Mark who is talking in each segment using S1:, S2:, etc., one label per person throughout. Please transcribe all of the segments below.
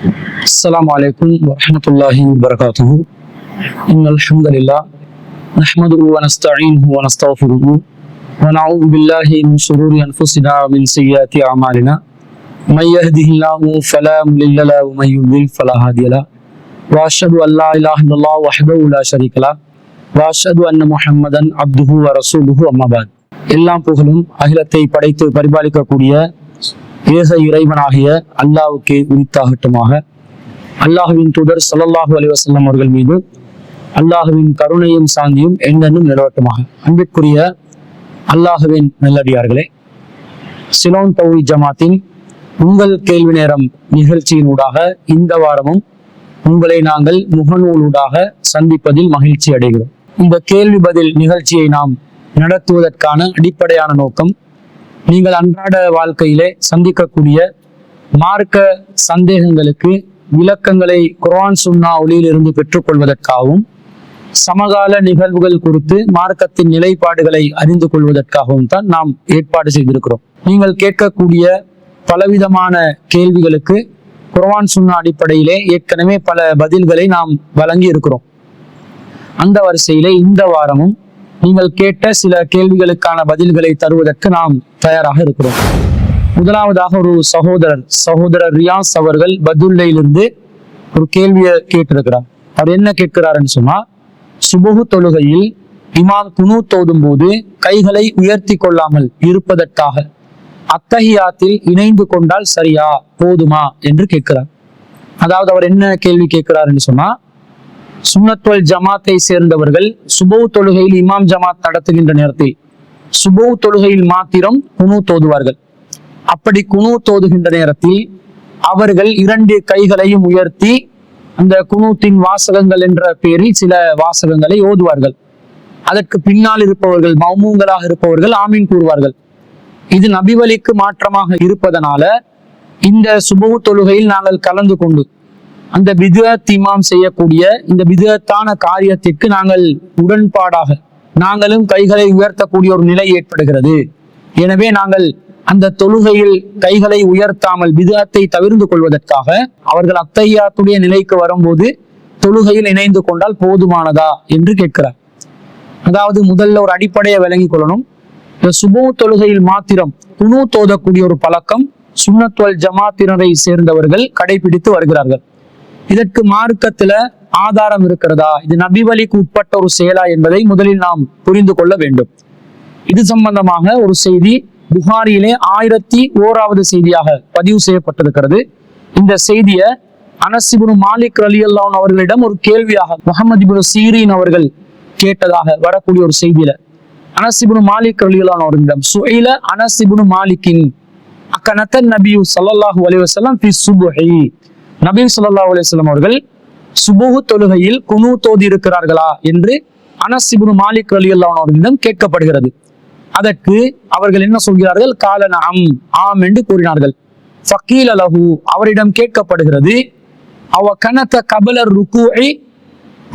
S1: السلام عليكم ورحمة الله وبركاته. إن الحمد لله نحمده ونستعينه ونستغفره ونعوذ بالله من شرور أنفسنا ومن سيئات أعمالنا. من يهده الله فلا مضل له ومن يضلل فلا هادي له. وأشهد أن لا إله إلا الله وحده لا شريك له وأشهد أن محمدا عبده ورسوله أما بعد. எல்லாம் புகழும் அகிலத்தை படைத்து பரிபாலிக்கக்கூடிய ஏக இறைவனாகிய அல்லாஹ்வுக்கே உரித்தாகட்டுமாக. அல்லாஹுவின் தூதர் ஸல்லல்லாஹு அலைஹி வஸல்லம் அவர்கள் மீது அல்லாஹுவின் கருணையும் சாந்தியும் என்றென்றும் நிலவட்டுமாக. அன்பிற்குரிய அல்லாஹுவின் நல்லடியார்களே, சிலோன் தௌஹீத் ஜமாத்தின் உங்கள் கேள்வி நேரம் நிகழ்ச்சியினூடாக இந்த வாரமும் உங்களை நாங்கள் முகநூலூடாக சந்திப்பதில் மகிழ்ச்சி அடைகிறோம். இந்த கேள்வி பதில் நிகழ்ச்சியை நாம் நடத்துவதற்கான அடிப்படையான நோக்கம், நீங்கள் அன்றாட வாழ்க்கையிலே சந்திக்கக்கூடிய மார்க்க சந்தேகங்களுக்கு விளக்கங்களை குர்ஆன் சுன்னா ஒளியிலிருந்து பெற்றுக்கொள்வதற்காகவும் சமகால நிகழ்வுகள் குறித்து மார்க்கத்தின் நிலைப்பாடுகளை அறிந்து கொள்வதற்காகவும் தான் நாம் ஏற்பாடு செய்திருக்கிறோம். நீங்கள் கேட்கக்கூடிய பலவிதமான கேள்விகளுக்கு குர்ஆன் சுன்னா அடிப்படையிலே ஏற்கனவே பல பதில்களை நாம் வழங்கி இருக்கிறோம். அந்த வரிசையிலே இந்த வாரமும் நீங்கள் கேட்ட சில கேள்விகளுக்கான பதில்களை தருவதற்கு நாம் தயாராக இருக்கிறோம். முதலாவதாக ஒரு சகோதரர் ரியாஸ் அவர்கள் பதுல்லையிலிருந்து ஒரு கேள்வியை கேட்டிருக்கிறார். அவர் என்ன கேட்கிறாருன்னு சொன்னா, சுபஹு தொழுகையில் இமாம் குனூத் ஓதும் போது கைகளை உயர்த்தி கொள்ளாமல் இருப்பதற்காக அத்தஹியாத்தில் இணைந்து கொண்டால் சரியா, போதுமா என்று கேட்கிறார். அதாவது அவர் என்ன கேள்வி கேட்கிறாருன்னு சொன்னா, சுன்னத் வல் ஜமாத்தை சேர்ந்தவர்கள் சுபஹ் தொழுகையில் இமாம் ஜமாத் நடத்துகின்ற நேரத்தில் சுபஹ் தொழுகையில் மாத்திரம் குனூத் ஓதுவார்கள். அப்படி குனூத் ஓதுகின்ற நேரத்தில் அவர்கள் இரண்டு கைகளையும் உயர்த்தி அந்த குனூத்தின் வாசகங்கள் என்ற பெயரில் சில வாசகங்களை ஓதுவார்கள். அதற்கு பின்னால் இருப்பவர்கள், மௌமூங்களாக இருப்பவர்கள் ஆமீன் கூறுவார்கள். இது நபிவழிக்கு மாற்றமாக இருப்பதனால இந்த சுபஹ் தொழுகையில் நாங்கள் கலந்து கொண்டு அந்த பிதுஅத் இமாம் செய்யக்கூடிய இந்த பிதுஅத்தான காரியத்திற்கு நாங்கள் உடன்பாடாக நாங்களும் கைகளை உயர்த்தக்கூடிய ஒரு நிலை ஏற்படுகிறது. எனவே நாங்கள் அந்த தொழுகையில் கைகளை உயர்த்தாமல் பிதுஅத்தை தவிர்த்து கொள்வதற்காக அவர்கள் அத்தஹியாத்துடைய நிலைக்கு வரும்போது தொழுகையில் இணைந்து கொண்டால் போதுமானதா என்று கேட்கிறார். அதாவது முதல்ல ஒரு அடிப்படையை விளங்கிக் கொள்ளணும். இந்த சுபஹ் தொழுகையில் மாத்திரம் குனூத் ஓதக்கூடிய ஒரு பழக்கம் சுன்னத் வல் ஜமாத்தினரை சேர்ந்தவர்கள் கடைபிடித்து வருகிறார்கள். இதற்கு மார்க்கத்துல ஆதாரம் இருக்கிறதா, இது நபி வழிக்கு உட்பட்ட ஒரு செயலா என்பதை முதலில் நாம் புரிந்து கொள்ள வேண்டும். இது சம்பந்தமாக ஒரு செய்தி புகாரியிலே 1001வது செய்தியாக பதிவு செய்யப்பட்டிருக்கிறது. இந்த செய்தியை அனஸ் இப்னு மாலிக் ரலியல்லாஹு அன்ஹு அவர்களிடம் ஒரு கேள்வியாக முஹம்மது இப்னு சீரீன் அவர்கள் கேட்டதாக வரக்கூடிய ஒரு செய்தியில அனஸ் இப்னு மாலிக் ரலியல்லாஹு அன்ஹு அவர்களிடம் சுஇல அனஸ் இப்னு மாலிக்கின் அகனத்தன் நபியு ஸல்லல்லாஹு அலைஹி வஸல்லம் ஃபி சுப்ஹி, நபி ஸல்லல்லாஹு அலைஹி வஸல்லம் அவர்கள் சுபஹ் தொழுகையில் குனூத் ஓதி இருக்கிறார்களா என்று அனஸ் இப்னு மாலிக் ரலியல்லாஹு அன்ஹு அவர்களிடம் கேட்கப்படுகிறது. அதற்கு அவர்கள் என்ன சொல்கிறார்கள்? கால நஅம், ஆம் என்று கூறினார்கள். ஃபகீல லஹு, அவரிடம் கேட்கப்படுகிறது, அவ கனத கபல ருகூஇ,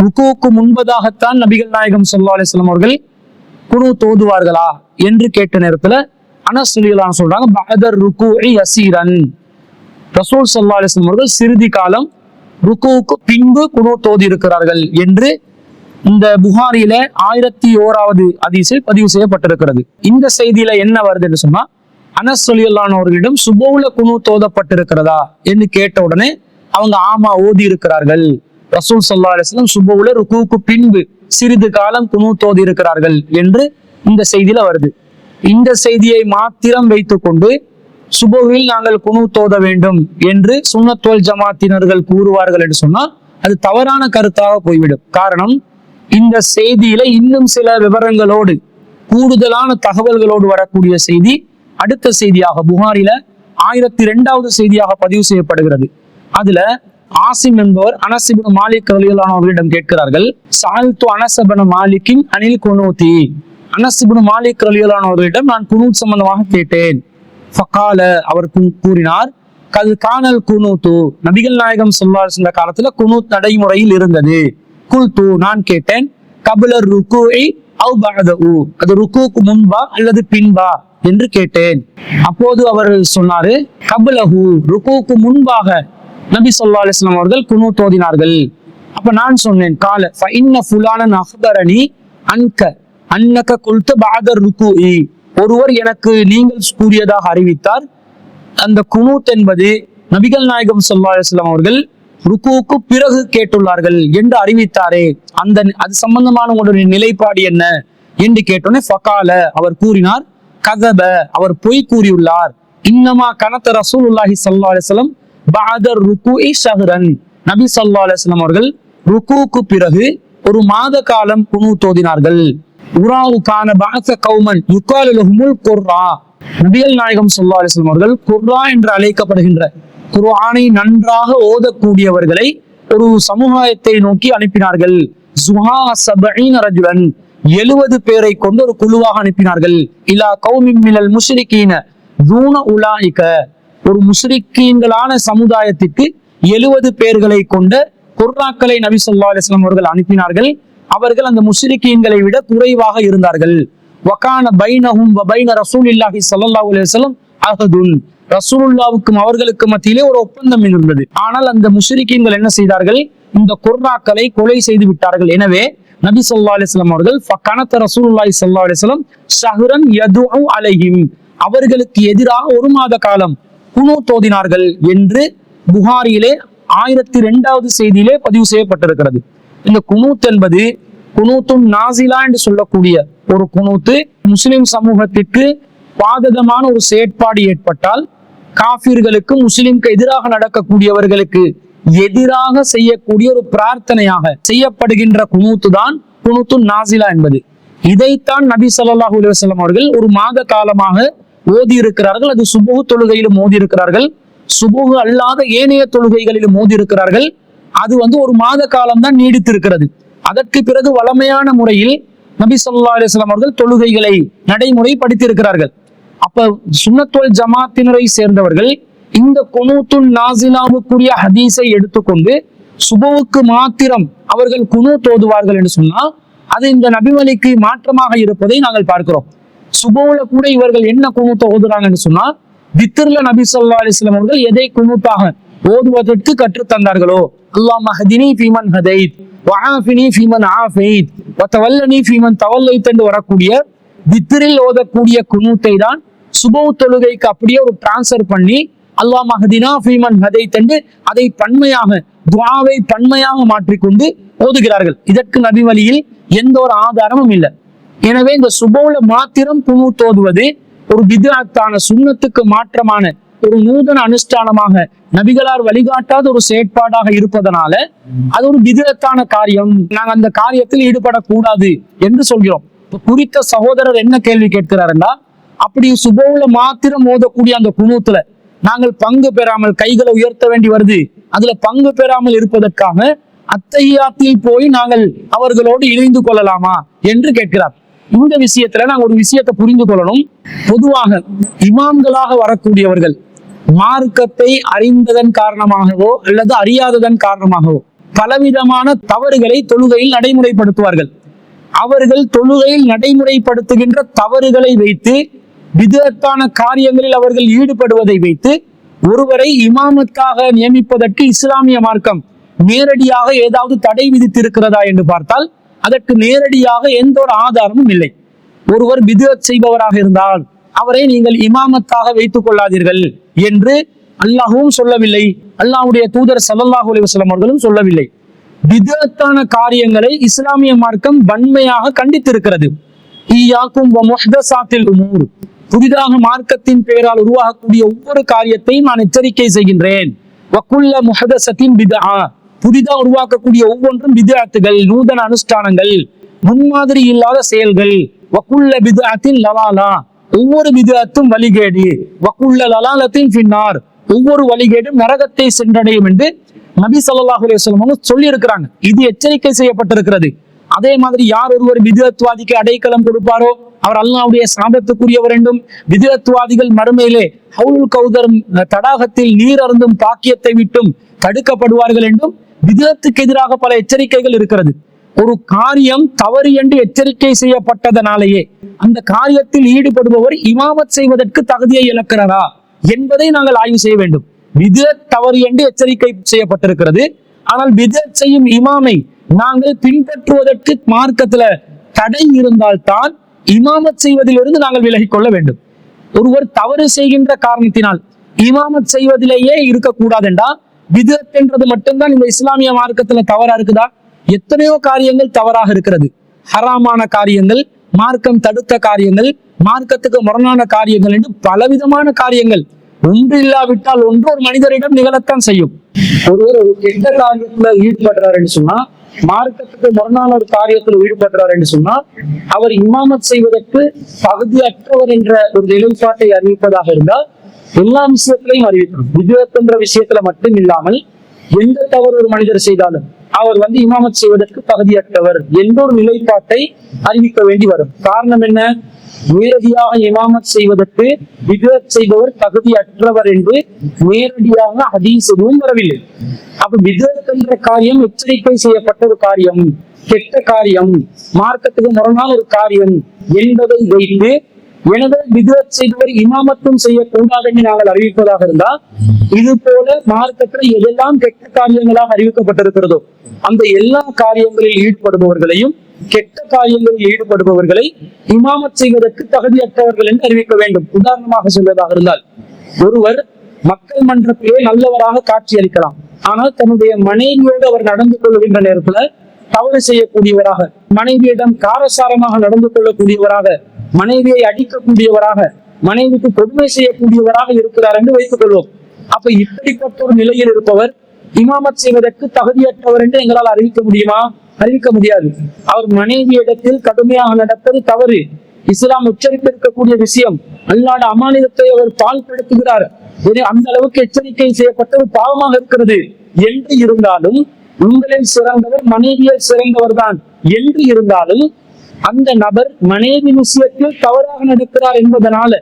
S1: ருகூக்கு முன்பதாகத்தான் நபிகள் நாயகம் ஸல்லல்லாஹு அலைஹி வஸல்லம் அவர்கள் குனூத் ஓதுவார்களா என்று கேட்ட நேரத்துல அனஸ் ரலியல்லாஹு அன்ஹு சொல்றாங்க, பஅத ருகூஇ யஸீரன், ரசூல் ஸல்லல்லாஹு அலைஹி வஸல்லம் அவர்கள் சிறிது காலம் ருகூக்கு பின்பு குனூத் ஓதி இருக்கிறார்கள் என்று இந்த புகாரியில 1001வது ஹதீஸில் பதிவு செய்யப்பட்டிருக்கிறது. இந்த செய்தியில என்ன வருது என்று சொன்னா, அனஸ் ரலியல்லாஹு அன்ஹு அவர்களிடம் சுபஹ்ல குனூத் ஓதப்பட்டிருக்கிறதா என்று கேட்ட உடனே அவங்க ஆமா ஓதி இருக்கிறார்கள், ரசூல் ஸல்லல்லாஹு அலைஹி வஸல்லம் சுபஹ்ல ருகூக்கு பின்பு சிறிது காலம் குனூத் ஓதி இருக்கிறார்கள் என்று இந்த செய்தியில வருது. இந்த செய்தியை மாத்திரம் வைத்துக் கொண்டு சுபஹ்வில் நாங்கள் குனூத் ஓத வேண்டும் என்று சுன்னத் வல் ஜமாத்தினர்கள் கூறுவார்கள் என்று சொன்னால் அது தவறான கருத்தாக போய்விடும். காரணம், இந்த செய்தியில இன்னும் சில விவரங்களோடு கூடுதலான தகவல்களோடு வரக்கூடிய செய்தி அடுத்த செய்தியாக புகாரில 1002வது செய்தியாக பதிவு செய்யப்படுகிறது. அதுல ஆசிம் என்பவர் அனஸ் இப்னு மாலிக் ரலியல்லாஹு அன்ஹு அவர்களிடம் கேட்கிறார்கள், சஅல்து அனஸ் இப்னு மாலிக்கின் அனில் குனூதி, அனஸ் இப்னு மாலிக் ரலியல்லாஹு அன்ஹு அவர்களிடம் நான் குனூத் சம்பந்தமாக கேட்டேன். ஃபகால, அவர் கூறினார், கல் கானல் குனூத்து, நபிகள் நாயகம் ஸல்லல்லாஹு அலைஹி வஸல்லம் காலத்துல குனூத் நடைமுறையில் இருந்தது. குல்து, நான் கேட்டேன், கபல ருகூஇ அவ் பஅதஹு, அது ருகூக்கு முன்பா அல்லது பின்பா என்று கேட்டேன். அப்போது அவர் சொன்னாரு, கபலஹு, ருகூக்கு முன்பாக நபி ஸல்லல்லாஹு அலைஹி வஸல்லம் அவர்கள் குனூத் ஓதினார்கள். அப்ப நான் சொன்னேன், கால ஃபஇன்ன ஃபுலானன் அக்பரனி அன்க அன்னக குல்த பஅதர் ருகூஇ, ஒருவர் எனக்கு நீங்கள் கூறியதாக அறிவித்தார், அந்த குனூத் என்பது நபிகள் நாயகம் ஸல்லல்லாஹு அலைஹி வஸல்லம் அவர்கள் ருக்குவுக்கு பிறகு கேட்டுள்ளார்கள் என்று அறிவித்தாரே, அது சம்பந்தமான உங்களுடைய நிலைப்பாடு என்ன என்று கேட்டோன்னே ஃபகால அவர் கூறினார், கதப அவர் பொய் கூறியுள்ளார், இன்னமா கனத ரசூலுல்லாஹி ஸல்லல்லாஹு அலைஹி வஸல்லம் பஅதர் ருகூஇ ஷஹ்ரன், நபி ஸல்லல்லாஹு அலைஹி வஸல்லம் அவர்கள் ருக்குவுக்கு பிறகு ஒரு மாத காலம் குனூத் ஓதினார்கள். உராவு கான பஅஸ கௌமன் யுகாலு லஹுமுல் குர்ரா, நபிகள் நாயகம் ஸல்லல்லாஹு அலைஹி வஸல்லம் அவர்கள் குர்ரா என்று அழைக்கப்படுகின்ற குர்ஆனை நன்றாக ஓதக்கூடியவர்களை ஒரு சமுதாயத்தை நோக்கி அனுப்பினார்கள். ஜுஹா சபஈன ரஜுலன், 70 பேரை கொண்டு ஒரு குழுவாக அனுப்பினார்கள். இலா கௌமின் மினல் முஷ்ரிகீன தூன உலாயிக, ஒரு முஷ்ரிக்கீன்களான சமுதாயத்திற்கு 70 பேர்களை கொண்ட குர்ராக்களை நபி ஸல்லல்லாஹு அலைஹி வஸல்லம் அவர்கள் அனுப்பினார்கள். அவர்கள் அந்த முஷ்ரிக்கீன்களை விட குறைவாக இருந்தார்கள். வகான பைனஹும் வ பைன ரசூலில்லாஹி ஸல்லல்லாஹு அலைஹி வஸல்லம் அஹதுன், ரசூலுல்லாவுக்கும் அவர்களுக்கு மத்தியிலே ஒரு ஒப்பந்தம் இருந்தது. ஆனால் அந்த முஷ்ரிக்கீன்கள் என்ன செய்தார்கள், இந்த குர்ராக்களை கொலை செய்து விட்டார்கள். எனவே நபி ஸல்லல்லாஹு அலைஹி வஸல்லம் அவர்கள் ஃபகனத ரசூலுல்லாஹி ஸல்லல்லாஹு அலைஹி வஸல்லம் ஷஹ்ரன் யதுஉ அலைஹிம், அவர்களுக்கு எதிராக ஒரு மாத காலம் குனூத் ஓதினார்கள் என்று புகாரியிலே 1002வது செய்தியிலே பதிவு செய்யப்பட்டிருக்கிறது. இந்த குனூத் என்பது குனூத்துன் நாசிலா என்று சொல்லக்கூடிய ஒரு குனூத்து. முஸ்லிம் சமூகத்திற்கு பாதகமான ஒரு செயற்பாடு ஏற்பட்டால், காஃபிர்களுக்கு முஸ்லிம்க்கு எதிராக நடக்கக்கூடியவர்களுக்கு எதிராக செய்யக்கூடிய ஒரு பிரார்த்தனையாக செய்யப்படுகின்ற குனூத்து தான் குனூத்துன் நாசிலா என்பது. இதைத்தான் நபி ஸல்லல்லாஹு அலைஹி வஸல்லம் அவர்கள் ஒரு மாத காலமாக ஓதி இருக்கிறார்கள். அது சுபுஹ் தொழுகையிலும் ஓதி இருக்கிறார்கள், சுபுஹ் அல்லாத ஏனைய தொழுகைகளிலும் ஓதி இருக்கிறார்கள். அது ஒரு மாத காலம் தான் நீடித்திருக்கிறது. அதற்கு பிறகு வளமையான முறையில் நபி ஸல்லல்லாஹு அலைஹி வஸல்லம் அவர்கள் தொழுகைகளை நடைமுறைப்படுத்தியிருக்கிறார்கள். அப்ப சுன்னத்துல் ஜமாத்தினரை சேர்ந்தவர்கள் இந்த குனூத்துன் நாசிலாவுக்குரிய ஹதீஸை எடுத்துக்கொண்டு சுபுவுக்கு மாத்திரம் அவர்கள் குனூத் ஓதுவார்கள் என்று சொன்னால், அது இந்த நபிவழிக்கு மாற்றமாக இருப்பதை நாங்கள் பார்க்கிறோம். சுபுவுல கூட இவர்கள் என்ன குனூத்தை ஓதுறாங்கன்னு சொன்னா, வித்ர்ல நபி ஸல்லல்லாஹு அலைஹி வஸல்லம் அவர்கள் எதை குனூத்தாக ஓதுவதற்கு கற்றுத் தந்தார்களோ, அல்லாஹ் ஹதினி ஃபீமன் ஹதைத் வஆஃபினி ஃபீமன் ஆஃபைத் வதவல்லனி ஃபீமன் தவல்லைத் என்று வரக்கூடிய வித்ரில் ஓதக்கூடிய குனூத்தை தான் சுபஹ் தொழுகைக்கு அப்படியே ஒரு டிரான்ஸ்ஃபர் பண்ணி அல்லாஹ் மஹதினா ஃபீமன் ஹதைத் என்று அதை பன்மையாக, துஆவை பன்மையாக மாற்றிக்கொண்டு ஓதுகிறார்கள். இதற்கு நபி வழியில் எந்த ஒரு ஆதாரமும் இல்லை. எனவே இந்த சுபஹ்ல மாத்திரம் குனூத் ஓதுவது ஒரு பித்அத்தான, சுன்னத்துக்கு மாற்றமான ஒரு நூதன அனுஷ்டானமாக நபிகளார் வழிகாட்டாத ஒரு செயற்பாடாக இருப்பதனால அது ஒரு பித்அத்தான காரியம், நாங்கள் அந்த காரியத்தில் ஈடுபடக்கூடாது என்று சொல்கிறோம். குறித்த சகோதரர் என்ன கேள்வி கேட்கிறாருன்னா, அப்படி சுபஹ்ல மாத்திரம் ஓதக்கூடிய அந்த குனூத்துல நாங்கள் பங்கு பெறாமல், கைகளை உயர்த்த வேண்டி வருது, அதுல பங்கு பெறாமல் இருப்பதற்காக அத்தஹியாத்தில் போய் நாங்கள் அவர்களோடு இணைந்து கொள்ளலாமா என்று கேட்கிறார். இந்த விஷயத்துல நாங்கள் ஒரு விஷயத்தை புரிந்து கொள்ளணும். பொதுவாக இமாம்களாக வரக்கூடியவர்கள் மார்க்கத்தை அறிந்ததன் காரணமாகவோ அல்லது அறியாததன் காரணமாகவோ பலவிதமான தவறுகளை தொழுகையில் நடைமுறைப்படுத்துவார்கள். அவர்கள் தொழுகையில் நடைமுறைப்படுத்துகின்ற தவறுகளை வைத்து, பித்அத்தான காரியங்களில் அவர்கள் ஈடுபடுவதை வைத்து ஒருவரை இமாமத்தாக நியமிப்பதற்கு இஸ்லாமிய மார்க்கம் நேரடியாக ஏதாவது தடை விதித்திருக்கிறதா என்று பார்த்தால் அதற்கு நேரடியாக எந்த ஒரு ஆதாரமும் இல்லை. ஒருவர் பித்அத் செய்பவராக இருந்தால் அவரை நீங்கள் இமாமத்தாக வைத்துக் கொள்ளாதீர்கள் என்று அல்லாஹ்வும் சொல்லவில்லை, அல்லாஹ்வுடைய தூதர் ஸல்லல்லாஹு அலைஹி வஸல்லம் அவர்களும் சொல்லவில்லை. பித்அத்தான காரியங்களை இஸ்லாமிய மார்க்கம் வன்மையாக கண்டித்திருக்கிறது. ஈயாக்கும் வ முஹ்தஸாத்தில் உமூர், புதிதாக மார்க்கத்தின் பெயரால் உருவாகக்கூடிய ஒவ்வொரு காரியத்தையும் நான் எச்சரிக்கை செய்கின்றேன். வகுல்ல முஹதஸத்தின் பித்ஆ, புதிதாக உருவாக்கக்கூடிய ஒவ்வொன்றும் பித்அத்துகள், நூதன அனுஷ்டானங்கள், முன்மாதிரி இல்லாத செயல்கள். வகுல்ல பித்அத்தின் லலாலா, ஒவ்வொரு பித்அத்தும் வழிகேடு. வகுல்ல லலாலத்தின் ஃபின்னார், ஒவ்வொரு வழிகேடும் நரகத்தை சென்றடையும் என்று நபி ஸல்லல்லாஹு அலைஹி வஸல்லம் சொல்லி இருக்கிறாங்க. இது எச்சரிக்கை செய்யப்பட்டிருக்கிறது. அதே மாதிரி யார் ஒருவர் பித்அத்வாதிக்கு அடைக்கலம் கொடுப்பாரோ அவர் அல்லாஹ்வுடைய சாபத்துக்குரியவர் என்றும், பித்அத்வாதிகள் மறுமையிலே ஹவுலுல் கௌதர் தடாகத்தில் நீர் அருந்தும் பாக்கியத்தை விட்டும் தடுக்கப்படுவார்கள் என்றும் பித்அத்துக்கு எதிராக பல எச்சரிக்கைகள் இருக்கிறது. ஒரு காரியம் தவறு என்று எச்சரிக்கை செய்யப்பட்டதனாலேயே அந்த காரியத்தில் ஈடுபடுபவர் இமாமத் செய்வதற்கு தகுதியை இழக்கிறாரா என்பதை நாங்கள் ஆய்வு செய்ய வேண்டும். பிதஅத் தவறு என்று எச்சரிக்கை செய்யப்பட்டிருக்கிறது. ஆனால் பிதஅத் செய்யும் இமாமை நாங்கள் பின்பற்றுவதற்கு மார்க்கத்துல தடை இருந்தால்தான் இமாமத் செய்வதிலிருந்து நாங்கள் விலகிக் கொள்ள வேண்டும். ஒருவர் தவறு செய்கின்ற காரணத்தினால் இமாமத் செய்வதிலேயே இருக்கக்கூடாது என்றால் பிதஅத் என்றது மட்டும்தான் இந்த இஸ்லாமிய மார்க்கத்துல தவறா இருக்குதா? எத்தனையோ காரியங்கள் தவறாக இருக்கிறது. ஹராமான காரியங்கள், மார்க்கம் தடுத்த காரியங்கள், மார்க்கத்துக்கு முரணான காரியங்கள் என்று பலவிதமான காரியங்கள் ஒன்று இல்லாவிட்டால் ஒன்று ஒரு மனிதரிடம் நிகழத்தான் செய்யும். ஒருவர் ஒரு கெட்ட காரியத்துல ஈடுபடுறாரு என்று சொன்னா, மார்க்கத்துக்கு முரணான ஒரு காரியத்தில் ஈடுபடுறார் என்று சொன்னால் அவர் இமாமத் செய்வதற்கு தகுதியற்றவர் என்ற ஒரு நிலைப்பாட்டை அறிவிப்பதாக இருந்தால் எல்லா விஷயத்திலையும் அறிவிக்கணும். பிதஅத் என்ற விஷயத்துல மட்டும் இல்லாமல் எந்த தவறு ஒரு மனிதர் செய்தாலும் அவர் இமாமத் செய்வதற்கு தகுதியற்றவர் என்ற ஒரு நிலைப்பாட்டை அறிவிக்க வேண்டி வரும். காரணம் என்ன? நேரடியாக இமாமத் செய்வதற்கு பிதஅத் செய்பவர் தகுதியற்றவர் என்று நேரடியாக ஹதீஸ் எதுவும் வரவில்லை. அப்ப பிதஅத் என்ற காரியம் எச்சரிக்கை செய்யப்பட்ட ஒரு காரியம், கெட்ட காரியம், மார்க்கத்துக்கு முரணான ஒரு காரியம் என்பதை வைத்து எனவே பிதஅத் செய்பவர் இமாமத்தும் செய்யக்கூடாது என்று நாங்கள் அறிவிப்பதாக இருந்தால், இது போல மார்க்கத்தில் எதெல்லாம் கெட்ட காரியங்களாக அறிவிக்கப்பட்டிருக்கிறதோ அந்த எல்லா காரியங்களில் ஈடுபடுபவர்களையும் கெட்ட காரியங்களில் ஈடுபடுபவர்களை இமாமத் செய்வதற்கு தகுதியற்றவர்கள் என்று அறிவிக்க வேண்டும். உதாரணமாக சொல்வதாக இருந்தால், ஒருவர் மக்கள் மன்றத்திலே நல்லவராக காட்சி அளிக்கலாம், ஆனால் தன்னுடைய மனைவியோடு அவர் நடந்து கொள்கின்ற நேரத்துல தவறு செய்யக்கூடியவராக, மனைவியிடம் காரசாரமாக நடந்து கொள்ளக்கூடியவராக, மனைவியை அடிக்கக்கூடியவராக, மனைவிக்கு கொடுமை செய்யக்கூடியவராக இருக்கிறார் என்று வைத்துக் கொள்வோம். அப்ப இப்படிப்பட்ட ஒரு நிலையில் இருப்பவர் இமாமத் செய்வதற்கு தகுதியற்றவர் என்று எங்களால் அறிவிக்க முடியுமா? அறிவிக்க முடியாது. அவர் மனைவியிடத்தில் கடுமையாக நடப்பது தவறு, இஸ்லாம் எச்சரித்திருக்கக்கூடிய விஷயம். அல்லாஹ் அமானிதத்தை அவர் பால்படுத்துகிறார், அந்த அளவுக்கு எச்சரிக்கை செய்யப்பட்ட ஒரு பாவமாக இருக்கிறது என்று இருந்தாலும், உங்களில் சிறந்தவர் மனைவியில் சிறந்தவர் தான் என்று இருந்தாலும், அந்த நபர் மனைவி விஷயத்தில் தவறாக நடக்கிறார் என்பதனால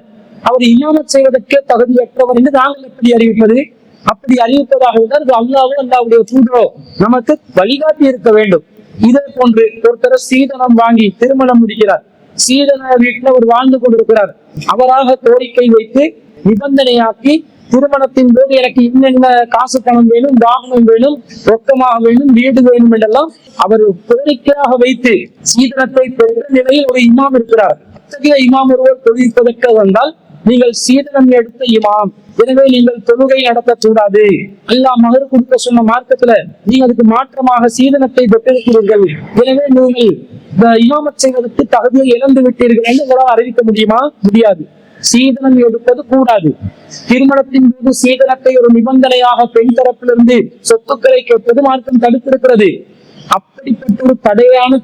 S1: அவர் இமாமத் செய்வதற்கே தகுதியற்றவர் என்று நாங்கள் எப்படி அறிவிப்பது? அப்படி அறிவிப்பதாக இருந்தால் அது அல்லாஹ்வோ அல்லாஹ்வுடைய தூதரோ நமக்கு வழிகாட்டி இருக்க வேண்டும். இதே போன்று ஒருத்தர் சீதனம் வாங்கி திருமணம் முடிக்கிறார், சீதன வீட்டுல அவர் வாழ்ந்து கொண்டிருக்கிறார், அவராக கோரிக்கை வைத்து நிபந்தனையாக்கி திருமணத்தின் போது எனக்கு இன்னென்ன காசு பணம் வேணும், வாகனம் வேணும், ரொக்கமாக வேணும், வீடு வேணும் என்றெல்லாம் அவர் கோரிக்கையாக வைத்து சீதனத்தை பெற்ற நிலையில் ஒரு இமாம் இருக்கிறார். அத்தகைய இமாம் ஒருவர் தொழிற்பதற்கு வந்தால் நீங்கள் சீதனம் எடுத்த இமாம், எனவே நீங்கள் தொழுகை நடத்தக்கூடாது, அல்லாஹ் மகர் கொடுக்க சொன்ன மார்க்கத்துல நீங்க அதுக்கு மாற்றமாக சீதனத்தை பெற்றிருக்கிறீர்கள், எனவே நீங்கள் இமாமத் செய்வதற்கு தகுதியை இழந்து விட்டீர்கள் என்று உங்களால் அறிவிக்க முடியுமா? முடியாது. சீதனம் எடுப்பது கூடாது. திருமணத்தின் போது சீதனத்தை ஒரு நிபந்தனையாக பெண் தரப்பிலிருந்து சொத்துக்களை கேட்பது மார்க்கம் தடுத்திருக்கிறது. அப்படிப்பட்ட ஒரு தடையான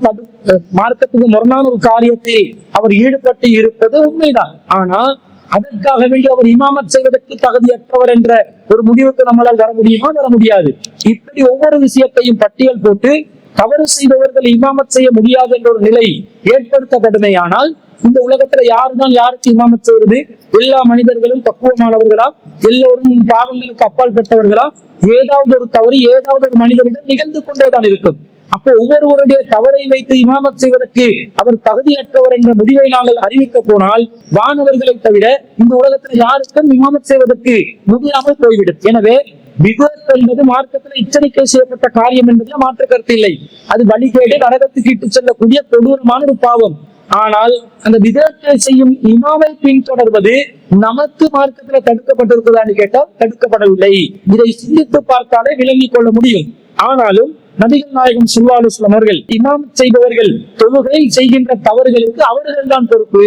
S1: மார்க்கத்துக்கு முரணான ஒரு காரியத்தை அவர் ஈடுபட்டு இருப்பது உண்மைதான். ஆனால் அதற்காக வேண்டி அவர் இமாமத் செய்வதற்கு தகுதியற்றவர் என்ற ஒரு முடிவுக்கு நம்மளால் வர முடியுமா? வர முடியாது. இப்படி ஒவ்வொரு விஷயத்தையும் பட்டியல் போட்டு தவறு செய்தவர்கள் இமாமத் செய்ய முடியாது என்ற ஒரு நிலை ஏற்படுத்தப்படுமையானால் இந்த உலகத்துல யாருதான் யாருக்கு இமாமத் செய்வது? எல்லா மனிதர்களும் பக்குவமானவர்களா? எல்லோரும் பாவங்களுக்கு அப்பால் பெற்றவர்களா? ஏதாவது ஒரு தவறு ஏதாவது ஒரு மனிதனிடம் நிகழ்ந்து கொண்டேதான் இருக்கும். அப்போ ஒவ்வொருவருடைய தவறை வைத்து இமாமத் செய்வதற்கு அவர் தகுதியற்றவர் என்ற முடிவை நாங்கள் அறிவிக்க போனால் வானவர்களை தவிர இந்த உலகத்துல யாருக்கும் இமாமத் செய்வதற்கு முடியாமல் போய்விடும். எனவே பிதஅத் என்பது மார்க்கத்தில் எச்சரிக்கை செய்யப்பட்ட காரியம் என்பதில் மாற்று கருத்து இல்லை. அது வழிகேடு, நரகத்துக்கு இட்டு செல்லக்கூடிய கொடூரமான ஒரு பாவம். ஆனால் அந்த பிதஅத்தை செய்யும் இமாமை பின்தொடர்வது நமக்கு மார்க்கத்துல தடுக்கப்பட்டிருக்குதான்னு கேட்டால் தடுக்கப்படவில்லை. இதை சிந்தித்து பார்த்தாலே விளங்கிக் கொள்ள முடியும். ஆனாலும் நபிகள் நாயகம் ஸல்லல்லாஹு அலைஹி வஸல்லம் அவர்கள் இமாமத் செய்பவர்கள் தொழுகை செய்கின்ற தவறுகளுக்கு அவர்கள் தான் பொறுப்பு,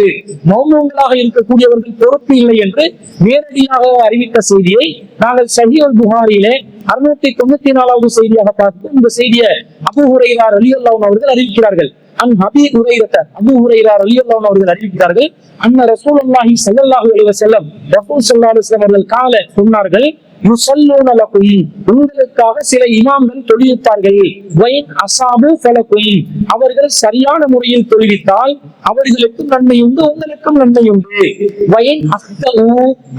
S1: மௌனங்களாக இருக்கக்கூடியவர்கள் பொறுப்பு இல்லை என்று நேரடியாக அறிவித்த செய்தியை நாங்கள் ஸஹீஹுல் புகாரியிலே 694வது செய்தியாக பார்த்து இந்த செய்தியை அபூ ஹுரைரா ரலியல்லாஹு அன்ஹு அவர்கள் அறிவிக்கிறார்கள். அபூ ஹுரைரா ரலியல்லாஹு அன்ஹு அவர்கள் அறிவிக்கிறார்கள், அன்ன ரசூலுல்லாஹி ஸல்லல்லாஹு அலைஹி வஸல்லம் ரசூல் ஸல்லல்லாஹு அலைஹி வஸல்லம் அவர்கள் சொன்னார்கள், யுஸல்லூன லகும், உங்களுக்காக சில இமாம்கள் தொழுவிப்பார்கள், வயின் அஸாபு ஃபலகும், அவர்கள் சரியான முறையில் தொழுவித்தால் அவர்களுக்கும் நன்மை உண்டு உங்களுக்கும் நன்மை உண்டு, வயின் அஹ்தஉ,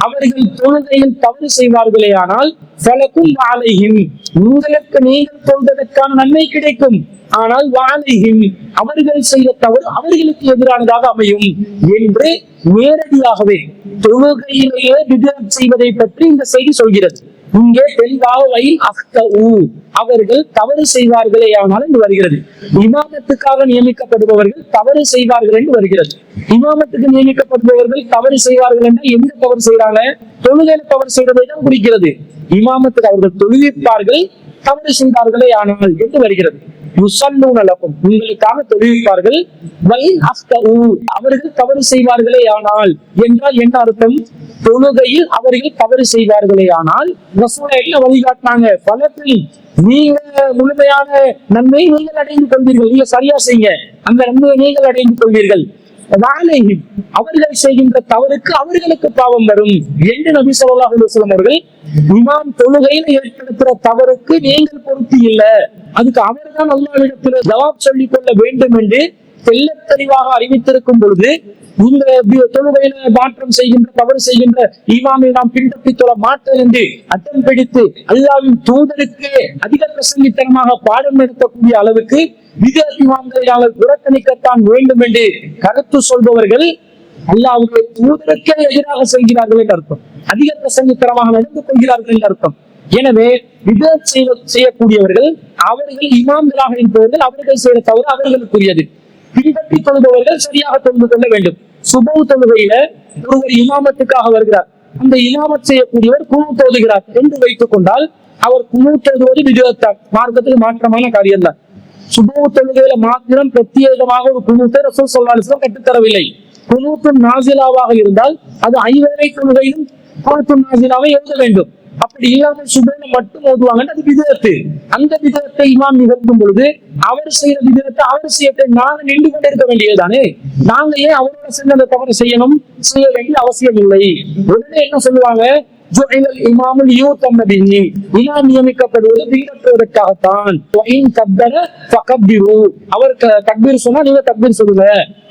S1: அவர்கள் தொழுகையில் தவறு செய்வார்களே ஆனால் ஃபலகும் அலைஹிம், உங்களுக்கு நீங்கள் தொழுதற்கான நன்மை கிடைக்கும், ஆனால் வாலைஹிம், அவர்கள் செய்த தவறு அவர்களுக்கு எதிரானதாக அமையும் என்று நேரடியாகவே தொழுகையிலேயே பிதஅத் செய்வதை பற்றி இந்த செய்தி சொல்கிறது. இங்கே தெளிவாக அவர்கள் தவறு செய்வார்களே ஆனால் என்று வருகிறது. இமாமத்துக்காக நியமிக்கப்படுபவர்கள் தவறு செய்வார்கள் என்று வருகிறது. இமாமத்துக்கு நியமிக்கப்படுபவர்கள் தவறு செய்வார்கள் என்றால் எந்த தவறு செய்யறாங்க? தொழுகையில தவறு செய்வதை தான் குறிக்கிறது. இமாமத்துக்கு அவர்கள் தொழுவிப்பார்கள் தவறு செய்வார்களே ஆனால் என்று வருகிறது. உங்களுக்காக தொழுவிப்பார்கள் அவர்கள் தவறு செய்வார்களே ஆனால் என்றால் என்ன அர்த்தம்? தொழுகையில் அவர்கள் தவறு செய்வார்களே ஆனால் வழிகாட்டினாங்க. பலத்தில் நீங்க முழுமையான நன்மை நீங்கள் அடைந்து கொள்வீர்கள், நீங்க சரியா செய்ய அந்த நன்மையை நீங்கள் அடைந்து கொள்வீர்கள். அவர்கள் செய்கின்ற தவறுக்கு அவர்களுக்கு பாவம் வரும் என்று நபி ஸல்லல்லாஹு அலைஹி வஸல்லம் அவர்கள் இமாம் தொழுகையில ஏற்படுத்துற தவறுக்கு நீங்கள் பொறுப்பு இல்லை, அதுக்கு அவர்தான் அல்லாஹ்விடத்தில் ஜவாப் சொல்லிக் கொள்ள வேண்டும் என்று தெல்ல தெளிவாக அறிவித்திருக்கும் பொழுது இந்த தொழுகையில மாற்றம் செய்கின்ற தவறு செய்கின்ற இமாமை நாம் பின்பற்றி தொழ மாட்டோம் என்று அட்டம் பிடித்து அல்லாஹ்வின் தூதருக்கு அதிக பிரசங்கித்தனமாக பாடம் நடத்தக்கூடிய அளவுக்கு விதத் இமாம்களை நாங்கள் புறக்கணிக்கத்தான் வேண்டும் என்று கருத்து சொல்பவர்கள் அல்லாஹ்வுடைய தூதருக்கே எதிராக செய்கிறார்கள் என்று அர்த்தம். அதிக பிரசங்கித்தனமாக நடந்து கொள்கிறார்கள் என்று அர்த்தம். எனவே விதத் செய்யக்கூடியவர்கள் அவர்கள் இமாம்களாக இருப்பவர்கள், அவர்கள் செய்த தவறு அவர்களுக்குரியது. பின்பற்றி தொழுபவர்கள் சரியாக தொழுது கொள்ள வேண்டும். சுபஹ் தொழுகையில ஒருவர் இமாமத்துக்காக வருகிறார், அந்த இமாமத் செய்யக்கூடியவர் குனூத் ஓதுகிறார் என்று வைத்துக் கொண்டால் அவர் குனூத் ஓதுவது விதத்தான், மார்க்கத்துக்கு மாற்றமான காரியம் தான். சுபஹ் தொழுகையில மாத்திரம் பிரத்யேகமாக ஒரு குனூத்தை ரசூல் ஸல்லல்லாஹு அலைஹி வஸல்லம் கற்றுத்தரவில்லை. குனூத்து நாசிலாவாக இருந்தால் அது ஐவேளை தொழுகையிலும் குனூத்து நாசிலாவை எழுத வேண்டும். அப்படி இல்லாமல் சுபஹ்ல மட்டும் ஓதுவாங்க, அது விதத்து. அந்த விதத்தை இமாம் நிகழ்த்தும் பொழுது அவர் செய்யற விதத்தை அவர் செய்யத்தை நாங்க நின்று கொண்டு இருக்க வேண்டியதுதானே. நாங்க ஏன் அவரோட சேர்ந்து அந்த தவறு செய்ய வேண்டிய அவசியம் இல்லை. உடனே என்ன சொல்லுவாங்க? இமாம் நியமிக்கப்படுவது பின்பற்றுவதற்காகத்தான். அவர் தக்பீர் சொன்னா நீங்க தக்பீர் சொல்லுங்க,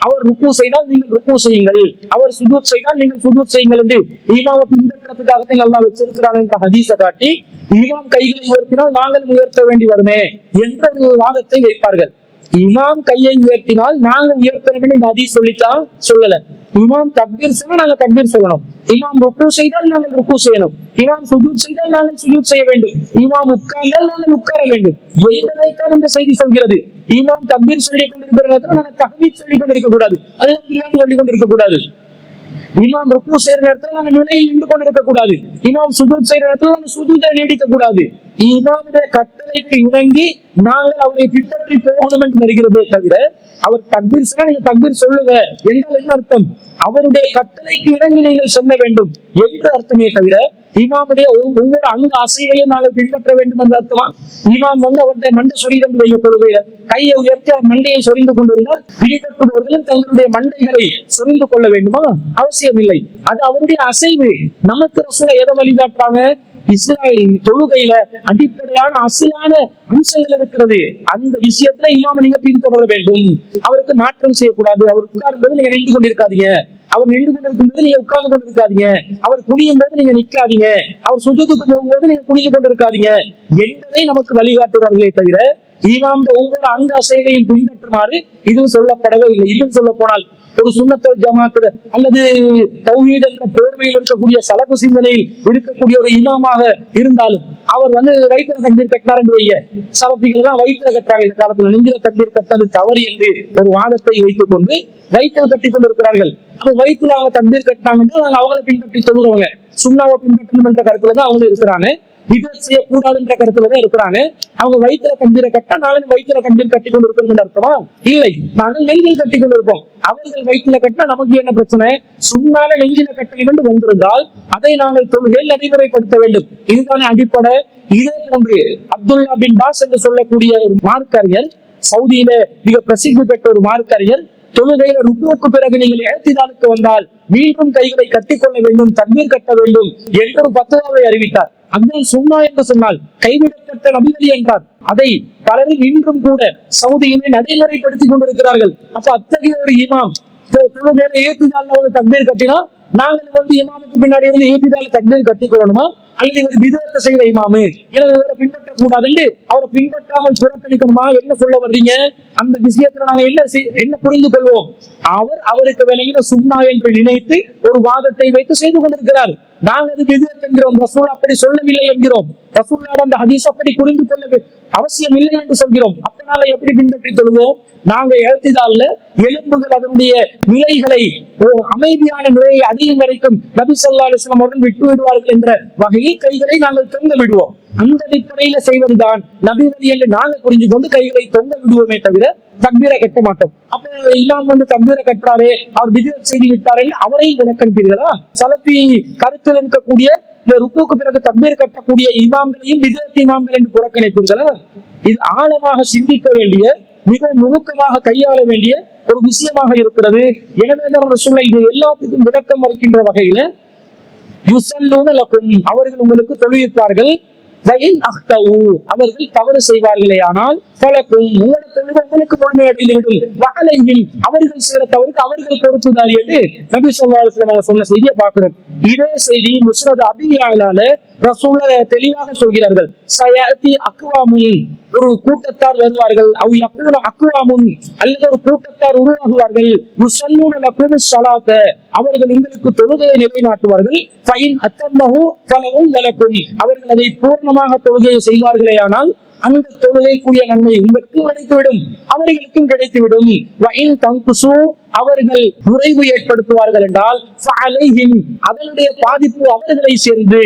S1: அவர் ருக்கு செய்தால் நீங்கள் ருக்கு செய்யுங்கள், அவர் சுஜூத் செய்தால் நீங்கள் சுஜூத் செய்யுங்கள் என்று இமாமை பின்பற்றுறதுக்காகத்தான் அல்லாஹ் வச்சிருக்கிறான் என்ற ஹதீஸை காட்டி இமாம் கைகளை உயர்த்தினால் நாங்கள் உயர்த்த வேண்டி வருமே என்ற ஒரு வாதத்தை வைப்பார்கள். இமாம் கையை உயர்த்தினால் நாங்கள் உயர்த்த வேண்டும் என்று ஹதீஸ் சொல்லித்தான் சொல்லல. இமாம் தக்பீர் சொன்னா நாங்க தக்பீர் சொல்லணும், இமாம் ருக்கு செய்தால் நாங்கள் ருக்கு செய்யணும், இமாம் சுஜூத் செய்தால் நாங்கள் சுஜூத் செய்ய வேண்டும், இமாம் உட்கார்ந்தால் நாங்கள் உட்கார வேண்டும் என்பதைத்தான் இந்த செய்தி சொல்கிறது. இமாம் தக்பீர் சொல்லிக் கொண்டிருக்கிற நேரத்தில் நாங்கள் தஹ்மீத் சொல்லிக் கொண்டிருக்க கூடாது, அதெல்லாம் சொல்லிக் கொண்டிருக்க கூடாது. இமாம் ருக்கு செய்யற நேரத்தில் நாங்கள் நிலையில் நின்று கொண்டிருக்க கூடாது, இமாம் சுஜூத் செய்யற நேரத்தில் நாங்கள் சுஜூதை நீடிக்க கூடாது. இமாமுடைய கட்டளைக்கு இணங்கி நாங்கள் அவரை பின்பற்றி போகணும் என்று வருகிறதே தவிர அவர் தக்பீர் சொன்னா நீங்க தக்பீர் சொல்லுங்க என்றால் என்ன அர்த்தம்? அவருடைய கட்டளைக்கு இணங்கி நீங்கள் சொல்ல வேண்டும் என்று அர்த்தமே தவிர இமாமுடைய ஒவ்வொரு அங்க அசைவையும் நாங்கள் பின்பற்ற வேண்டும் என்ற அர்த்தமா? இமாம் அவருடைய மண்டை சொரிந்து வைக்கப்படுகிற கையை உயர்த்தி அவர் மண்டையை சொரிந்து கொண்டிருந்தால் பிடிக்கப்படுபவர்களும் தங்களுடைய மண்டைகளை சொரிந்து கொள்ள வேண்டுமா? அவசியம் இல்லை, அது அவருடைய அசைவு. நமக்கு ரசூலை எதை வழிகாட்டுறாங்க? இஸ்ராயல் தொழுகையில அடிப்படையான அசலான அம்சங்கள் இருக்கிறது, அந்த விஷயத்துல இமாம நீங்க பின்தொடர வேண்டும். அவருக்கு மாற்றம் செய்யக்கூடாது. அவர் உட்கார்ந்து நீங்க நின்று கொண்டிருக்காதீங்க, அவர் நின்று கொண்டிருக்கும் போது நீங்க உட்கார்ந்து கொண்டிருக்காதீங்க, அவர் குனியும் போது நீங்க நிற்காதீங்க, அவர் சுஜூதுக்கு போகும்போது நீங்க குனிந்து கொண்டிருக்காதீங்க என்பதை நமக்கு வழிகாட்டுகிறார்களே தவிர இமாம் ஒவ்வொரு அங்க அசைவையும் பின்பற்றுமாறு இதுவும் சொல்லப்படவே இல்லை. இன்னும் சொல்ல போனால் ஒரு சுன்னத்துல் ஜமாத் அல்லது தௌஹீத் என்ற போர்வையில் இருக்கக்கூடிய சலபு சிந்தனையில் இருக்கக்கூடிய ஒரு இமாமாக இருந்தாலும் அவர் வயிற்றுல தக்பீர் கட்டினார் என்று வைய, சலபிகள் தான் வயிற்றுல கட்டுறாங்க. இந்த காலத்துல நெஞ்சில தக்பீர் கட்டது தவறு என்று ஒரு வாதத்தை வைத்துக் கொண்டு வயிற்றுல கட்டி கொண்டு இருக்கிறார்கள். அப்ப வயிற்றுல அவங்க தக்பீர் கட்டினாங்கன்னா நாங்க அவங்களை பின்பற்றி சொல்லுவாங்க, சுண்ணாவை பின்பற்றணும் என்ற கருத்துலதான் அவங்க இருக்கிறாங்க, விதத் செய்யக்கூடாதுன்ற கருத்துலதான் இருக்கிறாங்க. அவங்க வயிற்றுல தக்பீரை கட்டா நாங்கள் வயிற்றுல தக்பீர் கட்டி கொண்டு இருக்கணும் அர்த்தமா? இல்லை, நாங்கள் நெஞ்சில் கட்டி கொண்டு இருப்போம். அவர்கள் வயிற்றுல கட்டினா நமக்கு என்ன பிரச்சனை? சுண்ணால நெஞ்சில கட்டி கொண்டு வந்திருந்தால் அதை நாங்கள் தொழுகையில் நடைமுறைப்படுத்த வேண்டும். இதுதானே அடிப்படை. இதே போன்று அப்துல்லா பின் பாஸ் என்று சொல்லக்கூடிய ஒரு மார்க்கறிஞர், சவுதியில மிக பிரசித்தி பெற்ற ஒரு மார்க்கறிஞர், தொழுகையில ருக்குவுக்கு பிறகு நீங்கள் இஅ்திதாலுக்கு வந்தால் மீண்டும் கைகளை கட்டிக்கொள்ள வேண்டும், தக்பீர் கட்ட வேண்டும் என்று ஒரு பத்வாவை அறிவித்தார். அதான் சுன்னா என்று சொன்னால் கைவிடப்பட்ட நபிவழி என்றார். அதை பலரும் இன்றும் கூட சவுதியிலே நடைமுறைப்படுத்திக் கொண்டிருக்கிறார்கள். அப்ப அத்தகைய ஒரு இமாம் தொழுகையில ஏத்திதால தக்பீர் கட்டினா நாங்கள் இமாமுக்கு பின்னாடி இருந்து ஏத்திதால தக்பீர் கட்டிக்கொள்ளணுமா, அல்லது இவர் விதத்தை செய்யற இமாமு எனவே இவரை பின்பற்ற கூடாதுன்னு அவரை பின்பற்றாமல் புறக்கணிக்கணுமா? என்ன சொல்ல வர்றீங்க? அந்த விஷயத்துல நாங்க என்ன புரிந்து கொள்வோம்? அவருக்கு விளங்கின சுன்னா என்று நினைத்து ஒரு வாதத்தை வைத்து செய்து கொண்டிருக்கிறார். நாங்கள் அது விதத் என்கிறோம், ரசூல் அப்படி சொல்லவில்லை என்கிறோம். ரசூலோட அந்த ஹதீஸ் அப்படி புரிந்து கொள்ள அவசியம் இல்லை என்று சொல்கிறோம். அப்பனால எப்படி பின்பற்றி தொழுவோம்? நாங்க எழுத்திதால எலும்புகள் அதனுடைய நிலைகளை அமைதியான நிலையை அதிகம் வரைக்கும் நபி ஸல்லல்லாஹு அலைஹி வஸல்லம் அவர்கள் விட்டு விடுவார்கள் என்ற வகையில் கைகளை நாங்கள் தொங்க விடுவோம். அந்த அடிப்படையில செய்வதுதான் நபி வழி என்று நாங்கள் புரிஞ்சு கொண்டு கைகளை தொங்க விடுவோமே தவிர தக்பீரை கட்ட மாட்டோம். அப்ப இல்லாம தக்பீரை கட்டுறாரே, அவர் விதத் செய்து விட்டாரே, அவரையும் புறக்கணிப்பீர்களா? சலப்பி கருத்தில் இருக்கக்கூடிய இந்த ருக்குக்கு பிறகு தக்பீர் கட்டக்கூடிய இமாம்களையும் விதத் இமாம்கள் என்று புறக்கணிப்பீர்களா? இது ஆழமாக சிந்திக்க வேண்டிய, மிக நுணுக்கமாக கையாள வேண்டிய ஒரு விஷயமாக இருக்கிறது. எனவே சொல்ல இது எல்லாத்துக்கும் விளக்கம் அளிக்கின்ற வகையில அவர்கள் உங்களுக்கு தொழுவிப்பார்கள், அவர்கள் தவறு செய்வார்களே ஆனால் உங்களுக்கு முழுமையடைந்துவிடும், அவர்கள் செய்கிற தவறுக்கு அவர்கள் பொறுப்புதாரி என்று நபி ஸல்லல்லாஹு அலைஹி வஸல்லம் சொன்ன செய்தியை பார்க்கிறோம். இதே செய்தி முஸ்னத் அபீ யஅலால ரசூலுல்லாஹ் தெளிவாக சொல்கிறார்கள், சயஅதி அக்வாமுன், ஒரு கூட்டத்தார் வருவார்கள், அல்லது ஒரு கூட்டத்தார் உருவாகுவார்கள், யுஸல்லூன லக்கும் ஸலாத்த, அவர்கள் உங்களுக்கு தொழுகையை நிலைநாட்டுவார்கள், ஃபைன் அத்தம்மஹு ஃபலஹும் லக்கும், அவர்கள் அதை பூர்ணமாக தொழுகையை செய்வார்களே ஆனால் அந்த தொழுகைக்குரிய நன்மை உங்களுக்கு கிடைத்துவிடும், அவர்களுக்கும் கிடைத்துவிடும். அவர்கள் குறைவு ஏற்படுத்துவார்கள் என்றால் அதனுடைய பாதிப்பு அவர்களை சேர்ந்து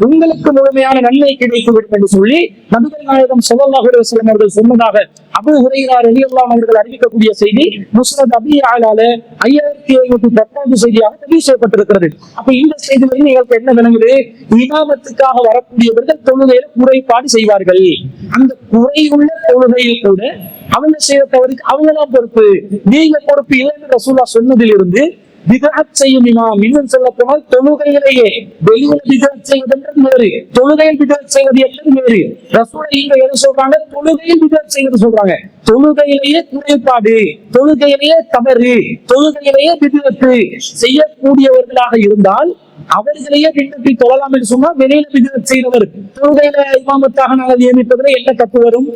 S1: உங்களுக்கு முழுமையான நன்மை கிடைத்துவிடும் என்று சொல்லி நபிகள் நாயகம் ஸல்லல்லாஹு அலைஹி வஸல்லம் அவர்கள் சொன்னதாக அபூ ஹுரைரா ரலியல்லாஹு அன்ஹு அவர்கள் அறிவிக்கக்கூடிய செய்தி முஸ்னத் அபீ யஅலால 5710 செய்தியாக பதிவு செய்யப்பட்டிருக்கிறது. அப்ப இந்த செய்தியில் നിങ്ങൾക്ക് என்ன விளங்குது? இமாமத்துக்காக வரக்கூடியவர்கள் தொழுகையில குறைபாடு செய்வார்கள். அந்த குறையுள்ள தொழுகையில் கூட அவங்க செய்ய தவறுக்கு அவங்கதான் பொறுப்பு, நீங்க பொறுப்பு இல்லைன்னு ரசூலுல்லாஹ் சொன்னதில் இருந்து பிதஅத் செய்யும் இமாம், இன்னும் சொல்ல போனால் தொழுகையிலேயே வெளியில பிதஅத் செய்வதென்றது வேறு, தொழுகையில் பிதஅத் செய்வது என்பது வேறு. ரசூலுல்லாஹ் இங்க எதை சொல்றாங்க? தொழுகையில் பிதஅத் செய்வது சொல்றாங்க. தொழுகையிலேயே குறைபாடு, தொழுகையிலேயே தவறு, தொழுகையிலேயே பிதஅத் செய்யக்கூடியவர்களாக இருந்தால் அவர்களையே பின்பற்றி தொழலாம் என்று சொன்னா வெளியில பிதஅத் செய்கிறவர் தொழுகையில இமாமத்தாக நாங்கள் நியமிப்பதில் என்ன தப்பு வரும்?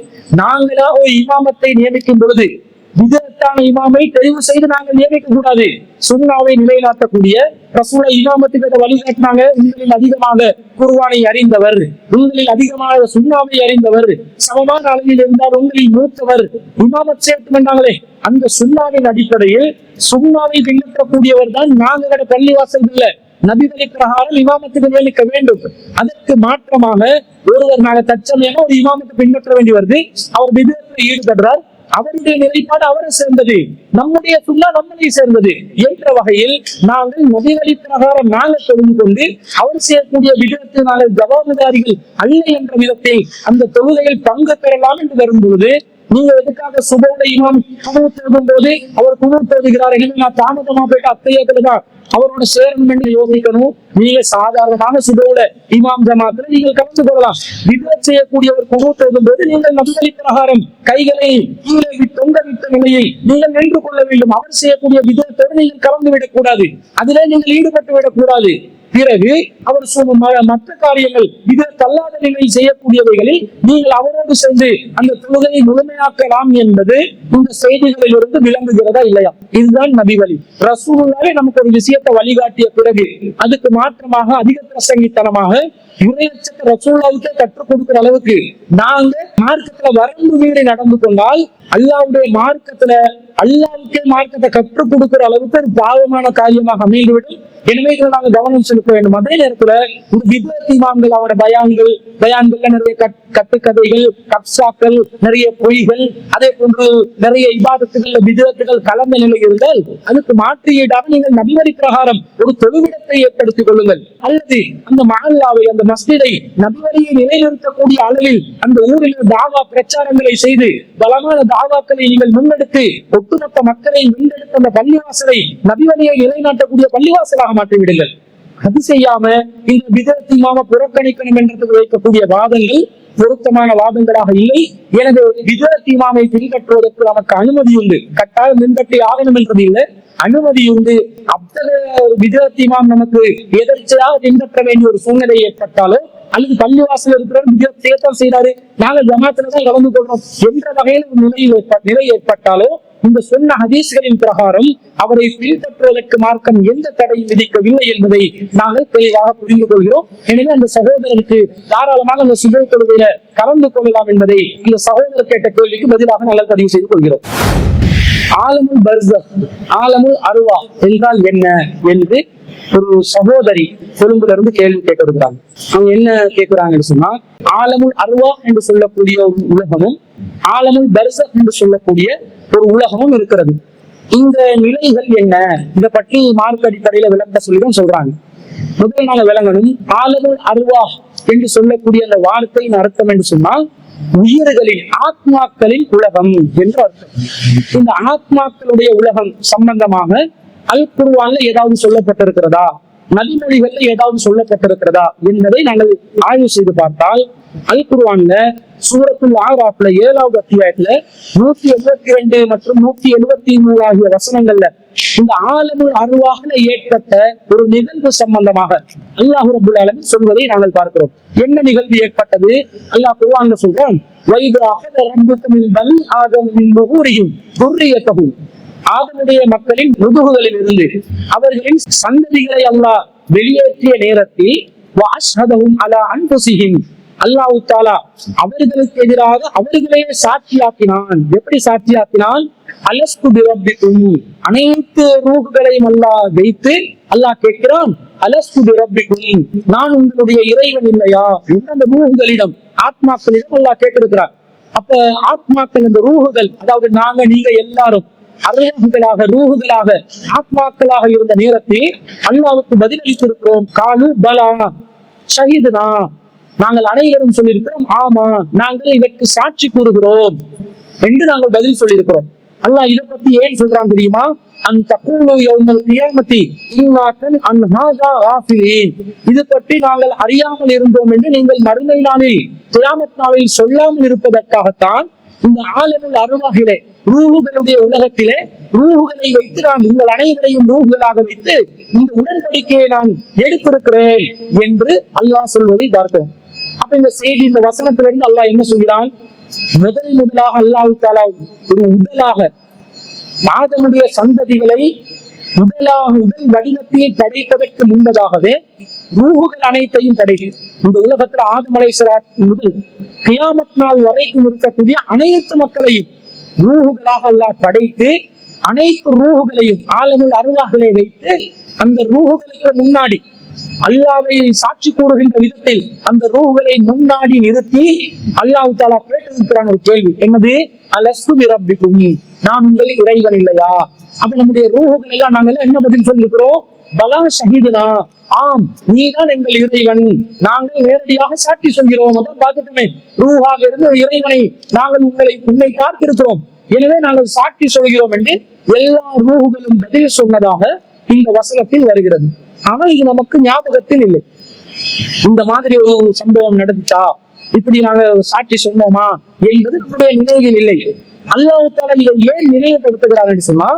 S1: நாங்களா ஒரு இமாமத்தை நியமிக்கும் பொழுது விதத்தான இமாமை தெரிவு செய்து நாங்கள் நியமிக்க கூடாது. சுன்னாவை நிலைநாட்டக்கூடிய ரசூலை இமாமத்துக்கு வழிகாட்டினாங்க. உங்களில் அதிகமாக குர்ஆனை அறிந்தவர், உங்களில் அதிகமாக சுன்னாவை அறிந்தவர், சமமான அளவில் இருந்தால் உங்களில் மூத்தவர் இமாமத் சேர்த்து என்றாங்களே, அந்த சுன்னாவின் அடிப்படையில் சுன்னாவை பின்பற்றக்கூடியவர் தான் நாங்களோட பள்ளிவாசல் இல்ல, நபிகளை பிரகாரம் இமாமத்துக்கு நியமிக்க வேண்டும். அதற்கு மாற்றமாக ஒருவர் நாங்க தற்சமயமா ஒரு இமாமத்தை பின்பற்ற வேண்டி வருது, அவர் விதத்தில் ஈடுபடுறார், அவருடைய நிலைப்பாடு அவரை சேர்ந்தது, நம்முடைய சுன்னா நம்மளை சேர்ந்தது என்ற வகையில் நாங்கள் நபிகளை பிரகாரம் நாங்கள் தொழுது கொண்டு அவர் செய்யக்கூடிய விதத்தில் நாங்கள் ஜவாபுதாரிகள் அல்ல என்ற விதத்தில் அந்த தொழுகையில் பங்கு பெறலாம் என்று வரும்பொழுது, நீங்க எதுக்காக சுபவுல இமாம் குனூத் எழுதும் போது அவர் குனூத் எழுதுகிறார், நான் தாமதமா போயிட்டு அத்தையதான் அவரோட சேரணும் என்று யோசிக்கணும். நீங்க சாதாரணமாக சுபவுல இமாம் ஜமாத்துல நீங்கள் கலந்து கொள்ளலாம். விதத் செய்யக்கூடியவர் குனூத் எழுதும் போது நீங்கள் நபிகளை பிரகாரம் கைகளை கீழே தொங்க விட்ட நிலையை நீங்கள் நின்று கொள்ள வேண்டும். அவர் செய்யக்கூடிய விதத்தோடு நீங்கள் கலந்து விடக்கூடாது, அதிலே நீங்கள் ஈடுபட்டு விடக்கூடாது. பிறகு அவர் மற்ற காரியங்கள் விதத் அல்லாத நிலையில் செய்யக்கூடியவைகளில் நீங்கள் அவரோடு சென்று அந்த தொழுகையை முழுமையாக்கலாம் என்பது இந்த செய்திகளில் இருந்து விளங்குகிறதா இல்லையா? இதுதான் நபி வழி. ரசூலுல்லாஹ் நமக்கு ஒரு விஷயத்தை வழிகாட்டிய பிறகு அதுக்கு மாற்றமாக அதிக பிரசங்கித்தனமாக இறையச்சத்தை ரசூலுல்லாஹ்வுக்கே கற்றுக் கொடுக்கிற அளவுக்கு நாங்க மார்க்கத்துல வரம்பு மீறி நடந்து கொண்டால் அல்லாஹ்வுடைய மார்க்கத்துல அல்லாஹ்வுக்கே மார்க்கத்தை கற்றுக் கொடுக்கிற அளவுக்கு ஒரு பாவமான காரியமாக அமைந்துவிடும். எனவே நாங்கள் கவனம் செலுத்த வேண்டும். அதே நேரத்துல இந்த விதத் இமாம்கள் அவரோட பயான்கள்ல நிறைய கட்டுக்கதைகள், கப்சாக்கள், நிறைய பொய்கள், அதே போன்று நிறைய இபாதத்துகள் விதத்துகள் கலந்த நிலை இருந்தால் அதுக்கு மாற்றீடாக நீங்கள் நபிவழி பிரகாரம் ஒரு தொழுவிடத்தை ஏற்படுத்திக் கொள்ளுங்கள், அல்லது அந்த மஹல்லாவை அந்த மஸ்ஜிதை நபிவழியை நிலைநிறுத்தக்கூடிய அளவில் அந்த ஊரில் தாவா பிரச்சாரங்களை செய்து பலமான தாவாக்களை நீங்கள் முன்னெடுத்து ஒட்டுமொத்த மக்களை முன்னெடுத்த அந்த பள்ளிவாசலை நபிவழியை நிலைநாட்டக்கூடிய பள்ளிவாசலாக மாற்றிவிடுங்கள். அது செய்யாம இந்த விதத் இமாம புறக்கணிக்கணும் என்றதுக்கு வைக்கக்கூடிய வாதங்கள் பொருத்தமான வாதங்களாக இல்லை. எனவே பிதஅத் இமாமை பின்பற்றுவதற்கு நமக்கு அனுமதி உண்டு. கட்டாயம் பின்பற்றி ஆகணும் என்றது இல்லை, அனுமதி உண்டு. அத்தகைய பிதஅத் இமாம் நமக்கு எதற்கையாக பின்பற்ற வேண்டிய ஒரு சூழ்நிலை ஏற்பட்டாலோ, அல்லது பள்ளிவாசல் இருக்கிறவங்க பிதஅத் செய்யத்தான் செய்யறாரு, நாங்கள் ஜமாத்துல தான் கலந்து கொள்றோம் என்ற வகையில் நிலை ஏற்பட்டாலோ, இந்த சொன்ன ஹதீஸ்களின் பிரகாரம் அவரை பின்பற்றுவதற்கு மார்க்கம் எந்த தடையும் விதிக்கவில்லை என்பதை நாங்கள் தெளிவாக புரிந்து கொள்கிறோம். எனவே அந்த சகோதரருக்கு தாராளமாக அந்த சுப தொழுகையில கலந்து கொள்ளலாம் என்பதை இந்த சகோதரர் கேட்ட கேள்விக்கு பதிலாக நாங்கள் பதிவு செய்து கொள்கிறோம். ஆலமுல் பர்ஸக், ஆலமுல் அர்வா என்றால் என்ன என்று ஒரு சகோதரி கொழும்புல இருந்து கேள்வி கேட்டிருக்கிறாங்க. அவங்க என்ன கேட்கிறாங்கன்னு சொன்னா, ஆலமுல் அர்வா என்று சொல்லக்கூடிய ஒரு உலகமும் ஆலமுல் பர்ஸக் என்று சொல்லக்கூடிய ஒரு உலகமும் இருக்கிறது. இந்த நிலைகள் என்ன, இதை பற்றி மார்க்க அடிப்படையில விளக்க சொல்லிதான் சொல்றாங்க. முதல் நாங்க விளங்கணும், ஆலமுல் அர்வா என்று சொல்லக்கூடிய அந்த வார்த்தையின் அர்த்தம் என்று சொன்னால் உயிர்களின் ஆத்மாக்களின் உலகம் என்று அர்த்தம். இந்த ஆத்மாக்களுடைய உலகம் சம்பந்தமாக அல் குர்ஆன்ல ஏதாவது சொல்லப்பட்டிருக்கிறதா, நபிமொழிகள்ல ஏதாவது சொல்லப்பட்டிருக்கிறதா என்பதை நாங்கள் ஆய்வு செய்து பார்த்தால், அல் குர்ஆன்ல சூரத்துல் ஆராஃப்ல 7வது அத்தியாயத்துல 182 மற்றும் 173 ஆகிய வசனங்கள்ல இந்த ஆலமுல் அர்வாஹ்ல ஏற்பட்ட ஒரு நிகழ்வு சம்பந்தமாக அல்லாஹ் ரப்பல் ஆலமீன் சொல்வதை நாங்கள் பார்க்கிறோம். என்ன நிகழ்வு ஏற்பட்டது? அல்லாஹ் குர்ஆன்ல சொல்றான், வைது அஹத ரப்புக மின் பனி ஆதம் மின் ظுஹூரிஹிம் ذُرِّيَّتَهُمْ, ஆதமுடைய மக்களின் முதுகுகளில் இருந்து அவர்களின் சந்ததிகளை அல்லாஹ் வெளியேற்றிய நேரத்தில் வஅஷ்ஹதஹும் அலா அன்ஃபுஸிஹிம், அல்லாஹ் தஆலா அவர்களுக்கு எதிராக அவர்களையே சாட்சியாக்கினான். எப்படி சாட்சியாக்கினான்? அலஸ்து பிரப்பிக்கும், அனைத்து ரூஹுகளையும் அல்லாஹ் வைத்து அல்லாஹ் கேட்கிறான், அலஸ்து பிரப்பிக்கும், நான் உங்களுடைய இறைவன் இல்லையா என்று அந்த ரூஹுகளிடம் ஆத்மாக்களிடம் அல்லாஹ் கேட்டிருக்கிறார். அப்ப ஆத்மாக்கள், இந்த ரூஹுகள், அதாவது நாங்க நீங்க எல்லாரும் அர்வாஹுகளாக ரூஹுகளாக ஆத்மாக்களாக இருந்த நேரத்தில் அல்லாஹ்வுக்கு பதிலளித்திருக்கிறோம். காலு பலா ஷஹீதுனா, நாங்கள் அனைவரும் சொல்லியிருக்கிறோம், ஆமா நாங்கள் இதற்கு சாட்சி கூறுகிறோம் என்று நாங்கள் பதில் சொல்லியிருக்கிறோம். அல்லாஹ் இதை பத்தி ஏன் சொல்றான் தெரியுமா? அன் தகூலு யௌமல் கியாமத்தி இன்னா கன் அன் ஹாஸா காஃபிலீன், இது பற்றி நாங்கள் அறியாமல் இருந்தோம் என்று நீங்கள் மறுமை நாளில் கியாமத் நாளில் சொல்லாமல் இருப்பதற்காகத்தான் இந்த ஆலமுல் அர்வாஹிலே ரூஹுகளுடைய உலகத்திலே ரூஹுகளை வைத்து நான் உங்கள் அனைவரையும் ரூஹுகளாக வைத்து இந்த உடன்படிக்கையை நான் எடுத்திருக்கிறேன் என்று அல்லாஹ் சொல்வதை பார்த்தோம். அப்ப இந்த செய்தி, இந்த வசனத்திலிருந்து அல்லாஹ் என்ன சொல்கிறான்? முதலாக அல்லாஹ் தஆலா ஒரு உடலாக ஆதமுடைய சந்ததிகளை உடல் வடிவத்தை படைப்பதற்கு முன்பதாகவே ரூஹுகள் அனைத்தையும் படைகள். இந்த உலகத்துல ஆதம் அலைஹிஸ்ஸலாம் முதல் கியாமத் நாள் வரைக்கும் இருக்கக்கூடிய அனைத்து மக்களையும் ரூஹுகளாக அல்லாஹ் படைத்து அனைத்து ரூஹுகளையும் ஆலமுல் அர்வாஹ்களை வைத்து அந்த ரூஹுகளுக்கு முன்னாடி அல்லாஹ்வை சாட்சி கூறுகின்ற விதத்தில் அந்த ரூஹுகளை முன்னாடி நிறுத்தி அல்லாஹ் தஆலா கேட்டிருக்கிறான் ஒரு கேள்வி. என்னது? அலஸ்து பிரப்பிக்கும், நான் உங்கள் இறைவன் இல்லையா? அப்ப நம்முடைய ரூஹுகள் எல்லாம் நாங்கள் என்ன பதில் சொல்லிருக்கிறோம்? பலா ஷஹீதுனா, ஆம் நீதான் எங்கள் இறைவன், நாங்கள் நேரடியாக சாட்சி சொல்கிறோம். அதான் பார்த்துட்டுமே, ரூஹாக இருந்த இறைவனை நாங்கள் உன்னை பார்த்திருக்கிறோம், எனவே நாங்கள் சாட்சி சொல்கிறோம் என்று எல்லா ரூஹுகளும் பதில் சொன்னதாக இந்த வசனத்தில் வருகிறது. ஆனால் இது நமக்கு ஞாபகத்தில் இல்லை. இந்த மாதிரி ஒரு சம்பவம் நடந்துச்சா, இப்படி நாங்க சாட்சி சொன்னோமா என்பது நம்முடைய நினைவில் இல்லை. அல்லாஹ் தஆலா இதை ஏன் நினைவுபடுத்துகிறார் சொன்னா,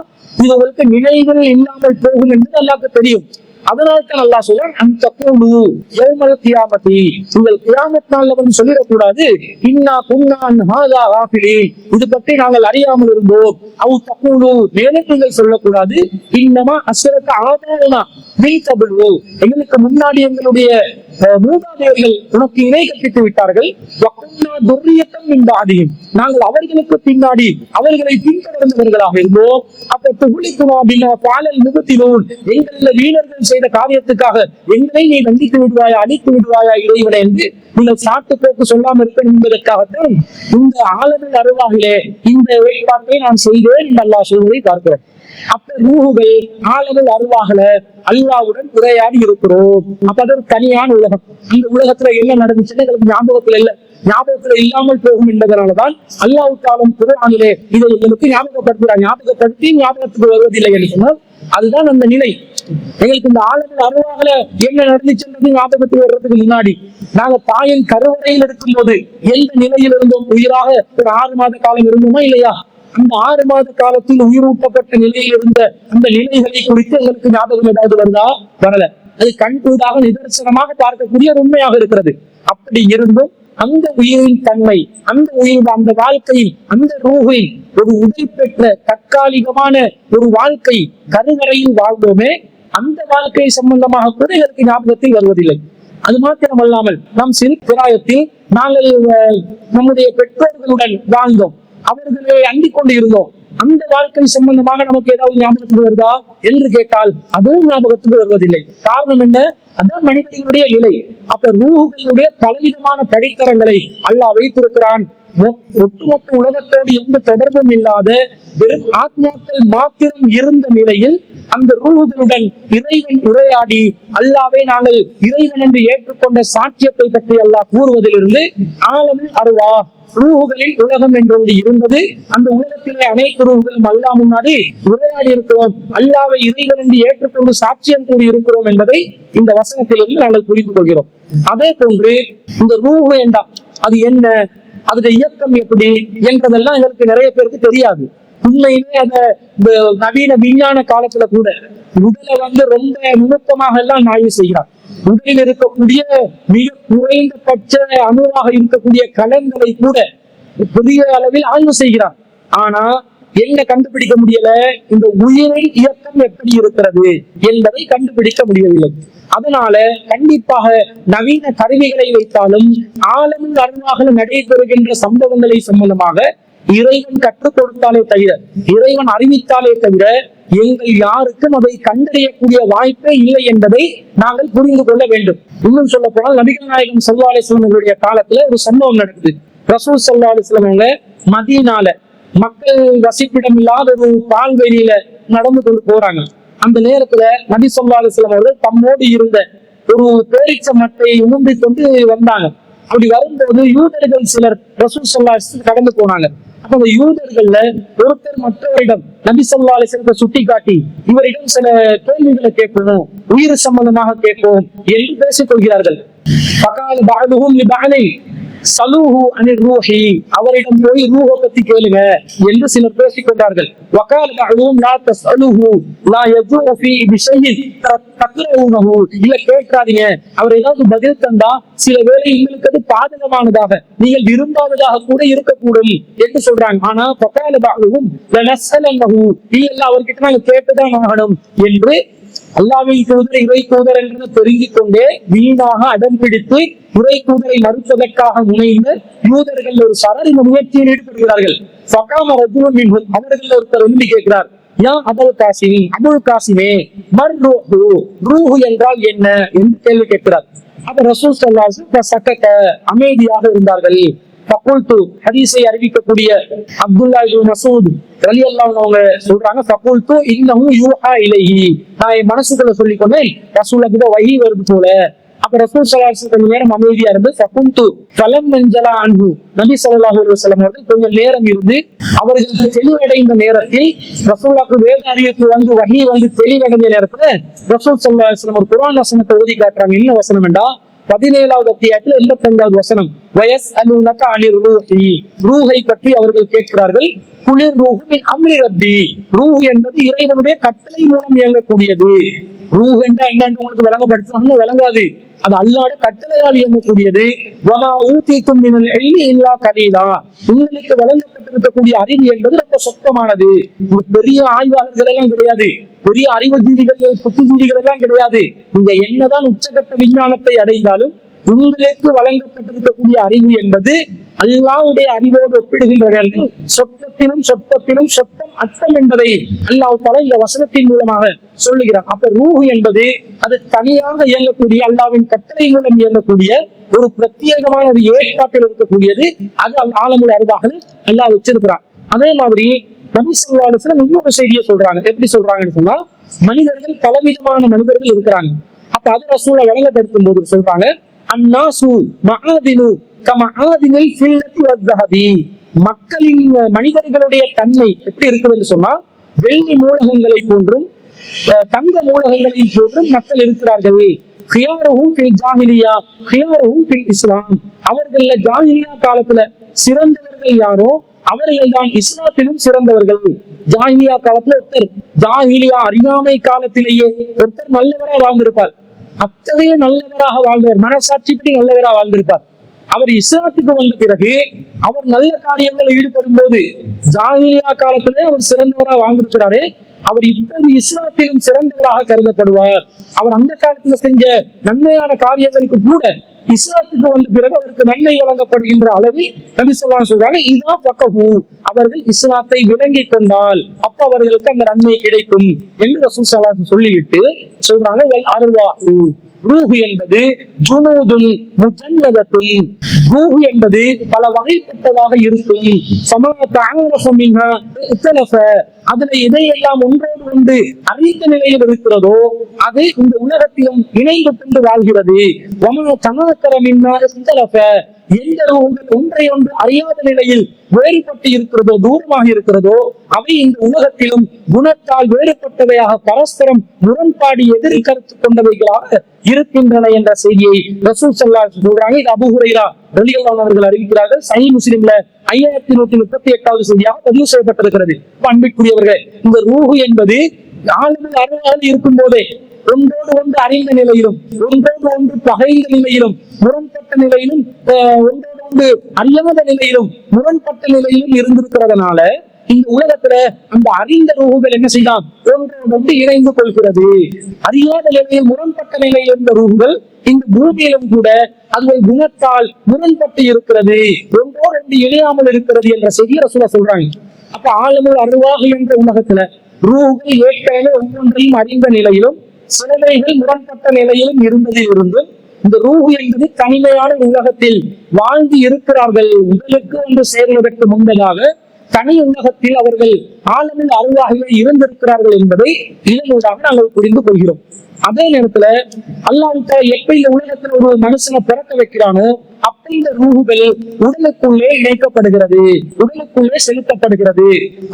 S1: இது உங்களுக்கு நினைவில் இல்லாமல் போகும் என்பது அல்லாஹ்வுக்கு தெரியும். அதனால தான் அல்லாஹ் சொல்றான், அந்த தகூலு யௌமல் கியாமத்தி, உங்கள் கியாமத் நாள்ல வந்து சொல்லிடக்கூடாது, இன்னா குன்னா அன் ஹாஸா காஃபிலீன், இது பற்றி நாங்கள் அறியாமல் இருந்தோம். அவு தகூலு, மேலும் நீங்கள் சொல்லக்கூடாது, இன்னமா அஸ்ரக ஆபாஉனா மின் கப்லு, எங்களுக்கு முன்னாடி எங்களுடைய மூதாதையர்கள் உனக்கு இணை கற்பித்து விட்டார்கள், வகுன்னா துர்ரியத்தம் மின் பாதிஹிம், நாங்கள் அவர்களுக்கு பின்னாடி அவர்களை பின்தொடர்ந்தவர்களாக இருந்தோம். அப்ப துகுலிக்குமா பின்னா பாலல் முகத்திலூன், எங்களில் வீரர்கள் செய்த காரியத்துக்காக எங்களை நீ தண்டித்து விடுவாயா, அழித்து விடுவாயா இறைவனை என்று நீங்கள் சாட்டு போக்கு சொல்லாமல் இருக்க என்பதற்காகத்தான் இந்த ஆலமுல் அர்வாஹிலே இந்த ஏற்பாட்டை நான் செய்தேன் என்று அல்லாஹ் சொல்வதை பார்க்கிறோம். அப்ப ரூஹுகள் ஆலமுல் அர்வாஹ்ல அல்லாஹ்வுடன் உரையாடி இருக்கிறோம். அப்ப அது ஒரு தனியான உலகம். இந்த உலகத்துல என்ன நடந்துச்சுன்னு எங்களுக்கு ஞாபகத்துல இல்ல. ஞாபகத்துல இல்லாமல் போகும் என்பதனாலதான் அல்லாஹ் தாலும் குர்ஆனிலே இதை எங்களுக்கு ஞாபகப்படுத்துகிறார். ஞாபகப்படுத்தி ஞாபகத்துக்கு வருவதில்லை என்று சொன்னால் அதுதான் அந்த நிலை. எங்களுக்கு இந்த ஆளுநர் அருவாகல என்ன நடந்துச்சுன்றது ஞாபகத்துக்கு வர்றதுக்கு முன்னாடி நாங்க தாயின் கருவறையில் இருக்கும் போது எந்த நிலையில் இருந்தோம், உயிராக ஒரு 6 மாத காலம் இருந்தோமா இல்லையா? அந்த 6 மாத காலத்தில் உயிரூட்டப்பட்ட நிலையில் இருந்த அந்த நிலைகளை குறித்து எங்களுக்கு ஞாபகம் ஏதாவது வருதா? வரல. அது கண்கூடாக நிதர்சனமாக பார்க்கக்கூடிய உண்மையாக இருக்கிறது. அப்படி இருந்தும் அந்த உயிரின் தன்மை, அந்த உயிர், அந்த வாழ்க்கையில், அந்த ரூஹில் ஒரு உடல் பெற்ற தற்காலிகமான ஒரு வாழ்க்கை கருவறையில் வாழ்ந்தோமே, அந்த வாழ்க்கை சம்பந்தமாக கூட இதற்கு ஞாபகத்தில் வருவதில்லை. அது மாத்திரமல்லாமல் நாம் சிறு பிராயத்தில் நாங்கள் நம்முடைய பெற்றோர்களுடன் வாழ்ந்தோம், அவர்களை அண்டிக் கொண்டு இருந்தோம். அந்த வாழ்க்கை சம்பந்தமாக நமக்கு ஏதாவது ஞாபகத்துக்கு வருதா என்று கேட்டால் அதுவும் ஞாபகத்துக்கு வருவதில்லை. காரணம் என்ன? அதான் மனிதனுடைய நிலை. அப்ப ரூஹுகளுடைய பலவிதமான படித்தரங்களை அல்லாஹ் வைத்திருக்கிறான். ஒட்டுமொத்த உலகத்தோடு எந்த தொடர்பும் இல்லாத வெறும் ஆத்மாக்கள் மாத்திரம் இருந்த நிலையில் அந்த ரூஹுகளுடன் இறைவன் உரையாடி அல்லாவே நாங்கள் இறைவன் என்று ஏற்றுக்கொண்ட சாட்சியத்தை பற்றி அல்லாஹ் கூறுவதிலிருந்து ஆலமில் அருவா, ரூஹுகளில் உலகம் என்று இருந்தது. அந்த உலகத்திலே அனைத்து ரூஹுகளும் அல்லாஹ் முன்னாடி உரையாடி இருக்கிறோம், அல்லாவை இறைவன் என்று ஏற்றுக்கொண்டு சாட்சியம் கூறி இருக்கிறோம் என்பதை இந்த வசனத்திலிருந்து நாங்கள் புரிந்து கொள்கிறோம். அதே போன்று இந்த ரூஹு என்றால் அது என்ன, அதோட இயக்கம் எப்படி என்றதெல்லாம் எங்களுக்கு நிறைய பேருக்கு தெரியாது. உண்மையிலே அத நவீன விஞ்ஞான காலத்துல கூட உடலை ரொம்ப நுணுக்கமாக எல்லாம் ஆய்வு செய்கிறார். உடலில் இருக்கக்கூடிய மிக குறைந்தபட்ச அணுவாக இருக்கக்கூடிய கலங்களை கூட பெரிய அளவில் ஆய்வு செய்கிறார். ஆனா என்ன கண்டுபிடிக்க முடியல? இந்த உயிரின் இயக்கம் எப்படி இருக்கிறது என்பதை கண்டுபிடிக்க முடியவில்லை. அதனால கண்டிப்பாக நவீன கருவிகளை வைத்தாலும் ஆழமில் அருவாக நடைபெறுகின்ற சம்பவங்களை சம்பந்தமாக இறைவன் கற்றுக் கொடுத்தாலே தவிர, இறைவன் அறிவித்தாலே தவிர எங்கள் யாருக்கும் அதை கண்டறியக்கூடிய வாய்ப்பே இல்லை என்பதை நாங்கள் புரிந்து கொள்ள வேண்டும். இன்னும் சொல்ல போனால் நபிகள் நாயகம் ஸல்லல்லாஹு அலைஹி வஸல்லம் அவருடைய காலத்துல ஒரு சம்பவம் நடக்குது. ரசூல் ஸல்லல்லாஹு அலைஹி வஸல்லம் அவங்க மதீனால மக்கள் வசிப்பிடம் இல்லாத ஒரு பால்வெளியில நடந்து கொண்டு போறாங்க. அந்த நேரத்துல நபி ஸல்லல்லாஹு அலைஹி வஸல்லம் அவர்கள் தம்மோடு இருந்த ஒரு பேரிச்ச மட்டை உணர்ந்து கொண்டு வந்தாங்க. அப்படி வரும்போது யூதர்கள் சிலர் ரசூல் ஸல்லல்லாஹு அலைஹி வஸல்லம் கடந்து போனாங்க. அப்ப அந்த யூதர்கள்ல ஒருத்தர் மற்றவரிடம் நபி ஸல்லல்லாஹு அலைஹி வஸல்லம் சுட்டி காட்டி இவரிடம் சில கேள்விகளை கேட்கணும், உயிர் சம்பந்தமாக கேட்போம் என்று பேசிக் கொள்கிறார்கள். ஃபகால பஅதுஹும் லிபஅலி சலூஹு அனிர் ரூஹி, அவரிடம் போய் ரூஹை பத்தி கேளுங்க என்று சிலர் பேசிக் கொண்டார்கள். வகால பஅதுஹும் லா தஸ்அலுஹு லா யஜூ ஃபீ பிஷைஇன் தக்ரவுனஹு, இல்ல கேட்காதீங்க, அவர் ஏதாவது பதில் தந்தா சில வேளை உங்களுக்கு அது பாதகமானதாக நீங்கள் விரும்பாததாக கூட இருக்கக்கூடும் என்று சொல்றாங்க. ஆனா ஃபகால பஅதுஹும் லனஸ்அலன்னஹு, இல்ல அவர்கிட்ட நாங்க கேட்டுதான் ஆகணும் என்று அல்லாஹ்வின் தூதர் இறை தூதர் என்று தெரிவித்துக் கொண்டே வீணாக அடம் பிடித்து இறை தூதரை மறுப்பதற்காக முனைந்து யூதர்கள் ஒரு சரரி முயற்சியில் ஈடுபடுகிறார்கள். அவர்கள் ஒருத்தர் எழுதி கேட்கிறார், யா அபுல் காசிம், அபுல் காசிமே மர் ரூஹு, ரூஹு என்றால் என்ன என்று கேள்வி கேட்கிறார். அப்ப ரசூல் ஸல்லல்லாஹு அலைஹி வஸல்லம் சக்கத்த, அமைதியாக இருந்தார்கள். ஃபகுல்து, ஹதீஸை அறிவிக்கக்கூடிய அப்துல்லா இப்னு மஸ்ஊத் ரலியல்லாஹு அன்ஹு அவங்க சொல்றாங்க, ஃபகுல்து இன்னஹு யூஹா இலைஹி, நான் என் மனசுக்குள்ள சொல்லிக் கொண்டேன் ரசூலுக்கு வஹி வருது போல. அப்ப ரசூல் ஸல்லல்லாஹு அலைஹி வஸல்லம் நேரம் அமைதியா இருந்து ஃபகுல்து ஃபலம் மன்ஜலா அன்ஹு, நபி ஸல்லல்லாஹு அலைஹி வஸல்லம் அவர்கள் கொஞ்சம் நேரம் இருந்து அவர்கள் தெளிவடைந்த நேரத்தில் ரசூலுக்கு வேத அறிவிப்பு வஹி தெளிவடைந்த நேரத்துல ரசூல் ஸல்லல்லாஹு அலைஹி வஸல்லம் ஒரு குர்ஆன் வசனத்தை ஓதி காட்டுறாங்க. என்ன வசனம் என்றா 17வது அத்தியாயத்துல 85வது வசனம், வயஸ் அலுனக அனிர் ரூஹி, ரூஹை பற்றி அவர்கள் கேட்கிறார்கள். குளிர் ரூஹு மின் அம்ரி ரப்பி, ரூஹ் என்பது இறைவனுடைய கட்டளை மூலம் இயங்கக்கூடியது. ரூஹ் என்றா என்னன்னு உங்களுக்கு விளங்கப்படுத்தணும்னு விளங்காது, அது அல்லாஹ்வுடைய கட்டளையால் இயங்கக்கூடியது. வமா ஊதீதும் மினல் இல்மி இல்லா கலீலா, உங்களுக்கு வழங்கப்பட்டிருக்கக்கூடிய அறிவு என்பது ரொம்ப சொத்தமானது. பெரிய ஆய்வாளர்கள் எல்லாம் கிடையாது, பெரிய அறிவுஜீவிகள் புத்திஜீவிகள் எல்லாம் கிடையாது. நீங்க என்னதான் உச்சகட்ட விஞ்ஞானத்தை அடைந்தாலும் உங்களுக்கு வழங்கப்பட்டிருக்கக்கூடிய அறிவு என்பது அல்லாஹ்வுடைய அறிவோடு ஒப்பிடுகின்ற சொத்தத்திலும் சொத்தம் அர்த்தம் என்பதை அல்லாஹ் தஆலா இந்த வசனத்தின் மூலமாக சொல்லுகிறார். அப்ப ரூஹ் என்பது அது தனியாக இயங்கக்கூடிய அல்லாஹ்வின் கட்டளை மூலம் இயங்கக்கூடிய ஒரு பிரத்யேகமான ஒரு ஏற்பாட்டில் இருக்கக்கூடியது. அது ஆலமுல் அர்வாஹ் அல்லாஹ் வச்சிருக்கிறார். அதே மாதிரி நபி ஸல்லல்லாஹு அலைஹி வஸல்லம் இன்னொரு செய்தியை சொல்றாங்க. எப்படி சொல்றாங்கன்னு சொன்னா, மனிதர்கள் பலவிதமான மனிதர்கள் இருக்கிறாங்க. அப்ப அது ரசூலை வழங்கப்படுத்தும் போது சொல்றாங்க, அன்னாசு மஆதினு
S2: மக்களின் மனிதர்களுடைய தன்மை எப்படி இருக்குது என்று சொன்னா வெள்ளி மூலகங்களை போன்றும் தங்க மூலகங்களை போன்றும் மக்கள் இருக்கிறார்கள். இஸ்லாம் அவர்கள ஜாஹிலியா காலத்துல சிறந்தவர்கள் யாரோ அவர்கள் தான் இஸ்லாத்திலும் சிறந்தவர்கள். ஜாஹிலியா காலத்துல ஒருத்தர் ஜாஹிலியா அறியாமை காலத்திலேயே ஒருத்தர் நல்லவராக வாழ்ந்திருப்பார். அத்தகைய நல்லவராக வாழ்ந்தவர், மனசாட்சிப்படி நல்லவராக வாழ்ந்திருப்பார். அவர் இஸ்லாத்துக்கு வந்த பிறகு அவர் நல்ல காரியங்களில் ஈடுபடும் போது ஜாஹிலியா காலத்திலே அவர் சிறந்தவராக வாழ்ந்திருக்கிறாரு. அவர் இப்போது இஸ்லாத்திலும் சிறந்தவராக கருதப்படுவார். அவர் அந்த காலத்துல செஞ்ச நன்மையான காரியங்களுக்கு கூட இஸ்லாத்துக்கு வந்த பிறகு அவருக்கு நன்மை வழங்கப்படுகின்ற அளவில் நபி ஸல்லல்லாஹு அலைஹி வஸல்லம் சொல்றாங்க, இதான் பக்கஹு, அவர்கள் இஸ்லாத்தை விளங்கி கொண்டால் அப்ப அவர்களுக்கு அந்த நன்மை கிடைக்கும் என்று ரசூல் ஸல்லல்லாஹு அலைஹி வஸல்லம் சொல்லிவிட்டு சொல்றாங்க, அர்வாஹு, ரூஹ் என்பது ஜுனூதுன் முஜன்னதத்துன், ரூஹ் என்பது பல வகைப்பட்டதாக இருக்கும். அதுல எதையெல்லாம் ஒன்றோடு ஒன்று அறிந்த நிலையில் இருக்கிறதோ அது இந்த உலகத்திலும் இணைந்து கொண்டு வாழ்கிறது. எந்த ஒன்றை ஒன்று அறியாத நிலையில் வேறுபட்டு இருக்கிறதோ தூரமாக இருக்கிறதோ அவை இந்த உலகத்திலும் குணத்தால் வேறுபட்டவையாக பரஸ்பரம் முரண்பாடு எதிர் கருத்து கொண்டவைகளாக இருக்கின்றன என்ற செய்தியை ரசூல் ஸல்லல்லாஹு அலைஹி வஸல்லம் சொல்றாங்க. இது அபூ ஹுரைரா ரலியல்லாஹு அவர்கள் அறிவிக்கிறார்கள். சஹீஹ் முஸ்லிம்ல 5138வது செய்தியாக பதிவு செய்யப்பட்டிருக்கிறது. அன்பிற்குரியவர்களே, இந்த ரூஹ் என்பது ஆளுநர் அருளால் இருக்கும் போதே ஒன்றோடு ஒன்று அறிந்த நிலையிலும் ஒன்றோடு ஒன்று பகைந்த நிலையிலும் முரண்பட்ட நிலையிலும் ஒன்றோடு ஒன்று அறியாத நிலையிலும் முரண்பட்ட நிலையிலும் இருந்திருக்கிறதுனால இந்த உலகத்துல அந்த அறிந்த ரூஹுகள் என்ன செய்யலாம், ஒன்றோடு ஒன்று இணைந்து கொள்கிறது. அறியாத நிலையில் முரண்பட்ட நிலையில் இருந்த ரூஹுகள் இந்த பூமியிலும் கூட அது குணத்தால் முரண்பட்டு இருக்கிறது, ஒன்றோடு ஒன்று இணையாமல் இருக்கிறது என்ற செய்தியை ரசூலா சொல்றாங்க. அப்ப ஆலமுல் அர்வாஹ் என்ற உலகத்துல ரூஹுகள் ஏற்கனவே ஒவ்வொன்றையும் அறிந்த நிலையிலும் சிலவைகள் முரண்பட்ட நிலையிலும் இருந்ததில் இருந்து இந்த ரூஹ் என்பது தனிமையான உலகத்தில் வாழ்ந்து இருக்கிறார்கள். உடலுக்கு ஒன்று சேர்வதற்கு முன்பதாக தனி உலகத்தில் அவர்கள் ஆலமில் அருவாகிலே இருந்திருக்கிறார்கள் என்பதை இதனூடாக நாங்கள் புரிந்து கொள்கிறோம். அதே நேரத்துல அல்லாஹ் எப்ப இந்த உலகத்துல ஒரு மனுஷனை பிறக்க வைக்கிறானோ அப்ப இந்த ரூஹுகள் உடலுக்குள்ளே இணைக்கப்படுகிறது, உடலுக்குள்ளே செலுத்தப்படுகிறது.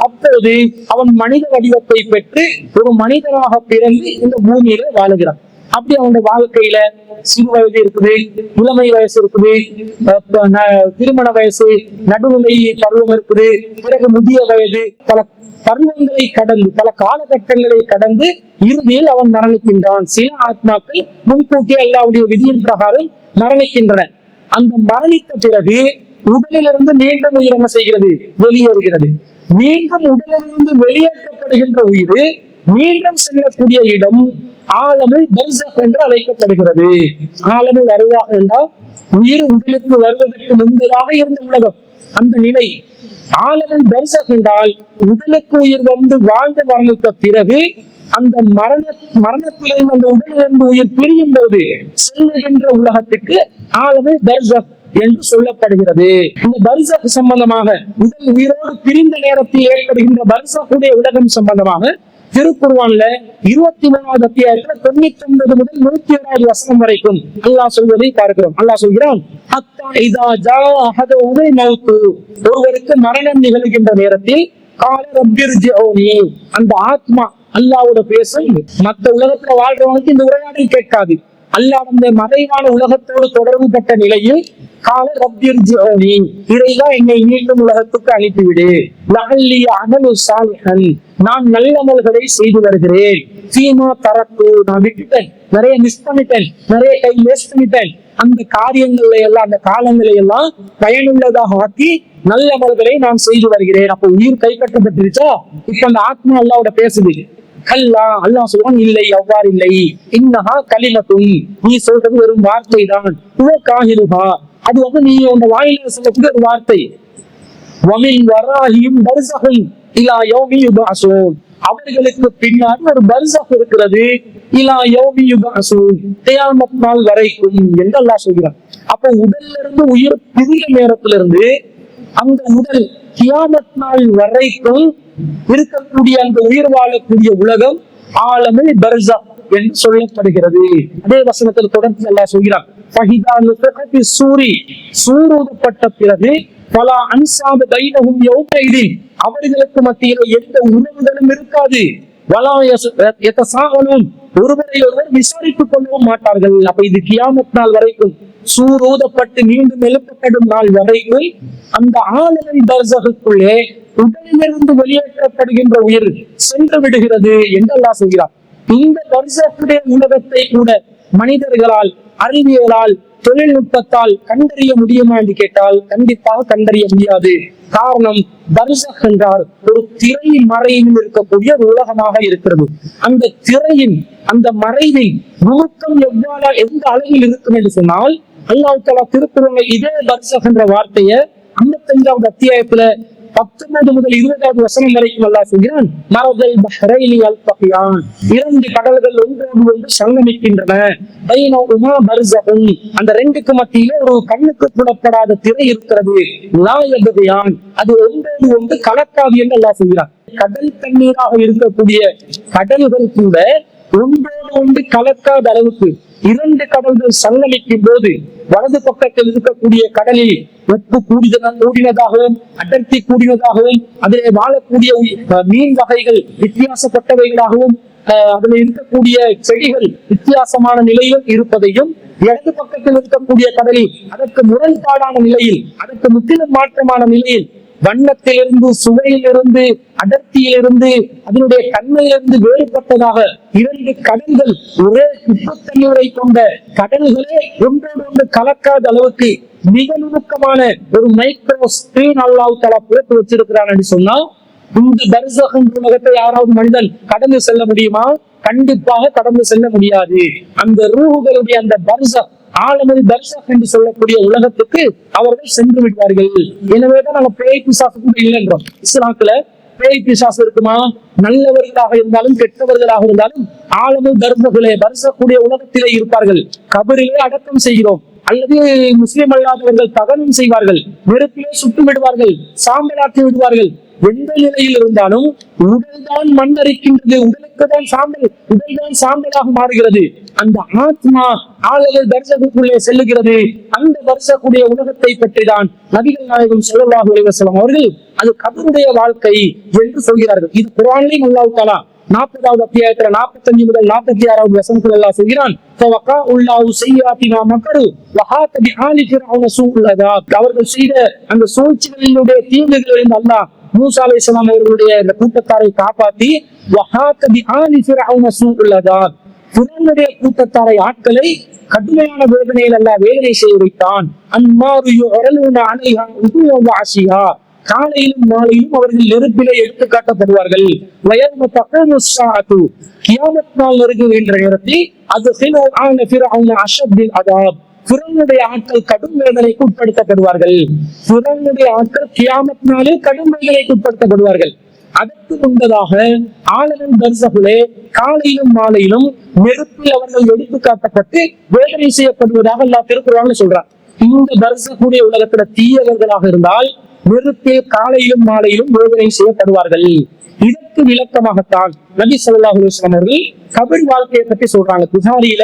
S2: அப்போது அவன் மனித வடிவத்தை பெற்று ஒரு மனிதனாக பிறந்து இந்த பூமியில வாழுகிறான். அப்படி அவனுடைய வாழ்க்கையில சிறு வயது இருக்குது, இளமை வயசு இருக்குது, திருமண வயசு, நடுநிலை பருவம் இருக்குது, பிறகு முதிய வயது, பல பருவங்களை கடந்து பல காலகட்டங்களை கடந்து இறுதியில் அவன் மரணிக்கின்றான். சில ஆத்மாக்கள் முன்கூட்டியே அல்லாஹ்வுடைய விதியின் பிரகாரம் மரணிக்கின்றன. அந்த மரணித்த பிறகு உடலிலிருந்து மீண்டும் உயிர் என்ன செய்கிறது, வெளியேறுகிறது. மீண்டும் உடலிலிருந்து வெளியேற்றப்படுகின்ற உயிர் மீண்டும் செல்லக்கூடிய இடம் ஆலமுல் பர்ஸக் என்று அழைக்கப்படுகிறது. ஆலமுல் அர்வாஹ் என்றால் உயிர் உடலுக்கு வருவதற்கு முன்பதாக இருந்த உலகம், அந்த நிலை. ஆலமுல் பர்ஸக் என்றால் உடலுக்கு உயிர் வந்து வாழ்ந்து மரணித்த பிறகு அந்த மரணத்திலிருந்து அந்த உடலிலிருந்து உயிர் பிரியும் போது செல்லுகின்ற உலகத்துக்கு ஆலமுல் பர்ஸக் என்று சொல்லப்படுகிறது. இந்த பர்ஸக் சம்பந்தமாக உடல் உயிரோடு பிரிந்த நேரத்தில் ஏற்படுகின்ற பர்ஸக்குடைய உலகம் சம்பந்தமாக திருக்குர்ஆன்ல 23வது அத்தியாயத்துல 99 முதல் 101வது வசனம் வரைக்கும் அல்லாஹ் சொல்வதை பார்க்கிறோம். அல்லாஹ் சொல்கிறான், ஒருவருக்கு மரணம் நிகழ்கின்ற நேரத்தில் கால ரப்பிர்ஜிஊனி, அந்த ஆத்மா அல்லாஹ்வோட பேசும். மற்ற உலகத்துல வாழ்றவனுக்கு இந்த உரையாடல் கேட்காது. அல்லாஹ் அந்த மறைவான உலகத்தோடு தொடர்பு பட்ட நிலையில் கால ரப்பிர்ஜிஊனி, இறைவா என்னை மீண்டும் உலகத்துக்கு அனுப்பிவிடு, லஅல்லி அமலு சாலிஹன், நான் நல்ல அமல்களை செய்து வருகிறேன், சீமா தரத்து, நான் விட்டுட்டேன், நிறைய மிஸ் பண்ணிட்டேன், நிறைய டைம் வேஸ்ட் பண்ணிட்டேன், அந்த காரியங்களை எல்லாம் அந்த காலங்களை எல்லாம் பயனுள்ளதாக ஆக்கி நல்ல அமல்களை நான் செய்து வருகிறேன். அப்போ உயிர் கைப்பற்றப்பட்டிருச்சா? இப்ப அந்த ஆத்மா அல்லாஹ்வோட பேசுது. கல்லா, அல்லாஹ் சொல்றான், இல்லை, அவ்வாறு இல்லை, இன்னஹா கலிமத்துன், நீ சொல்றது வெறும் வார்த்தை தான், காஹிலுஹா, அது வந்து நீ உங்க வாயில சொல்லக்கூடிய ஒரு வார்த்தை. வமின் வராஹியும் பர்ஸஹுன் இலா யௌமி யுபஅஸூன், அவர்களுக்கு பின்னால் ஒரு பர்ஸக் இருக்கிறது, இலா யௌமி யுபஅஸூன், கியாமத் நாள் வரைக்கும் என்று அல்லாஹ் சொல்கிறான். அப்போ உடல்ல இருந்து உயிர் பிரிந்த நேரத்திலிருந்து அந்த உடல் கியாமத் நாள் வரைக்கும் இருக்கக்கூடிய அந்த உயிர் வாழக்கூடிய உலகம் ஆலமுல் பர்ஸக் என்று சொல்லப்படுகிறது. அதே வசனத்தில் தொடர்ந்து அல்லாஹ் சொல்கிறான், சூரூதப்பட்ட பிறகு பல அன்சாப தைனகும் யௌமைதின் அவர்களுக்கு மத்தியில எந்த உணவுகளும் இருக்காது. ஒருவரை ஒருவர் விசாரித்துக் கொள்ளவும் மாட்டார்கள். அப்ப இது கியாமத் நாள் வரைக்கும், சூரூதப்பட்டு மீண்டும் எழுப்பப்படும் நாள் வரைக்கும் அந்த ஆளுமை பர்சகுக்குள்ளே உடலிலிருந்து வெளியேற்றப்படுகின்ற உயிர் சென்று விடுகிறது என்று அல்லாஹ் சொல்கிறார். இந்த பர்சகுடைய உலகத்தை கூட மனிதர்களால், அறிவியலால், தொழில்நுட்பத்தால் கண்டறிய முடியுமா என்று கேட்டால் கண்டிப்பாக கண்டறிய முடியாது. காரணம், பர்சக் என்றால் ஒரு திரை மறைவில் இருக்கக்கூடிய ஒரு உலகமாக இருக்கிறது. அந்த திரையின், அந்த மறைவின் நுணுக்கம் எந்த அளவில் இருக்கும் என்று சொன்னால், அல்லாஹ் தஆலா திருக்குர்ஆனில் இதே பர்சக் என்ற வார்த்தையை 55வது அத்தியாயத்துல 19 முதல் 20வது வசனம் வரைக்கும் அல்லாஹ் சொல்கிறான். மரஜல் பஹ்ரைனி அல்தகியான், இரண்டு கடல்கள் ஒன்றோடு ஒன்று சங்கமிக்கின்றன. பைனஹுமா பர்ஸஹுன், அந்த ரெண்டுக்கு மத்தியிலே ஒரு கண்ணுக்கு புலப்படாத திரை இருக்கிறது. லா யப்கியான், அது ஒன்றோடு ஒன்று கலக்காது என்று அல்லாஹ் சொல்கிறான். கடல் தண்ணீராக இருக்கக்கூடிய கடல்கள் கூட ஒன்றோடு ஒன்று கலக்காத அளவுக்கு இரண்டு கடல்கள் சங்கமிக்கும் போது வலது பக்கத்தில் இருக்கக்கூடிய கடலில் உப்பு கூடினதாகவும் அடர்த்தி கூடினதாகவும் அதிலே வாழக்கூடிய மீன் வகைகள் வித்தியாசப்பட்டவைகளாகவும் அதில் இருக்கக்கூடிய செடிகள் வித்தியாசமான நிலையில் இருப்பதையும், இடது பக்கத்தில் இருக்கக்கூடிய கடலில் அதற்கு முரண்பாடான நிலையில், அதற்கு முற்றிலும் மாற்றமான நிலையில், வண்ணத்திலிருந்து, சுவையிலிருந்து, அடர்த்தியிலிருந்து, அதனுடைய தன்மையிலிருந்து வேறுபட்டதாக இரண்டு கடல்கள், ஒரே உப்புத்தண்ணீரை கொண்ட கடல்களே ஒன்றோடு ஒன்று கலக்காத அளவுக்கு மிக நுணுக்கமான ஒரு மைக்ரோ ஸ்கிரீன் அல்லாஹ் தஆலா போட்டு வச்சிருக்கிறான் என்று சொன்னா, இந்த பர்ஸக் உலகத்தை யாராவது மனிதன் கடந்து செல்ல முடியுமா? கண்டிப்பாக கடந்து செல்ல முடியாது. அந்த ரூஹுகளுடைய அந்த பர்ஸக், ஆலமுல் பர்ஸக் என்று சொல்லக்கூடிய உலகத்துக்கு அவர்கள் சென்று விடுவார்கள். எனவேதான் நாங்க பேய் பிசாசு கூட இல்லைன்றோம். இஸ்லாத்துல பேய் பிசாசு இருக்குமா? நல்லவர்களாக இருந்தாலும் கெட்டவர்களாக இருந்தாலும் ஆலமுல் பர்ஸக்குடைய உலகத்திலே இருப்பார்கள். கபரிலே அடக்கம் செய்கிறோம், அல்லது முஸ்லிம் அல்லாதவர்கள் தகனம் செய்வார்கள், நெருப்பிலே சுட்டு விடுவார்கள், சாம்பலாக்கி விடுவார்கள். எந்த நிலையில் இருந்தாலும் உடல்தான் மண்ணரிக்கின்றது, உடலுக்கு தான் சாம்பல், உடல்தான் சாம்பலாக மாறுகிறது. அந்த ஆத்மா ஆளுகள் பர்ஸக்குள்ளே செல்லுகிறது. அந்த பர்ஸக்குடைய உலகத்தை பற்றிதான் நபிகள் நாயகம் ஸல்லல்லாஹு அலைஹி வஸல்லம் அவர்கள் அது கபருடைய வாழ்க்கை என்று சொல்கிறார்கள். இது குர்ஆனிலும் அல்லாஹ் தஆலா 40வது அத்தியாயத்துல 45 முதல் 46வது வசனத்துல அல்லாஹ் சொல்கிறான். அவர்கள் செய்த அந்த சூழ்ச்சிகளினுடைய தீங்குகளிலிருந்து அல்லாஹ் மூசா அலைஹிஸ்ஸலாம் அவர்களுடைய இந்த கூட்டத்தாரை காப்பாற்றி ஃபிரௌனுடைய கூட்டத்தாரை, ஆட்களை கடுமையான வேதனையில் அல்லாஹ் வேதனை செய்ய வைத்தான். காலையிலும் மாலையிலும் அவர்கள் நெருப்பிலே எடுத்து காட்டப்படுவார்கள். கியாமத் நாள் வருகின்ற நேரத்தில் ஃபிரௌனுடைய ஆட்கள் கடும் வேதனைக்கு உட்படுத்தப்படுவார்கள். ஃபிரௌனுடைய ஆட்கள் கியாமத் நாளில் கடும் வேதனைக்கு உட்படுத்தப்படுவார்கள். அதற்கு முன்பதாக ஆலமுல் பர்ஸகிலே காலையிலும் மாலையிலும் நெருப்பில் அவர்கள் எடுத்து காட்டப்பட்டு வேதனை செய்யப்படுவதாக அல்லாஹ் திருக்குர்ஆனில் சொல்றார். இந்த பர்ஸகுடைய உலகத்துல தீயவர்களாக இருந்தால் நெருப்பில் காலையிலும் மாலையிலும் வேதனை செய்யப்படுவார்கள். இதற்கு விளக்கமாகத்தான் நபி ஸல்லல்லாஹு அலைஹி வஸல்லம் அவர்கள் கபர் வாழ்க்கையை பற்றி சொல்றாங்க. புகாரியில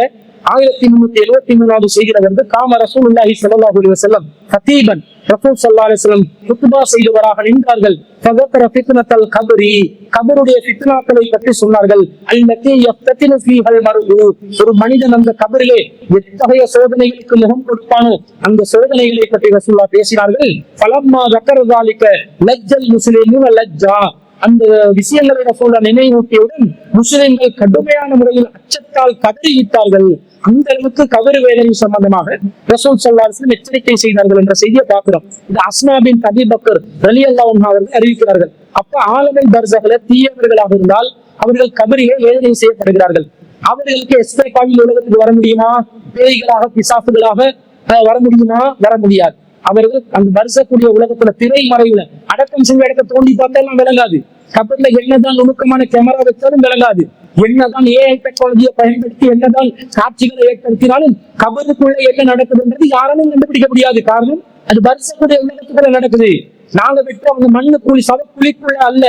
S2: 1373வது செய்கிறது. காம ரசூலுல்லாஹி ஸல்லல்லாஹு அலைஹி வஸல்லம் கதீபன், ரசூல் ஸல்லல்லாஹு அலைஹி வஸல்லம் குத்பா செய்தவராக நின்றார்கள். ஃபதக்கர ஃபித்னத்தல் கபரி, கபருடைய ஃபித்னாக்களை பற்றி சொன்னார்கள். அல்லதி யஃப்ததினு ஃபீஹல் மர்உ, ஒரு மனிதன் அந்த கபரிலே எத்தகைய சோதனைகளுக்கு முகம் கொடுப்பானோ அந்த சோதனைகளை பற்றி ரசூலுல்லாஹ் பேசினார்கள். ஃபலம்மா ذكر ذلك லஜ்ஜல் முஸ்லிமீன லஜ்ஜா, அந்த விஷயங்களை ரசூலுல்லாஹ் நினைவூட்டியவுடன் முஸ்லிம்கள் கடுமையான முறையில் அச்சத்தால் கதறிவிட்டார்கள். அந்த அளவுக்கு கபர் வேதனை சம்பந்தமாக ரசூல் ஸல்லல்லாஹு அலைஹி வஸல்லம் எச்சரிக்கை செய்தார்கள் என்ற செய்தியை பார்க்கிறோம். இது அஸ்மா பின்த் அபீ பக்கர் ரலியல்லாஹு அன்ஹா அவர்கள் அறிவிக்கிறார்கள். அப்ப ஆலமுல் பர்ஸகிலே தீயவர்களாக இருந்தால் அவர்கள் கபரிலே வேதனை செய்யப்படுகிறார்கள். அவர்களுக்கு எஸ்கேப் ஆகி உலகத்துக்கு வர முடியுமா? பேய்களாக, பிசாசுகளாக வர முடியுமா? வர முடியாது. அவர்கள் அந்த பர்ஸக்குடைய உலகத்துல திரை மறைவுல அடக்கம் செஞ்ச இடத்தை தோண்டி பார்த்தாலும் விளங்காது. கபர்ல என்னதான் நுணுக்கமான கேமரா வச்சாலும் விளங்காது. என்னதான் ஏஐ டெக்னாலஜியை பயன்படுத்தி என்னதான் காட்சிகளை ஏற்படுத்தினாலும் கபருக்குள்ள என்ன நடக்குதுன்றது யாராலும் கண்டுபிடிக்க முடியாது. காரணம், அது பர்ஸக்குடைய உலகத்துக்குள்ள நடக்குது. நாங்க விட்டு அவங்க மண்ணு குழி சவக்குழிக்குள்ள அல்ல,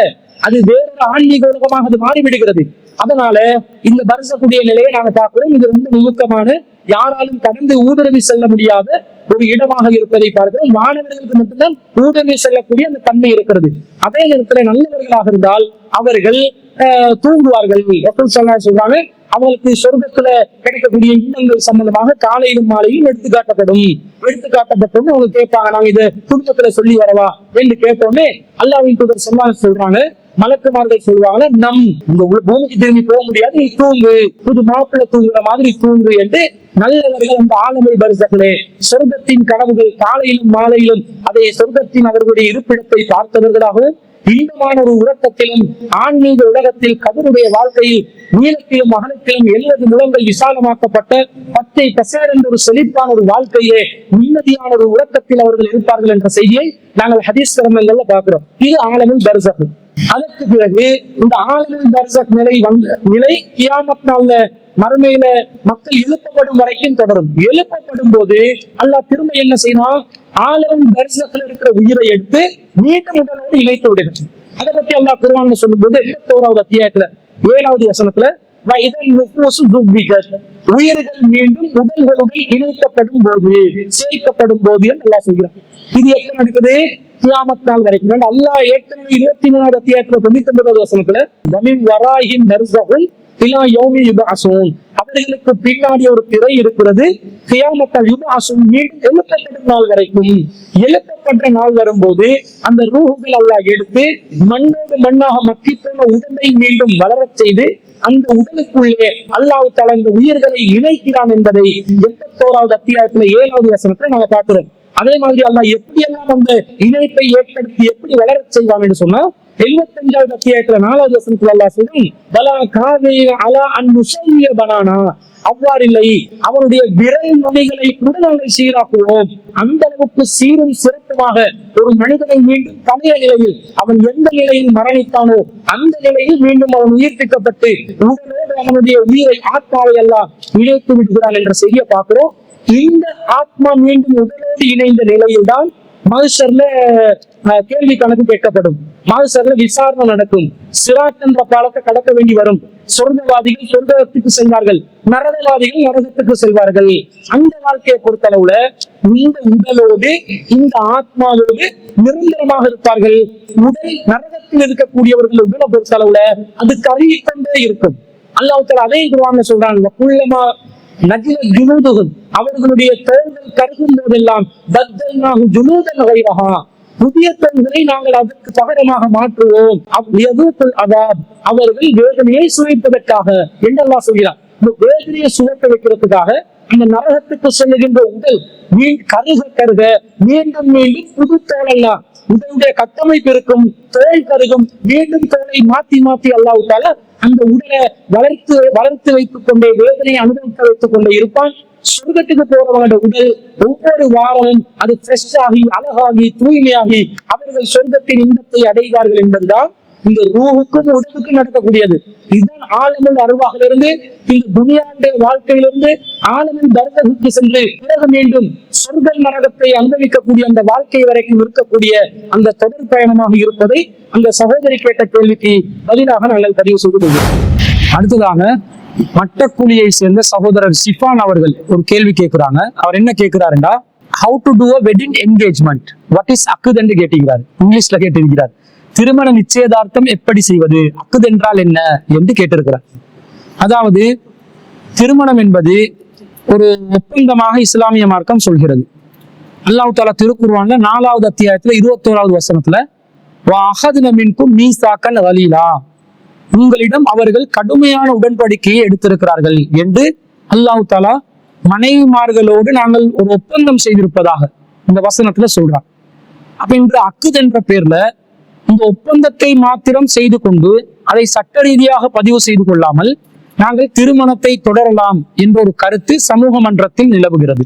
S2: அது வேறொரு ஆன்மீக உலகமாக அது மாறிவிடுகிறது. அதனால இந்த பரிசக்கூடிய நிலையை நாங்க பார்க்கிறோம். இது ரொம்ப நுணுக்கமான, யாராலும் கடந்து ஊடுருவி செல்ல முடியாத ஒரு இடமாக இருப்பதை பார்க்கிறோம். மாணவர்களுக்கு மட்டும்தான் ஊடுருவி செல்லக்கூடிய அந்த தன்மை இருக்கிறது. அதே நேரத்தில் நல்லவர்களாக இருந்தால் அவர்கள் தூங்குவார்கள். சொல்றாங்க, அவங்களுக்கு சொர்க்கத்துல கிடைக்கக்கூடிய இன்பங்கள் சம்பந்தமாக காலையிலும் மாலையும் எடுத்துக்காட்டப்படும். அவங்க கேட்பாங்க, நாங்க இதை குடும்பத்துல சொல்லி வரவா என்று கேட்டோன்னே அல்லாஹ்வின் தூதர் சொல்றாங்க, மலக்குமார்கள் சொல்லுவாங்க, இந்த பூமிக்கு திரும்பி போக முடியாது, நீ தூங்கு, புது மாப்பிள்ளை தூங்குற மாதிரி தூங்கு என்று நல்லவர்கள் அந்த ஆலமுல் பர்ஸகிலே சொர்க்கத்தின் கனவுகள் காலையிலும் மாலையிலும் அதே சொர்க்கத்தின் அவர்களுடைய இருப்பிடத்தை பார்த்தவர்களாகவும் இன்பமான ஒரு உறக்கத்திலும் ஆன்மீக உலகத்தில் கதருடைய வாழ்க்கையில் நீளத்திலும் அகலத்திலும் 70 முழங்கள் விசாலமாக்கப்பட்ட பச்சை பசேர் என்ற ஒரு செழிப்பான ஒரு வாழ்க்கையே நிம்மதியான ஒரு உறக்கத்தில் அவர்கள் இருப்பார்கள் என்ற செய்தியை நாங்கள் ஹதீஸ் கிரந்தங்கள்ல பார்க்கிறோம். இது ஆலமுல் பர்ஸக். அதற்கு பிறகு இந்த ஆலமுல் பர்ஸக் நிலை கியாமத் நாள்ல மறுமையில மக்கள் எழுப்பப்படும் வரைக்கும் தொடரும். எழுப்பப்படும் போது அல்லாஹ் திரும்ப என்ன செய்யணும், ஆலமுல் பர்ஸக்ல இருக்கிற உயிரை எடுத்து மீண்டும் உடலோடு இணைத்து விடுகிறது. அதை பத்தி அல்லாஹ் குர்ஆன்ல சொல்லும்போது 81வது அத்தியாயத்துல 7வது வசனத்துல உயிர்கள் மீண்டும் உடல்களுடன் இணைக்கப்படும் போது சேர்க்கப்படும் போது அல்லாஹ் சொல்கிறார். இது எப்ப நடக்குது? கியாமத் நாள் வரைக்கும். அல்லாஹ் ஏற்கனவே 23வது அத்தியாயத்துல 99வது வசனத்துல வராஹின் பர்ஸகுன் இலா யௌமி யுபஅஸூன், அவர்களுக்கு பின்னாடி ஒரு திரை இருக்கிறது, கியாமத் யுபஅஸூன் மீண்டும் எழுப்பப்படும் நாள் வரைக்கும். எழுப்பப்பட்ட நாள் வரும்போது அந்த ரூஹுகள் அல்லாஹ் எடுத்து மண்ணோடு மண்ணாக மக்கி போன உடலை மீண்டும் வளரச் செய்து அந்த உடலுக்குள்ளே அல்லாஹ் தஆலா இந்த உயிர்களை இணைக்கிறான் என்பதை 81வது அத்தியாயத்துல 7வது வசனத்துல நாங்க பார்க்கிறோம். அதே மாதிரி அல்லாஹ் எப்படியெல்லாம் அந்த இணைப்பை ஏற்படுத்தி எப்படி வளரச் செய்வான் என்று சொன்னா 75வது அத்தியாயத்துல 4வது வசனத்துல அல்லாஹ் சொல்லும், பலா காவே அலா அன் நுஸல்லிய பனானா, அவ்வாறு இல்லை, அவனுடைய விரல் நுனிகளை கூட நாங்கள் சீராக்குவோம். அந்த அளவுக்கு சீரும் சிறப்புமாக ஒரு மனிதனை மீண்டும் பழைய நிலையில் அவன் எந்த நிலையில் மரணித்தானோ அந்த நிலையில் மீண்டும் அவன் உயிர்ப்பிக்கப்பட்டு உடலோடு அவனுடைய உயிரை ஆத்மாவை எல்லாம் இணைத்து விடுகிறான் என்ற செய்தியை பார்க்கிறோம். இந்த ஆத்மா மீண்டும் உடலோடு இணைந்த நிலையில் தான் மஹ்ஷர்ல கேள்வி கணக்கு கேட்கப்படும். மஹ்ஷர்ல விசாரணை நடக்கும். சிராத் என்ற பாலத்தை கடக்க வேண்டி வரும். சொர்க்கவாதிகள் சொர்க்கத்துக்கு செல்வார்கள், நரகவாதிகள் நரகத்துக்கு செல்வார்கள். அந்த வாழ்க்கையை பொறுத்தளவுல இந்த உடலோடு இந்த ஆத்மாவோடு நிரந்தரமாக இருப்பார்கள். உடல் நரகத்தில் இருக்கக்கூடியவர்கள் உடலை பொறுத்தளவுல அது கருகிக்கொண்டே இருக்கும். அல்லாஹ் தஆலா அதே குர்ஆன்ல சொல்றாங்க, குல்லமா நஜ்ல ஜுனூதுஹும், அவர்களுடைய தோள்கள் கருகும் போதெல்லாம் பத்தல்நாஹு ஜுனூதன் கைரஹா, புதிய தோள்களை நாங்கள் அதற்கு பகரமாக மாற்றுவோம். அவர்கள் வேதனையை சுவைப்பதற்காக என்று அல்லாஹ் சொல்கிறார். இந்த வேதனையை சுவைக்க வைக்கிறதுக்காக அந்த நரகத்துக்கு செல்லுகின்ற உடல் கருக மீண்டும் மீண்டும் புது தோலெல்லாம் உடலுடைய கட்டமைப்பு இருக்கும், தோல் கருகும், மீண்டும் தோலை மாத்தி அல்லாஹ் தஆலா அந்த உடலை வளர்த்து வைத்துக் கொண்டே வேதனையை அனுபவிக்க வைத்துக் கொண்டே இருப்பான். சொர்க்கத்துக்கு போறவங்களோட உடல் ஒவ்வொரு வாரமும் அது ஃப்ரெஷ் ஆகி அழகாகி தூய்மையாகி அவர்கள் சொர்க்கத்தின் இன்பத்தை அடைவார்கள் என்பதுதான் இந்த ரூஹுக்கும் உடலுக்கும் நடக்கக்கூடியது. இதுதான் ஆலமுல் அர்வாஹிலிருந்து இந்த துனியாவுடைய வாழ்க்கையிலிருந்து ஆலமுல் பர்ஸகுக்கு சென்று பிறகு மீண்டும் சொர்க்க நரகத்தை அனுபவிக்கக்கூடிய அந்த வாழ்க்கை வரைக்கும் இருக்கக்கூடிய அந்த தொடர் பயணமாக இருப்பதை அந்த சகோதரி கேட்ட கேள்விக்கு பதிலாக நாங்கள் பதிவு செய்து. அடுத்ததாக மட்டக்குழியை சேர்ந்த சகோதரர் சிஃபான் அவர்கள் ஒரு கேள்வி கேட்கிறாங்க. அவர் என்ன கேட்கிறாருன்னா, how to do a wedding engagement, what is அக்குத் என்று கேட்டிருக்கிறார். இங்கிலீஷ்ல கேட்டிருக்கிறார். திருமண நிச்சயதார்த்தம் எப்படி செய்வது, அக்குத் என்றால் என்ன என்று கேட்டிருக்கிறார். அதாவது திருமணம் என்பது ஒரு ஒப்பந்தமாக இஸ்லாமிய மார்க்கம் சொல்கிறது. அல்லாஹ் தஆலா திருக்குர்ஆன்ல 4வது அத்தியாயத்துல 21வது வசனத்துல வஅஹத்ன மின்கும் மீசாக்கன் கலீலா, உங்களிடம் அவர்கள் கடுமையான உடன்படிக்கையை எடுத்திருக்கிறார்கள் என்று அல்லாஹ் தஆலா மனைவிமார்களோடு நாங்கள் ஒரு ஒப்பந்தம் செய்திருப்பதாக இந்த வசனத்துல சொல்றார். அப்ப இன்று அக்குத் என்ற பேர்ல இந்த ஒப்பந்தத்தை மாத்திரம் செய்து கொண்டு அதை சட்ட ரீதியாக பதிவு செய்து கொள்ளாமல் நாங்கள் திருமணத்தை தொடரலாம் என்ற ஒரு கருத்து சமூக மன்றத்தில் நிலவுகிறது.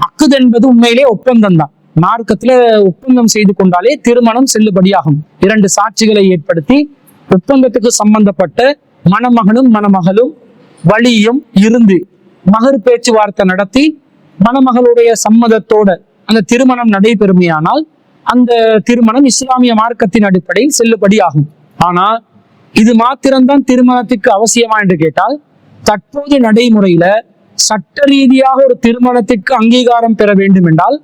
S2: அக்குத் என்பது உண்மையிலே ஒப்பந்தம் தான். மார்க்கத்துல ஒப்பந்தம் செய்து கொண்டாலே திருமணம் செல்லுபடியாகும். 2 சாட்சிகளை ஏற்படுத்தி ஒப்பந்தத்துக்கு சம்பந்தப்பட்ட மணமகனும் மணமகளும் வழியும் இருந்து மகர் பேச்சுவார்த்தை நடத்தி மணமகளுடைய சம்மதத்தோட அந்த திருமணம் நடைபெறுமையானால் அந்த திருமணம் இஸ்லாமிய மார்க்கத்தின் அடிப்படையில் செல்லுபடி ஆகும். ஆனா இது மாத்திரம்தான் திருமணத்துக்கு அவசியமா என்று கேட்டால், தற்போது நடைமுறையில சட்ட ரீதியாக ஒரு திருமணத்திற்கு அங்கீகாரம் பெற வேண்டும் என்றால்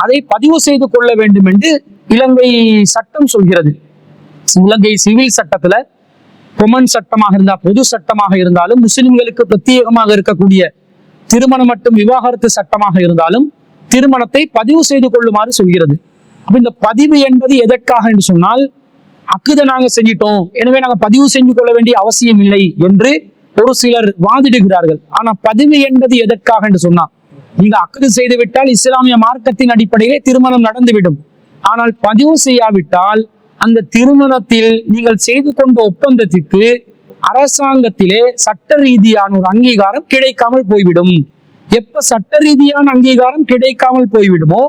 S2: அதை பதிவு செய்து கொள்ள வேண்டும் என்று இலங்கை சட்டம் சொல்கிறது. இலங்கை சிவில் சட்டத்துல கொமன் சட்டமாக இருந்தால், பொது சட்டமாக இருந்தாலும், முஸ்லிம்களுக்கு பிரத்யேகமாக இருக்கக்கூடிய திருமணம் மற்றும் விவாகரத்து சட்டமாக இருந்தாலும் திருமணத்தை பதிவு செய்து கொள்ளுமாறு சொல்கிறது. அப்ப இந்த பதிவு என்பது எதற்காக என்று சொன்னால், அக்குதை நாங்க செஞ்சிட்டோம், எனவே நாங்க பதிவு செஞ்சு கொள்ள வேண்டிய அவசியம் இல்லை என்று ஒரு சிலர் வாதிடுகிறார்கள். ஆனா பதிவு என்பது எதற்காக என்று சொன்னா, நீங்க அக்குது செய்து விட்டால் இஸ்லாமிய மார்க்கத்தின் அடிப்படையிலே திருமணம் நடந்துவிடும். ஆனால் பதிவு செய்யாவிட்டால் அந்த திருமணத்தில் நீங்கள் செய்து கொண்ட ஒப்பந்தத்திற்கு அரசாங்கத்திலே சட்ட ரீதியான ஒரு அங்கீகாரம் கிடைக்காமல் போய்விடும். எப்ப சட்ட ரீதியான அங்கீகாரம் கிடைக்காமல் போய்விடுமோ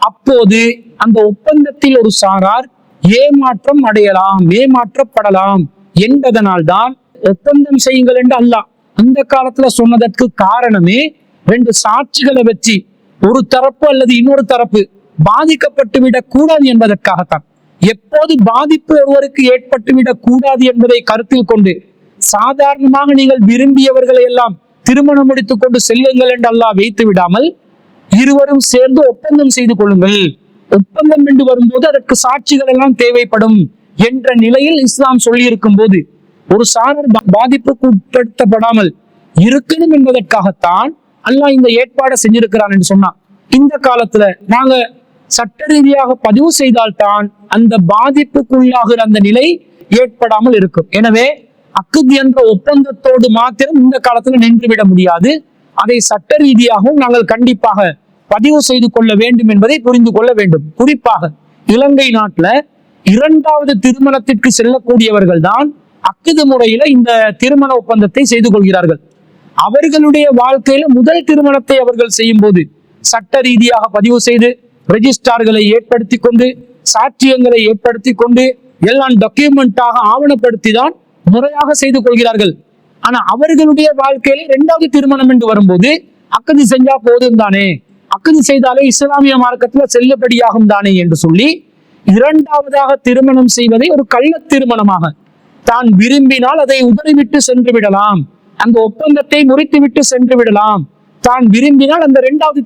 S2: அப்போது அந்த ஒப்பந்தத்தில் ஒரு சாரார் ஏமாற்றம் அடையலாம், ஏமாற்றப்படலாம் என்பதனால்தான் ஒப்பந்தம் செய்யுங்கள் என்று அல்லாஹ் அந்த காலத்துல சொன்னதற்கு காரணமே, ரெண்டு சாட்சிகளை வச்சு ஒரு தரப்பு அல்லது இன்னொரு தரப்பு பாதிக்கப்பட்டு விடக் கூடாது என்பதற்காகத்தான். எப்போது பாதிப்பு ஒருவருக்கு ஏற்பட்டுவிடக் கூடாது என்பதை கருத்தில் கொண்டு சாதாரணமாக நீங்கள் விரும்பியவர்களை எல்லாம் திருமணம் முடித்துக் கொண்டு செல்லுங்கள் என்று அல்லாஹ் வைத்து விடாமல், இருவரும் சேர்ந்து ஒப்பந்தம் செய்து கொள்ளுங்கள், ஒப்பந்தம் என்று வரும்போது அதற்கு சாட்சிகள் எல்லாம் தேவைப்படும் என்ற நிலையில் இஸ்லாம் சொல்லி இருக்கும் போது ஒரு சாரர் பாதிப்புக்கு உட்படுத்தப்படாமல் இருக்கணும் என்பதற்காகத்தான் அல்லாஹ் இந்த ஏற்பாடை செஞ்சிருக்கிறான் என்று சொன்னான். இந்த காலத்துல நாங்க சட்ட ரீதியாக பதிவு செய்தால்தான் அந்த பாதிப்புக்குள்ளாகிற அந்த நிலை ஏற்படாமல் இருக்கும். எனவே அக்குத் என்ற ஒப்பந்தத்தோடு மாத்திரம் இந்த காலத்துல நின்றுவிட முடியாது. அதை சட்ட ரீதியாகவும் நாங்கள் கண்டிப்பாக பதிவு செய்து கொள்ள வேண்டும் என்பதை புரிந்து கொள்ள வேண்டும். குறிப்பாக இலங்கை நாட்டுல இரண்டாவது திருமணத்திற்கு செல்லக்கூடியவர்கள் தான் அக்குது முறையில இந்த திருமண ஒப்பந்தத்தை செய்து கொள்கிறார்கள். அவர்களுடைய வாழ்க்கையில முதல் திருமணத்தை அவர்கள் செய்யும் போது சட்ட ரீதியாக பதிவு செய்து ரெஜிஸ்டார்களை ஏற்படுத்தி கொண்டு சாட்சியங்களை ஏற்படுத்தி கொண்டு எல்லாம் டாக்குமெண்டாக ஆவணப்படுத்தி தான் முறையாக செய்து கொள்கிறார்கள். ஆனா அவர்களுடைய வாழ்க்கையில இரண்டாவது திருமணம் என்று வரும்போது அக்கதி செஞ்சா போதும் தானே, அக்கதி செய்தாலே இஸ்லாமிய மார்க்கத்துல செல்லுபடியாகும் தானே என்று சொல்லி இரண்டாவதாக திருமணம் செய்வதை ஒரு கள்ள திருமணமாக, தான் விரும்பினால் அதை உதறிவிட்டு சென்று விடலாம், அந்த ஒப்பந்தத்தை முறித்து விட்டு சென்று விடலாம், தான் விரும்பினால் அந்த இரண்டாவது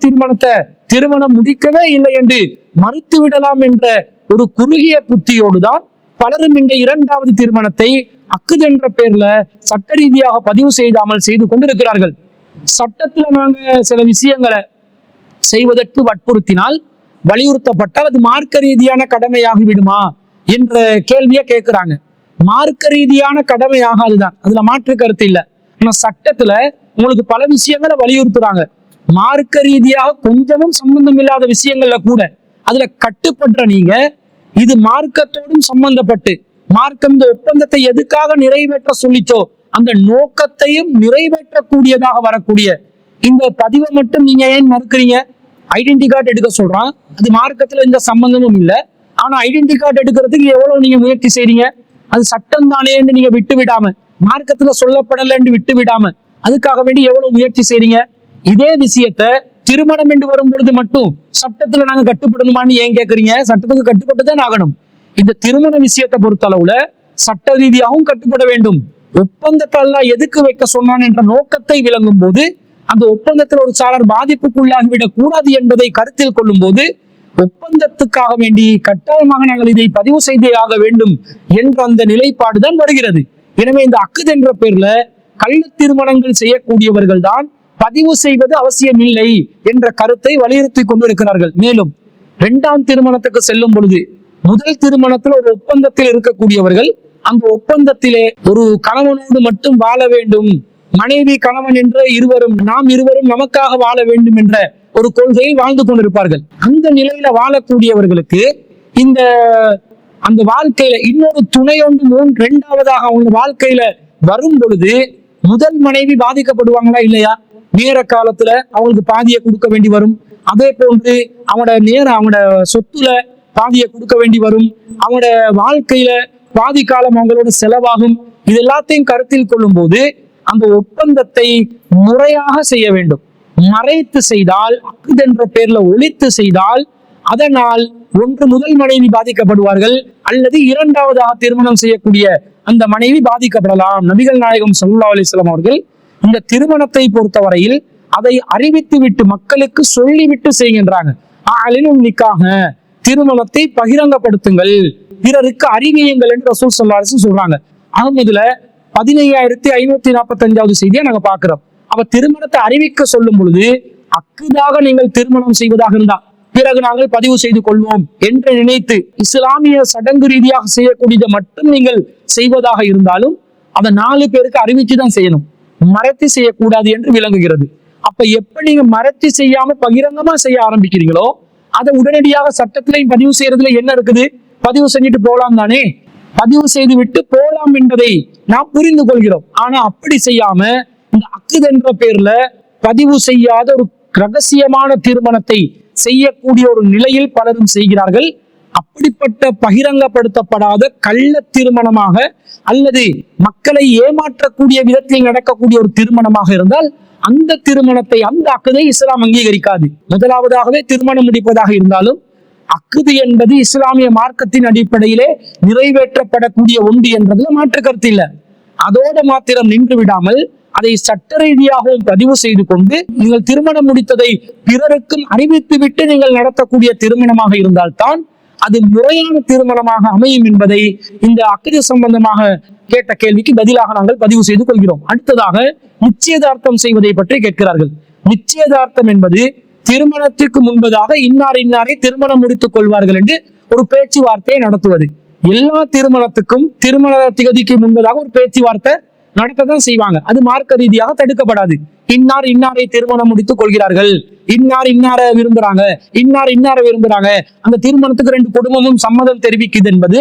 S2: திருமணம் முடிக்கவே இல்லை என்று மறுத்து விடலாம் என்ற ஒரு குறுகிய புத்தியோடு தான் பலரும் இந்த இரண்டாவது திருமணத்தை அக்குது என்ற பேர்ல சட்ட ரீதியாக பதிவு செய்தாமல் செய்து கொண்டிருக்கிறார்கள். சட்டத்துல நாங்க சில விஷயங்களை செய்வதற்கு வற்புறுத்தினால், வலியுறுத்தப்பட்டால் அது மார்க்க ரீதியான கடமையாகி விடுமா என்ற கேள்வியை கேட்கிறாங்க. மார்க்க ரீதியான கடமையாகாதுதான், அதுல மாற்று கருத்து இல்லை. ஆனா சட்டத்துல உங்களுக்கு பல விஷயங்களை வலியுறுத்துறாங்க. மார்க்க ரீதியாக கொஞ்சமும் சம்பந்தம் இல்லாத விஷயங்கள்ல கூட அதுல கட்டுப்படுற நீங்க, இது மார்க்கத்தோடும் சம்பந்தப்பட்டு மார்க்கம் இந்த ஒப்பந்தத்தை எதுக்காக நிறைவேற்ற சொல்லிச்சோ அந்த நோக்கத்தையும் நிறைவேற்றக்கூடியதாக வரக்கூடிய இந்த பதிவை மட்டும் நீங்க ஏன் மறுக்கிறீங்க? ஐடென்டி கார்டு எடுக்க சொல்றான், அது மார்க்கத்துல எந்த சம்பந்தமும் இல்லை. ஆனா ஐடென்டி கார்டு எடுக்கிறதுக்கு எவ்வளவு நீங்க முயற்சி செய்றீங்க? அது சட்டம் தானேன்னு நீங்க விட்டு விடாம, மார்க்கத்துல சொல்லப்படலன்னு விட்டு விடாம அதுக்காக வேண்டி எவ்வளவு முயற்சி செய்றீங்க? இதே விஷயத்த திருமணம் என்று வரும் பொழுது மட்டும் சட்டத்துல நாங்க கட்டுப்படணுமான்னு ஏன் கேட்கறீங்க? சட்டத்துக்கு கட்டுப்பட்டுதான் ஆகணும். இந்த திருமண விஷயத்தை பொறுத்த அளவுல சட்ட ரீதியாகவும் கட்டுப்பட வேண்டும். ஒப்பந்தத்தை எல்லாம் எதுக்கு வைக்க சொன்னான் என்ற நோக்கத்தை விளங்கும் போது, அந்த ஒப்பந்தத்தில் ஒரு சாரர் பாதிப்புக்குள்ளாகிவிடக் கூடாது என்பதை கருத்தில் கொள்ளும் போது, ஒப்பந்தத்துக்காக வேண்டி கட்டாயமாக நாங்கள் இதை பதிவு செய்தே ஆக வேண்டும் என்ற அந்த நிலைப்பாடுதான் வருகிறது. எனவே இந்த அக்குது என்ற பேர்ல கள்ள திருமணங்கள் செய்யக்கூடியவர்கள் தான் பதிவு செய்வது அவசியம் இல்லை என்ற கருத்தை வலியுறுத்தி கொண்டிருக்கிறார்கள். மேலும் இரண்டாம் திருமணத்துக்கு செல்லும் பொழுது முதல் திருமணத்தில் ஒரு ஒப்பந்தத்தில் இருக்கக்கூடியவர்கள் அந்த ஒப்பந்தத்திலே ஒரு கணவனோடு மட்டும் வாழ வேண்டும், மனைவி கணவன் என்ற நாம் இருவரும் நமக்காக வாழ வேண்டும் என்ற ஒரு கொள்கையில் வாழ்ந்து கொண்டிருப்பார்கள். அந்த நிலையில வாழக்கூடியவர்களுக்கு அந்த வாழ்க்கையில இன்னொரு துணையொன்று இரண்டாவதாக அவங்க வாழ்க்கையில வரும் பொழுது முதல் மனைவி பாதிக்கப்படுவாங்களா இல்லையா? நேர காலத்துல அவங்களுக்கு பாதியை கொடுக்க வேண்டி வரும். அதே போன்று அவங்களோட சொத்துல பாதியை கொடுக்க வேண்டி வரும். அவங்களோட வாழ்க்கையில பாதி காலம் அவங்களோட செலவாகும். இது எல்லாத்தையும் கருத்தில் கொள்ளும் போது அந்த ஒப்பந்தத்தை முறையாக செய்ய வேண்டும். மறைத்து செய்தால், அக்குது என்ற பேர்ல ஒழித்து செய்தால், அதனால் ஒன்று முதல் மனைவி பாதிக்கப்படுவார்கள், அல்லது இரண்டாவதாக திருமணம் செய்யக்கூடிய அந்த மனைவி பாதிக்கப்படலாம். நபிகள் நாயகம் ஸல்லல்லாஹு அலைஹி வஸல்லம் அவர்கள் இந்த திருமணத்தை பொறுத்தவரையில் அதை அறிவித்து விட்டு மக்களுக்கு சொல்லிவிட்டு செய்கின்றாங்க. நிக்காக திருமணத்தை பகிரங்கப்படுத்துங்கள், பிறருக்கு அறிவியுங்கள் என்று ரசூல் ஸல்லல்லாஹு அலைஹி வஸல்லம் சொல்றாங்க. அகமதுல 15545வது செய்தியை நாங்க பாக்குறோம். அவ திருமணத்தை அறிவிக்க சொல்லும் பொழுது அக்குதாக நீங்கள் திருமணம் செய்வதாக இருந்தா பிறகு நாங்கள் பதிவு செய்து கொள்வோம் என்று நினைத்து இஸ்லாமிய சடங்கு ரீதியாக செய்யக்கூடியதை மட்டும் நீங்கள் செய்வதாக இருந்தாலும் அதை 4 பேருக்கு அறிவிச்சுதான் செய்யணும், மறைத்து செய்யக்கூடாது என்று விளங்குகிறது. அப்ப எப்ப நீங்க மறைத்து செய்யாம பகிரங்கமா செய்ய ஆரம்பிக்கிறீங்களோ அதை உடனடியாக சட்டத்திலையும் பதிவு செய்யறதுல என்ன இருக்குது, பதிவு செஞ்சுட்டு போலாம் தானே, பதிவு செய்து விட்டு போலாம் என்பதை நாம் புரிந்து கொள்கிறோம். ஆனா அப்படி செய்யாம இந்த அக்குது என்ற பேர்ல பதிவு செய்யாத ஒரு ரகசியமான திருமணத்தை செய்யக்கூடிய ஒரு நிலையில் பலரும் செய்கிறார்கள். அப்படிப்பட்ட பகிரங்கப்படுத்தப்படாத கள்ள திருமணமாக அல்லது மக்களை ஏமாற்றக்கூடிய விதத்தில் நடக்கக்கூடிய ஒரு திருமணமாக இருந்தால் அந்த திருமணத்தை, அந்த அக்குதை இஸ்லாம் அங்கீகரிக்காது. முதலாவதாகவே திருமணம் முடிப்பதாக இருந்தாலும் அக்குது என்பது இஸ்லாமிய மார்க்கத்தின் அடிப்படையிலே நிறைவேற்றப்படக்கூடிய ஒன்று என்றதுல மாற்று கருத்து இல்லை. அதோடு மாத்திரம் நின்று விடாமல் அதை சட்ட ரீதியாகவும் பதிவு செய்து கொண்டு நீங்கள் திருமணம் முடித்ததை பிறருக்கும் அறிவித்து விட்டு நீங்கள் நடத்தக்கூடிய திருமணமாக இருந்தால்தான் அது முறையான திருமணமாக அமையும் என்பதை இந்த அக்குது சம்பந்தமாக கேட்ட கேள்விக்கு பதிலாக நாங்கள் பதிவு செய்து கொள்கிறோம். அடுத்ததாக நிச்சயதார்த்தம் செய்வதை பற்றி கேட்கிறார்கள். நிச்சயதார்த்தம் என்பது திருமணத்திற்கு முன்பதாக இன்னாரை திருமணம் முடித்துக் கொள்வார்கள் என்று ஒரு பேச்சுவார்த்தையை நடத்துவது. எல்லா திருமணத்துக்கும் திருமண திகதிக்கு முன்பதாக ஒரு பேச்சுவார்த்தை நடத்ததான் செய்வாங்க. அது மார்க்க ரீதியாக தடுக்கப்படாது. இன்னாரை திருமணம் முடித்துக் கொள்கிறார்கள், இன்னார விரும்புறாங்க, இன்னார விரும்புறாங்க, அந்த திருமணத்துக்கு 2 குடும்பமும் சம்மதம் தெரிவிக்குது என்பது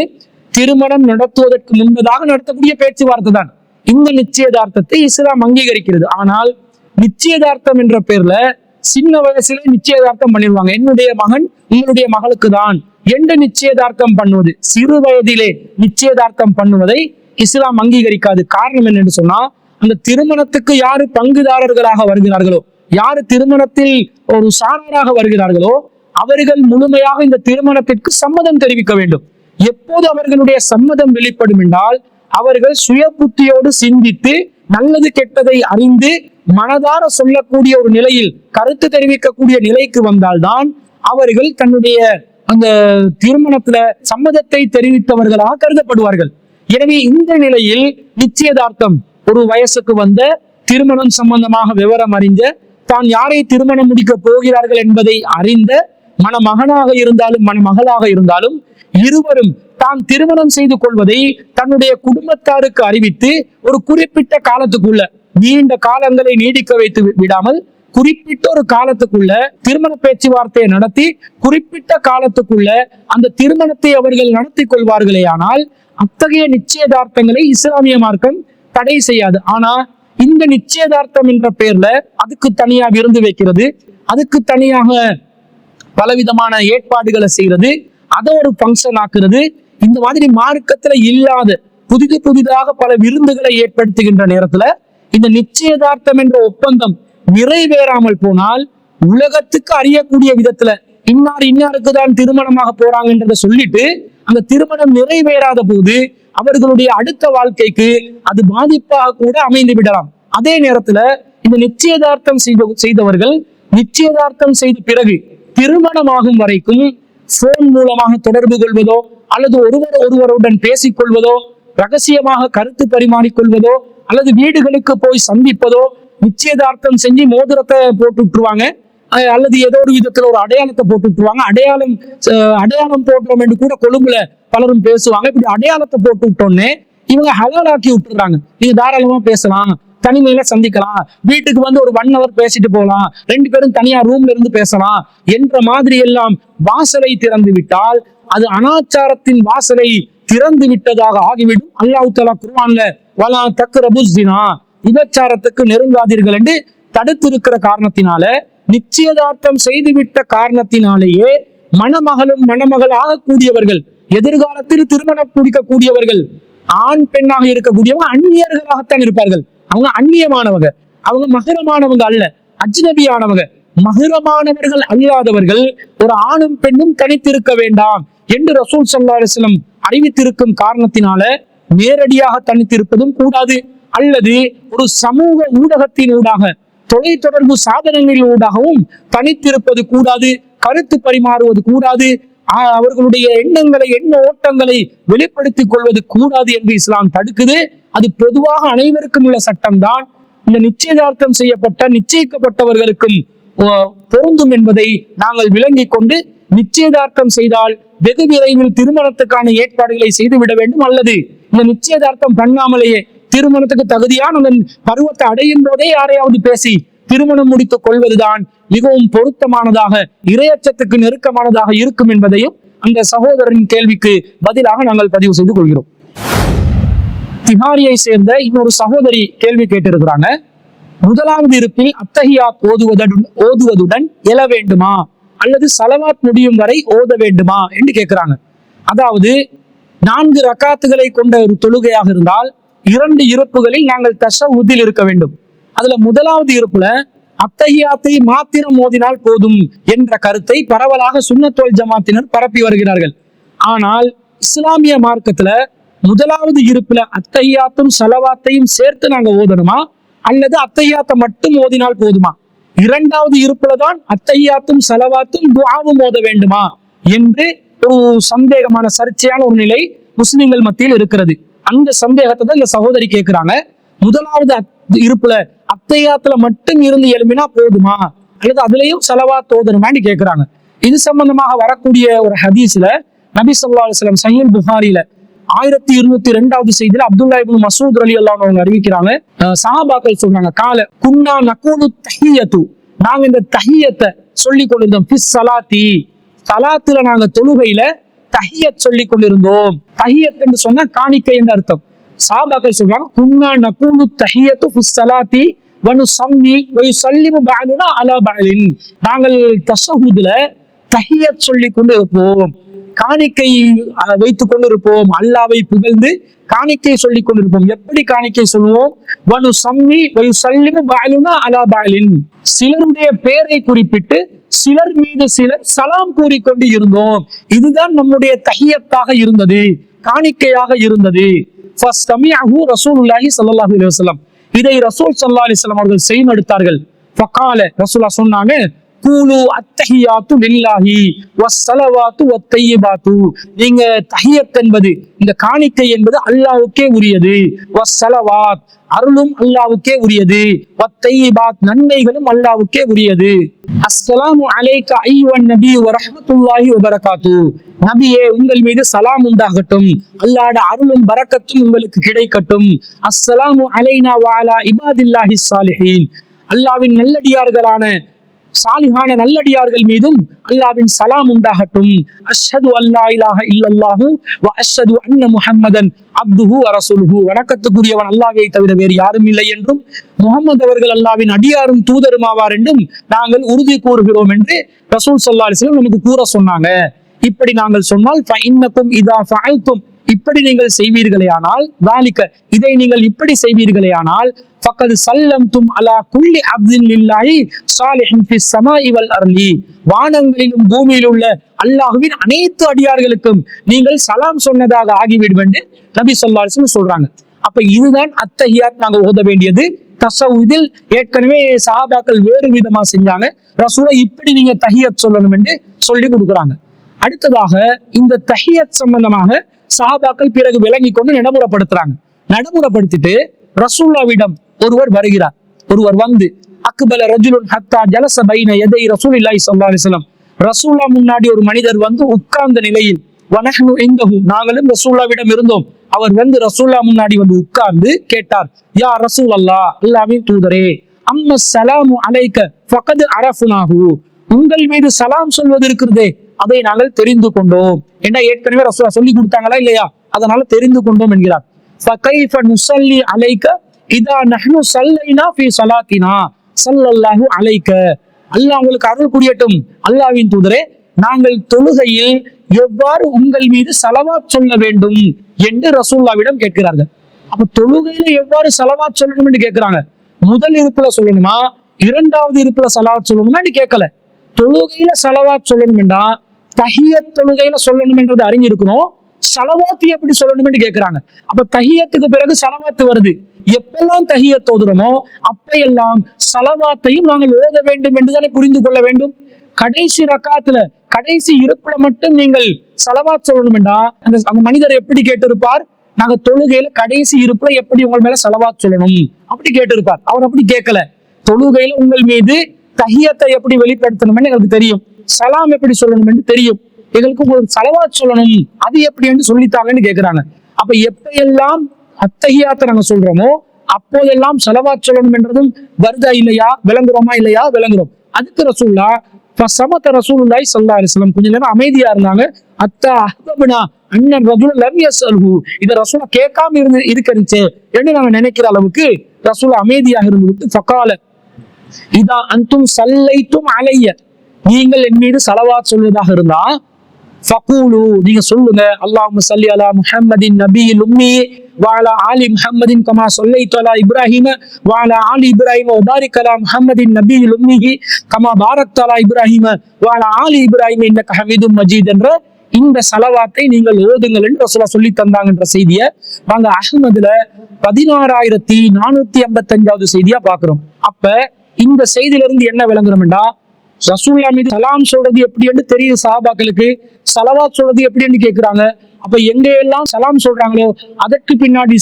S2: திருமணம் நடத்துவதற்கு முன்பதாக நடத்தக்கூடிய பேச்சுவார்த்தை தான். இந்த நிச்சயதார்த்தத்தை இஸ்லாம் அங்கீகரிக்கிறது. ஆனால் நிச்சயதார்த்தம் என்ற பேர்ல சின்ன வயசுல நிச்சயதார்த்தம் பண்ணிடுவாங்க. என்னுடைய மகன் உங்களுடைய மகளுக்கு தான் என்று நிச்சயதார்த்தம் பண்ணுவது, சிறு வயதிலே நிச்சயதார்த்தம் பண்ணுவதை இஸ்லாம் அங்கீகரிக்காது. காரணம் என்னன்னு சொன்னா, அந்த திருமணத்துக்கு யாரு பங்குதாரர்களாக வருகிறார்களோ, யாரு திருமணத்தில் ஒரு சாராராக வருகிறார்களோ அவர்கள் முழுமையாக இந்த திருமணத்திற்கு சம்மதம் தெரிவிக்க வேண்டும். எப்போது அவர்களுடைய சம்மதம் வெளிப்படும் என்றால் அவர்கள் சுய புத்தியோடு சிந்தித்து நல்லது கெட்டதை அறிந்து மனதார சொல்லக்கூடிய ஒரு நிலையில் கருத்து தெரிவிக்கக்கூடிய நிலைக்கு வந்தால்தான் அவர்கள் தன்னுடைய அந்த திருமணத்துல சம்மதத்தை தெரிவித்தவர்களாக கருதப்படுவார்கள். எனவே இந்த நிலையில் நிச்சயதார்த்தம் ஒரு வயசுக்கு வந்த திருமணம் சம்பந்தமாக விவரம் அறிந்த தான் யாரை திருமணம் முடிக்க போகிறார்கள் என்பதை அறிந்த மணமகனாக இருந்தாலும் மணமகளாக இருந்தாலும் இருவரும் தான் திருமணம் செய்து கொள்வதை தன்னுடைய குடும்பத்தாருக்கு அறிவித்து ஒரு குறிப்பிட்ட காலத்துக்குள்ள, நீண்ட காலங்களை நீடிக்க வைத்து விடாமல் குறிப்பிட்ட ஒரு காலத்துக்குள்ள திருமண பேச்சுவார்த்தையை நடத்தி குறிப்பிட்ட காலத்துக்குள்ள அந்த திருமணத்தை அவர்கள் நடத்தி கொள்வார்களே ஆனால் அத்தகைய நிச்சயதார்த்தங்களை இஸ்லாமிய மார்க்கம் தடை செய்யாது. ஆனா இந்த நிச்சயதார்த்தம் என்ற பேர்ல அதுக்கு தனியா விருந்து வைக்கிறது, அதுக்கு தனியாக பலவிதமான ஏற்பாடுகளை செய்யறது, அதை ஒரு ஃபங்க்ஷன் ஆக்குறது, இந்த மாதிரி மார்க்கத்துல இல்லாத புதிதாக பல விருந்துகளை ஏற்படுத்துகின்ற நேரத்துல இந்த நிச்சயதார்த்தம் என்ற ஒப்பந்தம் நிறைவேறாமல் போனால் உலகத்துக்கு அறியக்கூடிய விதத்துல இன்னாருக்கு தான் திருமணமாக போறாங்கன்றத சொல்லிட்டு அந்த திருமணம் நிறைவேறாத போது அவர்களுடைய அடுத்த வாழ்க்கைக்கு அது பாதிப்பாக கூட அமைந்து விடலாம். அதே நேரத்துல இந்த நிச்சயதார்த்தம் செய்தவர்கள் நிச்சயதார்த்தம் செய்த பிறகு திருமணமாகும் வரைக்கும் போன் மூலமாக தொடர்பு கொள்வதோ அல்லது ஒருவருடன் பேசிக் கொள்வதோ, ரகசியமாக கருத்து பரிமாறிக்கொள்வதோ அல்லது வீடுகளுக்கு போய் சந்திப்பதோ, நிச்சயதார்த்தம் செஞ்சு மோதிரத்தை போட்டு விட்டுருவாங்க அல்லது ஏதோ ஒரு விதத்துல ஒரு அடையாளத்தை போட்டு விட்டுருவாங்க. அடையாளம் போடுறோம் என்று கூட கொழும்புல பலரும் பேசுவாங்க. இப்படி அடையாளத்தை போட்டு விட்டோன்னே இவங்க ஹலாலாக்கி விட்டுறாங்க. நீங்க தாராளமா பேசலாம், தனிமையில சந்திக்கலாம், வீட்டுக்கு வந்து ஒரு 1 hour பேசிட்டு போகலாம், 2 பேரும் தனியா ரூம்ல இருந்து பேசலாம் என்ற மாதிரி எல்லாம் வாசலை திறந்து விட்டால் அது அனாச்சாரத்தின் வாசலை திறந்து விட்டதாக ஆகிவிடும். அல்லாஹ் தஆலா குர்ஆன்ல வலா தக்ரபு ஸினா, விபச்சாரத்துக்கு நெருங்காதீர்கள் என்று தடுத்திருக்கிற காரணத்தினால, நிச்சயதார்த்தம் செய்துவிட்ட காரணத்தினாலேயே மணமகளும் மணமகள் ஆகக்கூடியவர்கள், எதிர்காலத்தில் திருமணம் முடிக்கக்கூடியவர்கள், ஆண் பெண்ணாக இருக்கக்கூடியவங்க அந்நியர்களாகத்தான் இருப்பார்கள். அவங்க அந்நியமானவங்க, அவங்க மகரமானவங்க அல்ல, அஜ்னபியானவங்க. மஹ்ரமானவர்கள் அல்லாதவர்கள் ஒரு ஆணும் பெண்ணும் தனித்திருக்க வேண்டாம் என்று ரசூல் ஸல்லல்லாஹு அலைஹி வஸல்லம் அறிவித்திருக்கும் காரணத்தினால நேரடியாக தனித்திருப்பதும் கூடாது, அல்லது ஒரு சமூக ஊடகத்தின் ஊடாக தொலைத்தொடர்பு சாதனங்களின் ஊடாகவும் தனித்திருப்பது கூடாது, கருத்து பரிமாறுவது கூடாது, அவர்களுடைய எண்ணங்களை எண்ண ஓட்டங்களை வெளிப்படுத்திக் கொள்வது கூடாது என்று இஸ்லாம் தடுக்குது. அது பொதுவாக அனைவருக்கும் உள்ள சட்டம் தான். இந்த நிச்சயதார்த்தம் செய்யப்பட்ட நிச்சயிக்கப்பட்டவர்களுக்கும் பொருந்தும் என்பதை நாங்கள் விளங்கிக் கொண்டு நிச்சயதார்த்தம் செய்தால் வெகு விரைவில் திருமணத்துக்கான ஏற்பாடுகளை செய்துவிட வேண்டும், அல்லது இந்த நிச்சயதார்த்தம் பண்ணாமலேயே திருமணத்துக்கு தகுதியான பருவத்தை அடையும் போதே யாரையாவது பேசி திருமணம் முடித்துக் கொள்வதுதான் மிகவும் பொருத்தமானதாக, இறையச்சத்துக்கு நெருக்கமானதாக இருக்கும் என்பதையும் அந்த சகோதரரின் கேள்விக்கு பதிலாக நாங்கள் பதிவு செய்து கொள்கிறோம். திஹாரியை சேர்ந்த இன்னொரு சகோதரி கேள்வி கேட்டிருக்கிறாங்க. முதலாவது இருப்பில் அத்தஹியாத் ஓதுவதுடன் எழ வேண்டுமா அல்லது சலவாத் முடியும் வரை ஓத வேண்டுமா என்று கேட்கிறாங்க. அதாவது 4 ரக்காத்துகளை கொண்ட ஒரு தொழுகையாக இருந்தால் 2 இருப்புகளில் நாங்கள் தஷஹுதில் இருக்க வேண்டும். அதுல முதலாவது இருப்புல அத்தஹியாத்தை மாத்திரம் ஓதினால் போதும் என்ற கருத்தை பரவலாக சுன்னத் வல் ஜமாத்தினர் பரப்பி வருகிறார்கள். ஆனால் இஸ்லாமிய மார்க்கத்துல முதலாவது இருப்புல அத்தஹியாத்தும் சலவாத்தையும் சேர்த்து நாங்க ஓதணுமா அல்லது அத்தஹியாத்தை மட்டும் ஓதினால் போதுமா, 2வது இருப்புல தான் அத்தஹியாத்தும் சலவாத்தும் துஆவும் ஓத வேண்டுமா என்று ஒரு சந்தேகமான சர்ச்சையான ஒரு நிலை முஸ்லிம்கள் மத்தியில் இருக்கிறது. அந்த சந்தேகத்தை தான் இந்த சகோதரி கேட்கிறாங்க. முதலாவது இருப்புல அத்தஹியாத்துல மட்டும் இருந்து எழுப்பினா போதுமா அல்லது அதுலயும் சலவாத் ஓதணுமான்னு கேட்கிறாங்க. இது சம்பந்தமாக வரக்கூடிய ஒரு ஹதீஸ்ல நபி ஸல்லல்லாஹு அலைஹி வஸல்லம் சஹீஹ் புகாரில 1202வது செய்தியில அப்துல்லா இப்னு மஸ்ஊத் ரலியல்லாஹு அன்ஹு அறிவிக்கிறாங்க. சஹாபாக்கள் சொல்றாங்க, கால குன்னா நகூலு தஹியத்து, நாங்க இந்த தஹியத்தை சொல்லி கொண்டிருந்தோம். ஃபிஸ் ஸலாத்தி, ஸலாத்துல நாங்க தொழுகையில தஹியத் சொல்லி கொண்டிருந்தோம். தஹியத் என்று சொன்னா காணிக்கை என்று அர்த்தம். சஹாபாக்கள் சொல்றாங்க, குன்னா நகூலு தஹியத்து ஃபிஸ் ஸலாத்தி வ நுஸல்லி வ யுஸல்லிமு பஅதுனா அலா பஅலின், நாங்கள் தஷஹுதுல தஹியத் சொல்லி கொண்டு இருப்போம், காணிக்கை வைத்துக் கொண்டிருப்போம், அல்லாவை புகழ்ந்து காணிக்கை சொல்லிக் கொண்டிருப்போம். எப்படி காணிக்கை சொல்லுவோம்? வனு சம்மி வயு சல்லிமு பஅலுனா அலா பஅலின், சிலருடைய பெயரை குறிப்பிட்டு சிலர் மீது சிலர் சலாம் கூறிக்கொண்டு இருந்தோம். இதுதான் நம்முடைய தஹியத்தாக இருந்தது, காணிக்கையாக இருந்தது. ஃபஸ்தமிஅஹு ரசூலுல்லாஹி ஸல்லல்லாஹு அலைஹி வஸல்லம், இதை ரசூல் ஸல்லல்லாஹு அலைஹி வஸல்லம் அவர்கள் செய்மடுத்தார்கள். ஃபகால, ரசூலுல்லாஹ் சொன்னாங்க, கூலு அத்தஹியாத்து லில்லாஹி வஸ்ஸலவாத்து வத்தய்யிபாத்து, நீங்க தஹியத் என்பது இந்த காணிக்கை என்பது அல்லாஹ்வுக்கே உரியது, வஸ்ஸலவாத் அருளும் அல்லாஹ்வுக்கே உரியது, வத்தய்யிபாத் நன்மைகளும் அல்லாஹ்வுக்கே உரியது. அஸ்ஸலாமு அலைக அய்யுஹன் நபி வ ரஹ்மத்துல்லாஹி வ பரகாத்து, நபியே உங்கள் மீது சலாம் உண்டாகட்டும், அல்லாஹ்வுடைய அருளும் பரக்கத்தும் உங்களுக்கு கிடைக்கட்டும். அஸ்ஸலாமு அலைனா வ அலா இபாதில்லாஹி ஸாலிஹீன், அல்லாஹ்வின் நல்லடியார்களான சாலிஹான நல்லடியார்கள் மீதும் அல்லாஹ்வின் சலாம் உண்டாகட்டும். அஷ்ஹது அல்லா இலாஹ இல்லல்லாஹு வ அஷ்ஹது அன்ன முஹம்மதன் அப்துஹு வ ரசூலுஹு, வணக்கத்துக்குரியவன் அல்லாஹ்வை தவிர வேறு யாரும் இல்லை என்றும் முஹம்மது அவர்கள் அல்லாஹ்வின் அடியாரும் தூதரும் ஆவார் என்றும் நாங்கள் உறுதி கூறுகிறோம் என்று ரசூல் ஸல்லல்லாஹு அலைஹி வஸல்லம் நமக்கு கூற சொன்னாங்க. இப்படி நாங்கள் சொன்னால் ஃபஇன்னகும் இதா ஃபஅல்தும், இப்படி நீங்கள் செய்வீர்களேயானால், வாலிக இதை நீங்கள் இப்படி செய்வீர்களேயானால், ஃபக்கத் சல்லம்தும் அலா குல்லி அப்தின் லில்லாஹி ஸாலிஹின் ஃபிஸ் ஸமாஇ வல் அர்லி, வானங்களிலும் பூமியில் உள்ள அல்லாஹ்வின் அனைத்து அடியார்களுக்கும் நீங்கள் சலாம் சொன்னதாக ஆகிவிடும் என்று நபி ஸல்லல்லாஹு அலைஹி வஸல்லம் சொல்றாங்க. அப்ப இதுதான் அத்தஹியாத் நாங்க ஓத வேண்டியது. தஷஹுதில் ஏற்கனவே சஹாபாக்கள் வேறு விதமா செஞ்சாங்க, ரசூலை இப்படி நீங்க தஹியத் சொல்லணும் என்று சொல்லி கொடுக்குறாங்க. அடுத்ததாக இந்த தஹியத் சம்பந்தமாக சஹாபாக்கள் பிறகு விளங்கி கொண்டு நடைமுறைப்படுத்துறாங்க. நடைமுறைப்படுத்திட்டு ரசூலுல்லாஹ்விடம் ஒருவர் வருகிறார். ஒருவர் வந்து அக்பல ரஜுலுன் ஹத்தா ஜலஸ பைன யதை ரசூலில்லாஹி ஸல்லல்லாஹு அலைஹி வஸல்லம், ரசூலுல்லாஹ் முன்னாடி ஒரு மனிதர் வந்து உட்கார்ந்த நிலையில், வனஹ்னு இந்தஹு நாங்களும் ரசூலுல்லாஹ்விடம் இருந்தோம், அவர் வந்து ரசூலுல்லாஹ் முன்னாடி வந்து உட்கார்ந்து கேட்டார், யா ரசூலல்லாஹ், அல்லாஹ்வின் தூதரே, அம்ம ஸலாமு அலைக ஃபகத் அரஃப்னாஹு, உங்கள் மீது சலாம் சொல்வது இருக்கிறதே அதை நாங்கள் தெரிந்து கொண்டோம். ஏன்னா ஏற்கனவே ரசூலுல்லாஹ் சொல்லி கொடுத்தாங்களா இல்லையா, அதனால தெரிந்து கொண்டோம் என்கிறார். ஃபகைஃப நுஸல்லி அலைக இதா நஹ்னு ஸல்லைனா ஃபீ ஸலாத்தினா ஸல்லல்லாஹு அலைக, அல்லாஹ் உங்களுக்கு அருள் புரியட்டும், அல்லாஹ்வின் தூதரே, நாங்கள் தொழுகையில் எவ்வாறு உங்கள் மீது ஸலவாத் சொல்ல வேண்டும் என்று ரசூலுல்லாஹ்விடம் கேட்கிறார்கள். அப்ப தொழுகையில எவ்வாறு ஸலவாத் சொல்லணும் என்று கேட்கிறாங்க. முதல் இருப்புல சொல்லணுமா இரண்டாவது இருப்புல சலவாத் சொல்லணும்னா நீ கேட்கல. தொழுகையில சலவாத் சொல்லணும்னா தஹியத் தொழுகையில சொல்லணும் என்றது அறிஞ்சிருக்கணும். சலவாத்து எப்படி சொல்லணும்னு கேட்கிறாங்க. அப்ப தஹியத்துக்கு பிறகு சலவாத்து வருது. எப்பெல்லாம் தஹியத் ஓதுறோமோ அப்பெல்லாம் சலவாத்தையும் நாங்கள் ஓத வேண்டும் என்றுதானே புரிந்து கொள்ள வேண்டும். கடைசி ரக்காத்துல கடைசி இருப்புல மட்டும் நீங்கள் சலவாத் சொல்லணும்டா அந்த மனிதர் எப்படி கேட்டிருப்பார்? நாங்க தொழுகையில கடைசி இருப்புல எப்படி உங்கள் மேல சலவாத் சொல்லணும் அப்படி கேட்டிருப்பார். அவர் அப்படி கேட்கல. தொழுகையில உங்கள் மீது தஹியத்தை எப்படி வெளிப்படுத்தணும்னு எங்களுக்கு தெரியும், சலாம் எப்படி சொல்லணும் என்று தெரியும், எங்களுக்கு உங்களுக்கு சலவாத் சொல்லணும் அது எப்படி என்று சொல்லித்தாங்கன்னு கேட்கிறாங்க. அப்ப எப்பெல்லாம் அத்தஹியாத்தை நாங்க சொல்றோமோ அப்போதெல்லாம் சலவாத் சொல்லணும் என்றதும் வருதா இல்லையா? விளங்குறோமா இல்லையா? விளங்குறோம். அதுக்கு ரசூல்லா சமத்த ரசூலுல்லாஹி ஸல்லல்லாஹு அலைஹி வஸல்லம் கொஞ்ச நேரம் அமைதியா இருந்தாங்க. அத்தா அஹ்பப்னா அன்ன ரஜுல லம் யஸ்அல்ஹு, இத ரசூலா கேட்காம இருக்கறிச்சே என்று நாங்க நினைக்கிற அளவுக்கு ரசூலா அமைதியாக இருந்துவிட்டு ஃபகால இதா அன்தும் ஸல்லைத்தும் அலைய, நீங்கள் என் மீது ஸலவாத் சொல்வதாக இருந்தா ஃபகூலு நீங்க சொல்லுங்க அல்லாஹும்ம ஸல்லி அலா முஹம்மதின் நபியில் உம்மி வஅலா ஆலி முஹம்மதின் கமா ஸல்லைது அலா இப்ராஹீம வஅலா ஆலி இப்ராஹீம வபாரிக் அலா முஹம்மதின் நபியில் உம்மிஹி கமா பாரக்த அலா இப்ராஹீம வஅலா ஆலி இப்ராஹீம இன்னக ஹமீதும் மஜீத் என்ற இந்த சலவாத்தை நீங்கள் ஓதுங்கள் என்று ரசூலுல்லாஹ் சொல்லி தந்தாங்கன்ற செய்தியை நாங்க அஹ்மதுல 16455வது செய்தியா பாக்குறோம். அப்ப இந்த செய்தியில இருந்து என்ன விளங்குறோம்டா, ரசூலுல்லாஹ் மீது சலாம் சொல்றது எப்படி என்று தெரியுது சஹாபாக்களுக்கு, சலவாத் சொல்றது எப்படின்னு கேட்கிறாங்க. அப்ப எங்க எல்லாம் சலாம் சொல்றாங்களோ அதற்கு பின்னாடி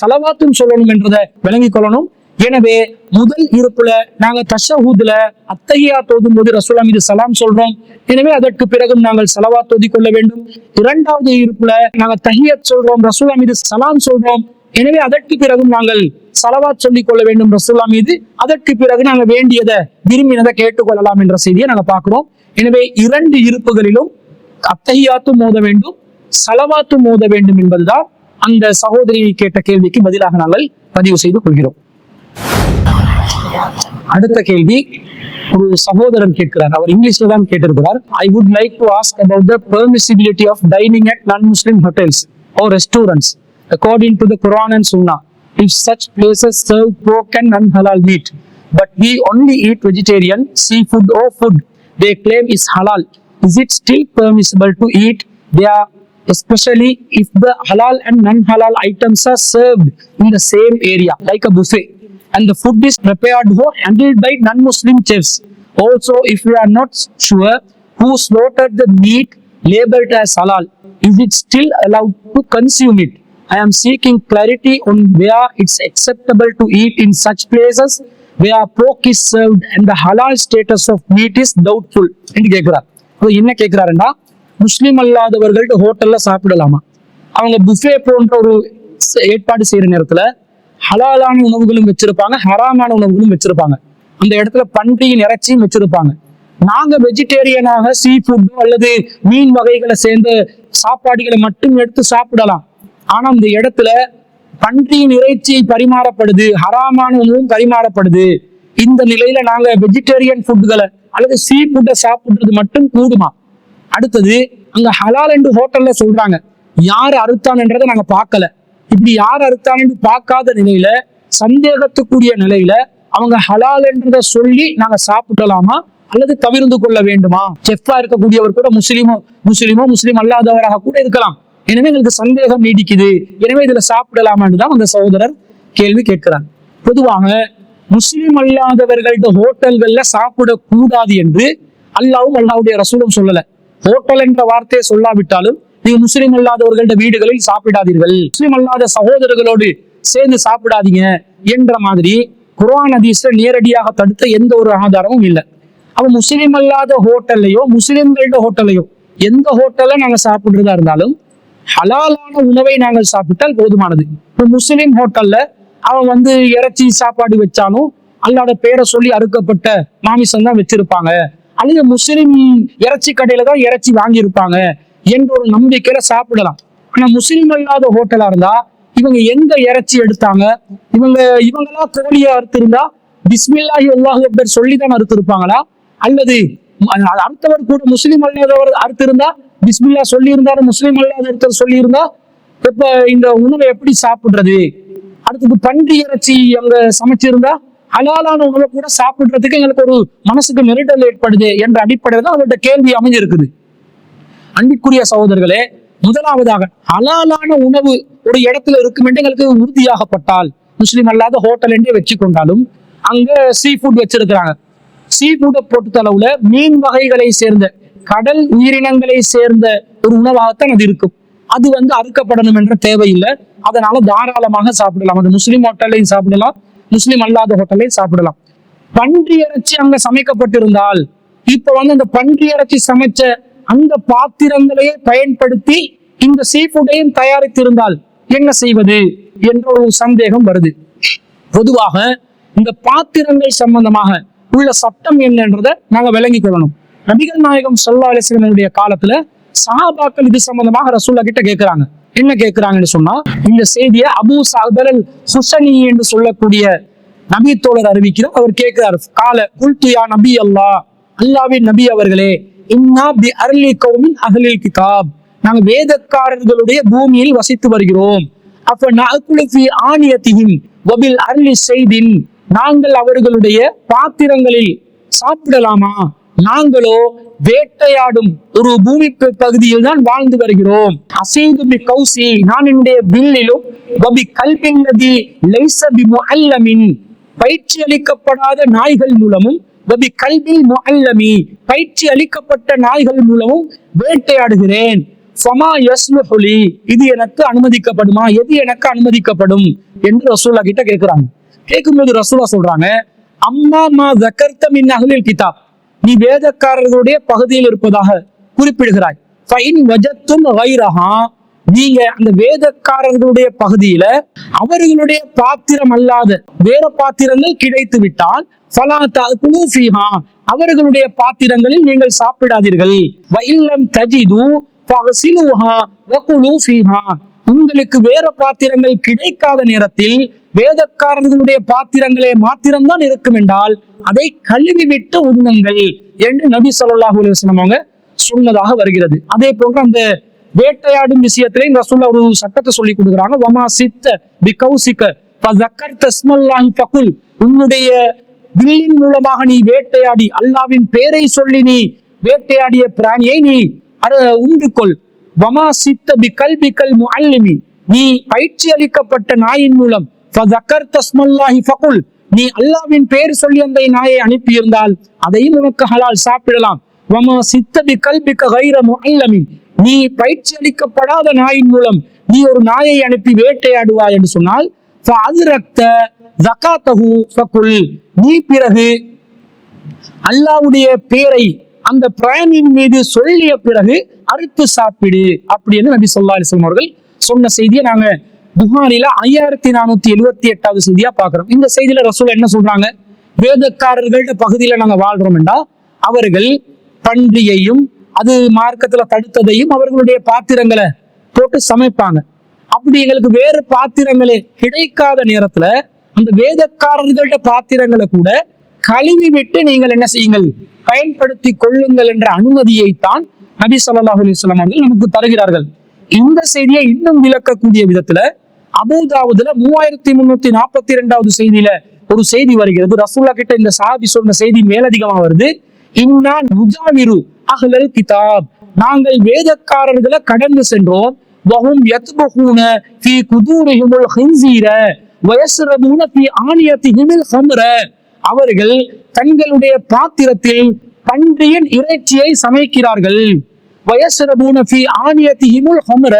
S2: சலவாத்தும் சொல்லணும் என்றதை விளங்கிக் கொள்ளணும். எனவே முதல் இருப்புல நாங்க தஷஹூதுல அத்தஹியாத் ஓதும் போது ரசூலுல்லாஹ் மீது சலாம் சொல்றோம். எனவே அதற்கு பிறகும் நாங்கள் சலவாத் ஓதிக் கொள்ள வேண்டும். இரண்டாவது இருப்புல நாங்க தஹியத் சொல்றோம், ரசூலுல்லாஹ் மீது சலாம் சொல்றோம். எனவே அதற்கு பிறகும் நாங்கள் சலவாத் சொல்லிக் கொள்ள வேண்டும் ரசூலுல்லாஹ் மீது. அதற்கு பிறகு நாங்க வேண்டியதை விரும்பினதை கேட்டுக்கொள்ளலாம் என்ற செய்தியை நாங்க பார்க்கிறோம். எனவே இரண்டு இருப்புகளிலும் அத்தஹியாத்தும் ஓத வேண்டும், சலவாத்தும் ஓத வேண்டும் என்பதுதான் அந்த சகோதரி கேட்ட கேள்விக்கு பதிலாக நாங்கள் பதிவு செய்து கொள்கிறோம். அடுத்த கேள்வி ஒரு சகோதரன் கேட்கிறார். அவர் இங்கிலீஷ்ல தான் கேட்டிருக்கிறார். I would like to ask about the permissibility of dining at non-Muslim hotels or restaurants according to the Quran and Sunnah. If such places serve pork and non-halal meat, but we only eat vegetarian, seafood or food they claim is halal, is it still permissible to eat there, especially if the halal and non-halal items are served in the same area like a buffet and the food is prepared or handled by non-Muslim chefs? Also, if we are not sure who slaughtered the meat labeled as halal, is it still allowed to consume it? I am seeking clarity on where it's acceptable to eat in such places where pork is served and the halal status of meat is doubtful என்று கேட்கிறார். என்ன கேட்கிறாருன்னா, முஸ்லிம் அல்லாதவர்கள்ட்ட ஹோட்டல்ல சாப்பிடலாமா? அவங்க buffet போன்ற ஒரு ஏற்பாடு செய்யற நேரத்துல ஹலாலான உணவுகளும் வச்சிருப்பாங்க, ஹராமான உணவுகளும் வச்சிருப்பாங்க. அந்த இடத்துல பன்றியின் இறைச்சியும் வச்சிருப்பாங்க. நாங்க வெஜிடேரியனாக சீ ஃபுட்டோ அல்லது மீன் வகைகளை சேர்ந்த சாப்பாடுகளை மட்டும் எடுத்து சாப்பிடலாம். ஆனா அந்த இடத்துல பன்றியின் இறைச்சி பரிமாறப்படுது, ஹராமான உணவும் பரிமாறப்படுது. இந்த நிலையில நாங்க வெஜிடேரியன் ஃபுட்டுகளை அல்லது சீ ஃபுட்டை சாப்பிடுறது மட்டும் கூடுமா? அடுத்தது, அங்க ஹலால் என்று ஹோட்டல்ல சொல்றாங்க, யார் அறுத்தான்ன்றதை நாங்க பார்க்கல. இப்படி யார் அறுத்தான்னு பார்க்காத நிலையில, சந்தேகத்துக்குரிய நிலையில அவங்க ஹலால் என்றதை சொல்லி நாங்க சாப்பிடலாமா அல்லது தவிர்த்து கொள்ள வேண்டுமா? செஃப்பா இருக்கக்கூடியவர் கூட முஸ்லிம் அல்லாதவராக கூட இருக்கலாம். எனவே எங்களுக்கு சந்தேகம் நீடிக்குது, எனவே இதுல சாப்பிடலாமான்னு தான் அந்த சகோதரர் கேள்வி கேட்கிறார். பொதுவாக முஸ்லிம் அல்லாதவர்கள்ட்ட ஹோட்டல்கள்ல சாப்பிடக்கூடாது என்று அல்லாவும் அல்லாவுடைய ரசூலும் சொல்லல. ஹோட்டல் என்ற வார்த்தையை சொல்லாவிட்டாலும் நீங்க முஸ்லிம் அல்லாதவர்கள்ட்ட வீடுகளில் சாப்பிடாதீர்கள், முஸ்லிம் அல்லாத சகோதரர்களோடு சேர்ந்து சாப்பிடாதீங்க என்ற மாதிரி குர்ஆன் ஹதீஸ்ல நேரடியாக தடுத்த எந்த ஒரு ஆதாரமும் இல்லை. அப்ப முஸ்லிம் அல்லாத ஹோட்டல்லையோ முஸ்லிம்களோட ஹோட்டல்லையோ எந்த ஹோட்டல்ல நாங்க சாப்பிடுறதா இருந்தாலும் ஹலாலான உணவை நாங்கள் சாப்பிட்டால் போதுமானது. இப்போ முஸ்லிம் ஹோட்டல்ல அவன் இறைச்சி சாப்பாடு வச்சாலும் அல்லாட பேரை சொல்லி அறுக்கப்பட்ட மாமிசம் தான் வச்சிருப்பாங்க, அல்லது முஸ்லிம் இறைச்சி கடையில தான் இறைச்சி வாங்கியிருப்பாங்க என்ற ஒரு நம்பிக்கையில சாப்பிடலாம். ஆனா முஸ்லிம் அல்லாத ஹோட்டலா இருந்தா இவங்க எங்க இறைச்சி எடுத்தாங்க, இவங்களா கோழியை அறுத்திருந்தா பிஸ்மில்லாஹி அல்லாஹு அக்பர் சொல்லிதான் அறுத்திருப்பாங்களா, அல்லது அடுத்தவர் கூட முஸ்லிம் அல்லாதவர் அறுத்திருந்தா பிஸ்மில்லா சொல்லி இருந்தாரு, முஸ்லிம் அல்லாத ஒருத்தர் சொல்லி இருந்தா இப்ப இந்த உணவை எப்படி சாப்பிடுறது? அடுத்தது பன்றி இறைச்சி அங்க சமைச்சிருந்தா ஹலாலான உணவை கூட சாப்பிடுறதுக்கு எங்களுக்கு ஒரு மனசுக்கு நெருடல் ஏற்படுது என்ற அடிப்படையில் தான் அவர்கிட்ட கேள்வி அமைஞ்சிருக்குது. அன்பிற்குரிய சகோதரர்களே, முதலாவதாக ஹலாலான உணவு ஒரு இடத்துல இருக்கும் என்று எங்களுக்கு உறுதியாகப்பட்டால், முஸ்லிம் அல்லாத ஹோட்டல் என்றே வச்சு கொண்டாலும் அங்க சீ ஃபுட் வச்சிருக்கிறாங்க. சீ ஃபுட்டை பொறுத்த அளவுல மீன் வகைகளை சேர்ந்த கடல் உயிரினங்களை சேர்ந்த ஒரு உணவாகத்தான் அது இருக்கும். அது அறுக்கப்படணும் என்ற தேவையில்லை. அதனால தாராளமாக சாப்பிடலாம். அது முஸ்லிம் ஹோட்டல்லையும் சாப்பிடலாம், முஸ்லிம் அல்லாத ஹோட்டல்லையும் சாப்பிடலாம். பன்றி இறைச்சி அங்க சமைக்கப்பட்டிருந்தால், இப்ப அந்த பன்றி இறைச்சி சமைச்ச அந்த பாத்திரங்களையே பயன்படுத்தி இந்த சீ ஃபுட்டையும் தயாரித்திருந்தால் என்ன செய்வது என்ற ஒரு சந்தேகம் வருது. பொதுவாக இந்த பாத்திரங்கள் சம்பந்தமாக உள்ள சட்டம் என்னன்றதை நாங்க விளங்கிக் கொள்ளணும். நபிகள் நாயகம் ஸல்லல்லாஹு அலைஹி வஸல்லம் காலத்துல சஹாபாக்கள் இது சம்பந்தமாக ரசூலுல்லாஹ் கிட்ட கேட்கிறாங்க. என்ன கேட்கிறாங்கன்னு சொன்னா, இந்த செய்தியை அபூ ஸஅத் அல் ஹுஸனி என்று சொல்லக்கூடிய நபி தோழர் அறிவிக்கிறார். அவர் கேட்கிறார், கால குல்து யா நபி அல்லாஹ், அல்லாஹ்வின் நபி அவர்களே, இன்னா பி அர்லி கௌமின் அஹ்லில் கிதாப், நாங்கள் வேதக்காரர்களுடைய பூமியில் வசித்து வருகிறோம். அப்ப நஅகுலு ஃபீ ஆனியத்திஹிம் வபில் அர்லி ஸைதின், நாங்கள் அவர்களுடைய பாத்திரங்களில் சாப்பிடலாமா? நாங்களோ வேட்டையாடும் ஒரு பூமி பகுதியில் தான் வாழ்ந்து வருகிறோம். அசீது பி கௌசி, நான் என்னுடைய வில்லிலும், வபி கல்பில்லதி லைஸ பி முஅல்லமின், பயிற்சி அளிக்கப்படாத நாய்கள் மூலமும், வபி கல்பில் முஅல்லமி, பயிற்சி அளிக்கப்பட்ட நாய்கள் மூலமும் வேட்டையாடுகிறேன். ஃபமா யஸ்லுஹு லி, இது எனக்கு அனுமதிக்கப்படுமா? எது எனக்கு அனுமதிக்கப்படும் என்று ரசூலுல்லாஹ் கிட்ட கேட்கிறாங்க. கேட்கும்போது ரசூலுல்லாஹ் சொல்றாங்க, அம்மா மா ஸக்கர்த மின் அஹ்லில் கிதாப், நீ வேதக்காரர்களுடைய பகுதியில் இருப்பதாக குறிப்பிடுகிறாய். ஃபைன் வஜத்தும் கைரஹா, நீங்க அந்த வேதக்காரர்களுடைய பகுதியில அவர்களுடைய பாத்திரம் அல்லாத வேற பாத்திரங்கள் கிடைத்து விட்டால், ஃபலா தஅகுலு ஃபீஹா, அவர்களுடைய பாத்திரங்களில் நீங்கள் சாப்பிடாதீர்கள். வஇல்லம் தஜிது ஃபக்ஸிலுஹா வகுலு ஃபீஹா, உங்களுக்கு வேற பாத்திரங்கள் கிடைக்காத நேரத்தில் வேதக்காரர்களுடைய பாத்திரங்களே மாத்திரம்தான் இருக்கும் என்றால் அதை கழுவி விட்டு உண்ணுங்கள் என்று நபி ஸல்லல்லாஹு அலைஹி வஸல்லம் அவங்க சொன்னதாக வருகிறது. அதே போன்று அந்த வேட்டையாடும் விஷயத்திலே ரசூலுல்லாஹ் ஒரு சட்டத்தை சொல்லி கொடுக்குறாங்க. வமா சித்த பி கௌசிக ஃபஸக்கர்த இஸ்மல்லாஹி ஃபகுல், உன்னுடைய வில்லின் மூலமாக நீ வேட்டையாடி அல்லாஹ்வின் பெயரை சொல்லி நீ வேட்டையாடிய பிராணியை நீ உண்டு கொள். வமா சித்த பி கல்பிகல் முஅல்லிமி, நீ பயிற்சி அளிக்கப்பட்ட நாயின் மூலம் ஃபஸக்கர்த இஸ்மல்லாஹி ஃபகுல், நீ அல்லாஹ்வின் பெயர் சொல்லி அந்த நாயை அனுப்பியிருந்தால் அதையும் உனக்கு ஹலால், சாப்பிடலாம். வமா சித்த பி கல்பிக கைர முஅல்லமி, நீ பயிற்சி அளிக்கப்படாத நாயின் மூலம் நீ ஒரு நாயை அனுப்பி வேட்டையாடுவாய் என்று சொன்னால் ஃபஅத்ரக்த ஸகாத்தஹு ஃபகுல், நீ பிறகு அல்லாஹ்வுடைய பெயரை அந்த பிராணியின் மீது சொல்லிய பிறகு அறுத்து சாப்பிடு அப்படின்னு நபி ஸல்லல்லாஹு அலைஹி வஸல்லம் அவர்கள் சொன்ன செய்தியை நாங்க புகாரில 5478வது செய்தியா பாக்குறோம். இந்த செய்தியில ரசூல் என்ன சொல்றாங்க? வேதக்காரர்கள்ட்ட பகுதியில நாங்க வாழ்றோம் என்றா அவர்கள் பன்றியையும் அது மார்க்கத்துல தடுத்ததையும் அவர்களுடைய பாத்திரங்களை போட்டு சமைப்பாங்க. அப்படி எங்களுக்கு வேறு பாத்திரங்களே கிடைக்காத நேரத்துல அந்த வேதக்காரர்கள்ட்ட பாத்திரங்களை கூட கழுவி விட்டு நீங்கள் என்ன செய்யுங்கள், பயன்படுத்தி கொள்ளுங்கள் என்ற அனுமதியை தான் நபி ஸல்லல்லாஹு அலைஹி வஸல்லம் அவர்கள் நமக்கு தருகிறார்கள். இந்த செய்தியை இன்னும் விளக்கக்கூடிய விதத்துல அபூதாவுதுல 3342வது செய்தியில ஒரு செய்தி வருகிறது. ரசூலுல்லாஹ் கிட்ட இந்த சஹாபி சொன்ன செய்தி மேலதிகமா வருது. இன்னா நுஜாவிரு அஹ்லல் கிதாப், நாங்கள் வேதக்காரர்களை கடந்து சென்றோம். வஹும் யத்பஹூன ஃபீ குதூரிஹிமுல் ஹின்ஸீர வயஸ்ரபூன ஃபீ ஆனியத்திஹிமில் ஹம்ர, அவர்கள் தங்களுடைய பாத்திரத்தில் பன்றியின் இறைச்சியை சமைக்கிறார்கள். வயஸ்ரபூன ஃபீ ஆனியத்திஹிமுல் ஹம்ர,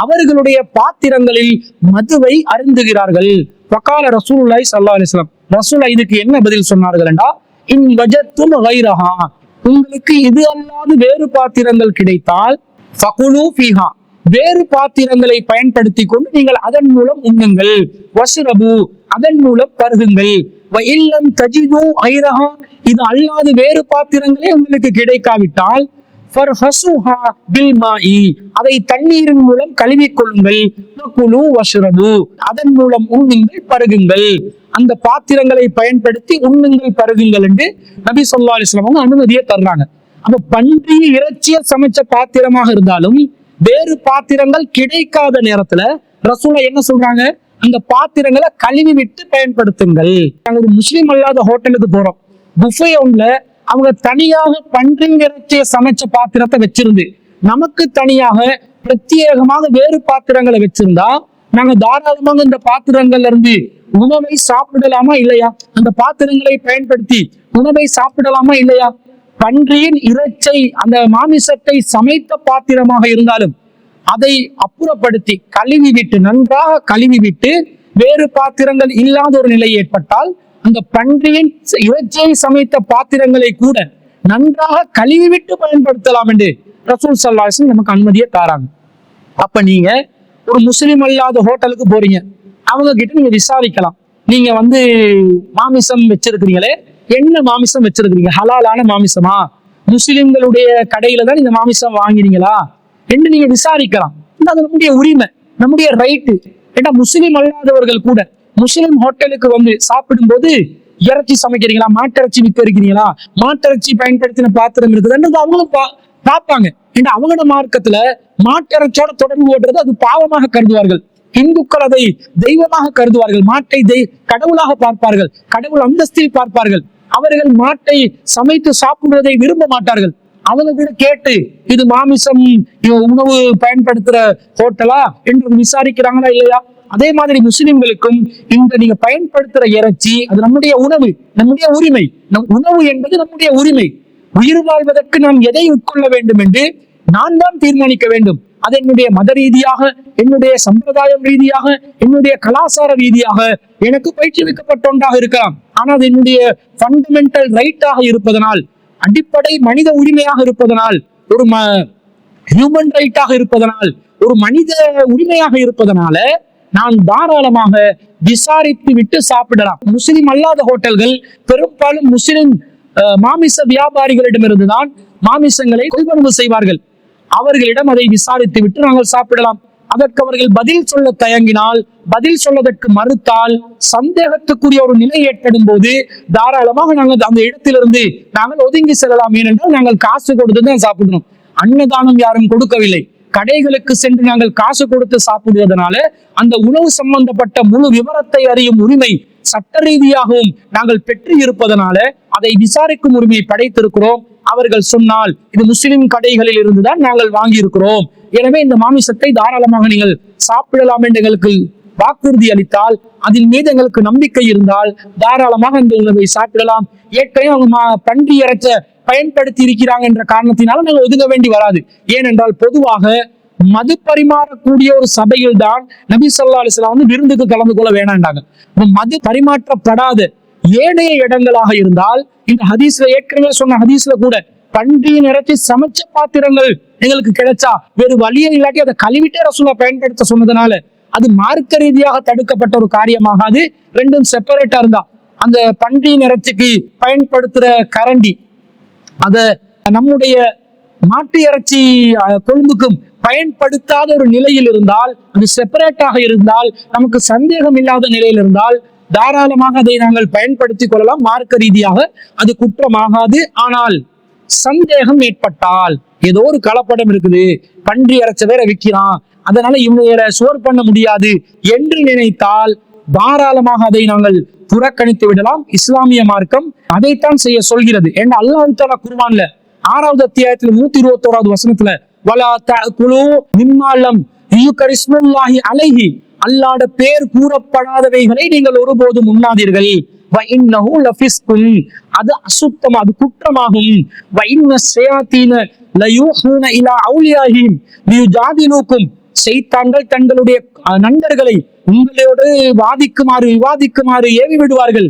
S2: அவர்களுடைய பாத்திரங்களில் மதுவை அருந்துகிறார்கள். வகால ரசூலுல்லாஹி ஸல்லல்லாஹு அலைஹி வஸல்லம், ரசூலுல்லாஹ் இதுக்கு என்ன பதில் சொன்னார்கள் என்றா, இன் வஜத்தும் கைரஹா, உங்களுக்கு இது அல்லாது வேறு பாத்திரங்கள் கிடைத்தால் ஃபகுலு ஃபீஹா, வேறு பாத்திரங்களை பயன்படுத்தி கொண்டு நீங்கள் அதன் மூலம் உண்ணுங்கள். வஷ்ரபு, அதன் மூலம் பருகுங்கள். வஇல்லம் தஜிது கைரஹா, இது அல்லாது வேறு பாத்திரங்களே உங்களுக்கு கிடைக்காவிட்டால் ஃபர்ஹசுஹா பில் மாஇ, அதை தண்ணீரின் மூலம் கழுவிக் கொள்ளுங்கள். வகுலு வஷ்ரபு, அதன் மூலம் உண்ணுங்கள், பருகுங்கள். அந்த பாத்திரங்களை பயன்படுத்தி உண்ணுங்கள், பருகுங்கள் என்று நபி ஸல்லல்லாஹு அலைஹி வஸல்லம் அனுமதியை தர்றாங்க. அப்ப பன்றி இறைச்சியை சமைச்ச பாத்திரமாக இருந்தாலும் வேறு பாத்திரங்கள் கிடைக்காத நேரத்துல ரசூலுல்லாஹ் என்ன சொல்றாங்க? அந்த பாத்திரங்களை கழுவி விட்டு பயன்படுத்துங்கள். நாங்க ஒரு முஸ்லீம் அல்லாத ஹோட்டலுக்கு போறோம், புஃபே ஒன்றுல அவங்க தனியாக பன்றி இறைச்சியை சமைச்ச பாத்திரத்தை வச்சிருந்து நமக்கு தனியாக பிரத்யேகமாக வேறு பாத்திரங்களை வச்சிருந்தா நாங்க தாராளமாக இந்த பாத்திரங்கள்ல இருந்து உணவை சாப்பிடலாமா இல்லையா? அந்த பாத்திரங்களை பயன்படுத்தி உணவை சாப்பிடலாமா இல்லையா? பன்றியின் இறைச்சை அந்த மாமிசத்தை சமைத்த பாத்திரமாக இருந்தாலும் அதை அப்புறப்படுத்தி கழுவி விட்டு நன்றாக கழுவி விட்டு வேறு பாத்திரங்கள் இல்லாத ஒரு நிலை ஏற்பட்டால் அந்த பன்றியின் இறைச்சியை சமைத்த பாத்திரங்களை கூட நன்றாக கழுவி விட்டு பயன்படுத்தலாம் என்று ரசூல் ஸல்லல்லாஹு அலைஹி வஸல்லம் நமக்கு அனுமதியை தாராங்க. அப்ப நீங்க ஒரு முஸ்லிம் அல்லாத ஹோட்டலுக்கு போறீங்க, அவங்க கிட்ட நீங்க விசாரிக்கலாம், நீங்க மாமிசம் வச்சிருக்கிறீங்களே, என்ன மாமிசம் வச்சிருக்கிறீங்க, ஹலாலான மாமிசமா, முஸ்லிம்களுடைய கடையில தான் இந்த மாமிசம் வாங்கினீங்களா என்று நீங்க விசாரிக்கலாம். அது நம்முடைய உரிமை, நம்முடைய ரைட்டு. ஏன்னா முஸ்லிம் அல்லாதவர்கள் கூட முஸ்லிம் ஹோட்டலுக்கு சாப்பிடும் போது இறைச்சி சமைக்கிறீங்களா, மாட்டிறைச்சி விற்க இருக்கிறீங்களா, மாட்டிறைச்சி பயன்படுத்தின பாத்திரம் இருக்குதுன்றது அவங்களும் பார்ப்பாங்க. ஏன்னா அவங்களோட மார்க்கத்துல மாட்டிறைச்சியோட தொடர்பு ஓடுறது அது பாவமாக கருதுவார்கள். இந்துக்கள் அதை தெய்வமாக கருதுவார்கள், மாட்டை கடவுளாக பார்ப்பார்கள், கடவுள் அந்தஸ்தில் பார்ப்பார்கள். அவர்கள் மாட்டை சமைத்து சாப்பிடுவதை விரும்ப மாட்டார்கள். அவங்க கூட கேட்டு இது மாமிசம் உணவு பயன்படுத்துற ஹோட்டலா என்று விசாரிக்கிறாங்களா இல்லையா? அதே மாதிரி முஸ்லிம்களுக்கும் இந்த நீங்க பயன்படுத்துற இறைச்சி அது நம்முடைய உணவு, நம்முடைய உரிமை. உணவு என்பது நம்முடைய உரிமை. உயிர் வாழ்வதற்கு நாம் எதை உட்கொள்ள வேண்டும் என்று நான் தான் தீர்மானிக்க வேண்டும். அது என்னுடைய மத ரீதியாக, என்னுடைய சம்பிரதாயம் ரீதியாக, என்னுடைய கலாச்சார ரீதியாக எனக்கு பயிற்றுவிக்கப்பட்ட ஒன்றாக இருக்கலாம். ஆனால் அது என்னுடைய ஃபண்டமெண்டல் ரைட்டாக இருப்பதனால், அடிப்படை மனித உரிமையாக இருப்பதனால், ஒரு ஹியூமன் ரைட்டாக இருப்பதனால், ஒரு மனித உரிமையாக இருப்பதனால நான் தாராளமாக விசாரித்து விட்டு சாப்பிடலாம். முஸ்லிம் அல்லாத ஹோட்டல்கள் பெரும்பாலும் முஸ்லிம் மாமிச வியாபாரிகளிடமிருந்துதான் மாமிசங்களை கொள்வனவு செய்வார்கள். அவர்களிடம் அதை விசாரித்து விட்டு நாங்கள் சாப்பிடலாம். அதற்கு அவர்கள் பதில் சொல்ல தயங்கினால், பதில் சொல்வதற்கு மறுத்தால், சந்தேகத்துக்குரிய ஒரு நிலை ஏற்படும் போது தாராளமாக நாங்கள் அந்த இடத்திலிருந்து நாங்கள் ஒதுங்கி செல்லலாம். ஏனென்றால் நாங்கள் காசு கொடுத்து தான் சாப்பிடணும், அன்னதானம் யாரும் கொடுக்கவில்லை. கடைகளுக்கு சென்று நாங்கள் காசு கொடுத்து சாப்பிடுவதனால அந்த உணவு சம்பந்தப்பட்ட முழு விவரத்தை அறியும் உரிமை சட்ட ரீதியாகவும் நாங்கள் பெற்று இருப்பதனால அதை விசாரிக்கும் உரிமையை படைத்திருக்கிறோம். அவர்கள் சொன்னால் இது முஸ்லிம் கடைகளில் இருந்துதான் நாங்கள் வாங்கி இருக்கிறோம், எனவே இந்த மாமிசத்தை தாராளமாக நீங்கள் சாப்பிடலாம் என்று எங்களுக்கு வாக்குறுதி அளித்தால், அதன் மீது எங்களுக்கு நம்பிக்கை இருந்தால் தாராளமாக இந்த உணவை சாப்பிடலாம். ஏற்கனவே அவங்க பன்றி இறைச்ச பயன்படுத்தி இருக்கிறாங்க என்ற காரணத்தினால நாங்கள் ஒதுங்க வேண்டி வராது. ஏனென்றால் பொதுவாக மது பரிமாறக்கூடிய ஒரு சபையில் தான் நபி ஸல்லல்லாஹு அலைஹி வஸல்லம் விருந்துக்கு கலந்து கொள்ள வேணாண்டாங்க. மது பரிமாற்றப்படாத ஏனைய இடங்களாக இருந்தால், இந்த ஹதீஸ்ல ஏற்கனவே சொன்ன ஹதீஸ்ல கூட பன்றியின் இறைச்சி சமைச்ச பாத்திரங்கள் எங்களுக்கு கிடைச்சா வேறு வழியே இல்லாட்டி அதை கழுவிட்டே ரசூலுல்லாஹ் பயன்படுத்த சொன்னதுனால அது மார்க்க ரீதியாக தடுக்கப்பட்ட ஒரு காரியமாகாது. ரெண்டும் செப்பரேட்டா இருந்தா, அந்த பன்றியின் இறைச்சிக்கு பயன்படுத்துற கரண்டி அத நம்முடைய மாட்டு இறைச்சி கொழும்புக்கும் பயன்படுத்தாத ஒரு நிலையில் இருந்தால், அது செப்பரேட்டாக இருந்தால், நமக்கு சந்தேகம் இல்லாத நிலையில் இருந்தால் தாராளமாக அதை நாங்கள் பயன்படுத்திக் கொள்ளலாம். மார்க்க ரீதியாக அது குற்றமாகாது. ஆனால் சந்தேகம் ஏற்பட்டால், ஏதோ ஒரு கலப்படம் இருக்குது, பன்றி இறைச்ச வேற விற்கிறான், அதனால இவங்க சோர் பண்ண முடியாது என்று நினைத்தால் தாராளமாக அதை நாங்கள் புறக்கணித்து விடலாம். இஸ்லாமிய மார்க்கம் அதைத்தான் செய்ய சொல்கிறது. ஏன்னா அல்லாஹ் தஆலா குர்ஆன்ல 6வது அத்தியாயத்தில் 121வது வசனத்துல வலா தஅகுலு மிம்மா லம் யுஸ்கர் இஸ்முல்லாஹி அலைஹி, அல்லாஹ்வுடைய பேர் கூறப்படாதவைகளை நீங்கள் ஒருபோதும் உண்ணாதீர்கள். வ இன்னஹு லஃபிஸ்குன், அது அசுத்தம், அது குற்றமாகும். வ இன்ன ஷயாத்தீன லயூஹூன இலா அவுலியாஹிம் லியுஜாதிலுக்கும், ஷைத்தான்கள் தங்களுடைய நண்பர்களை உங்களோடு விவாதிக்குமாறு ஏவி விடுவார்கள்.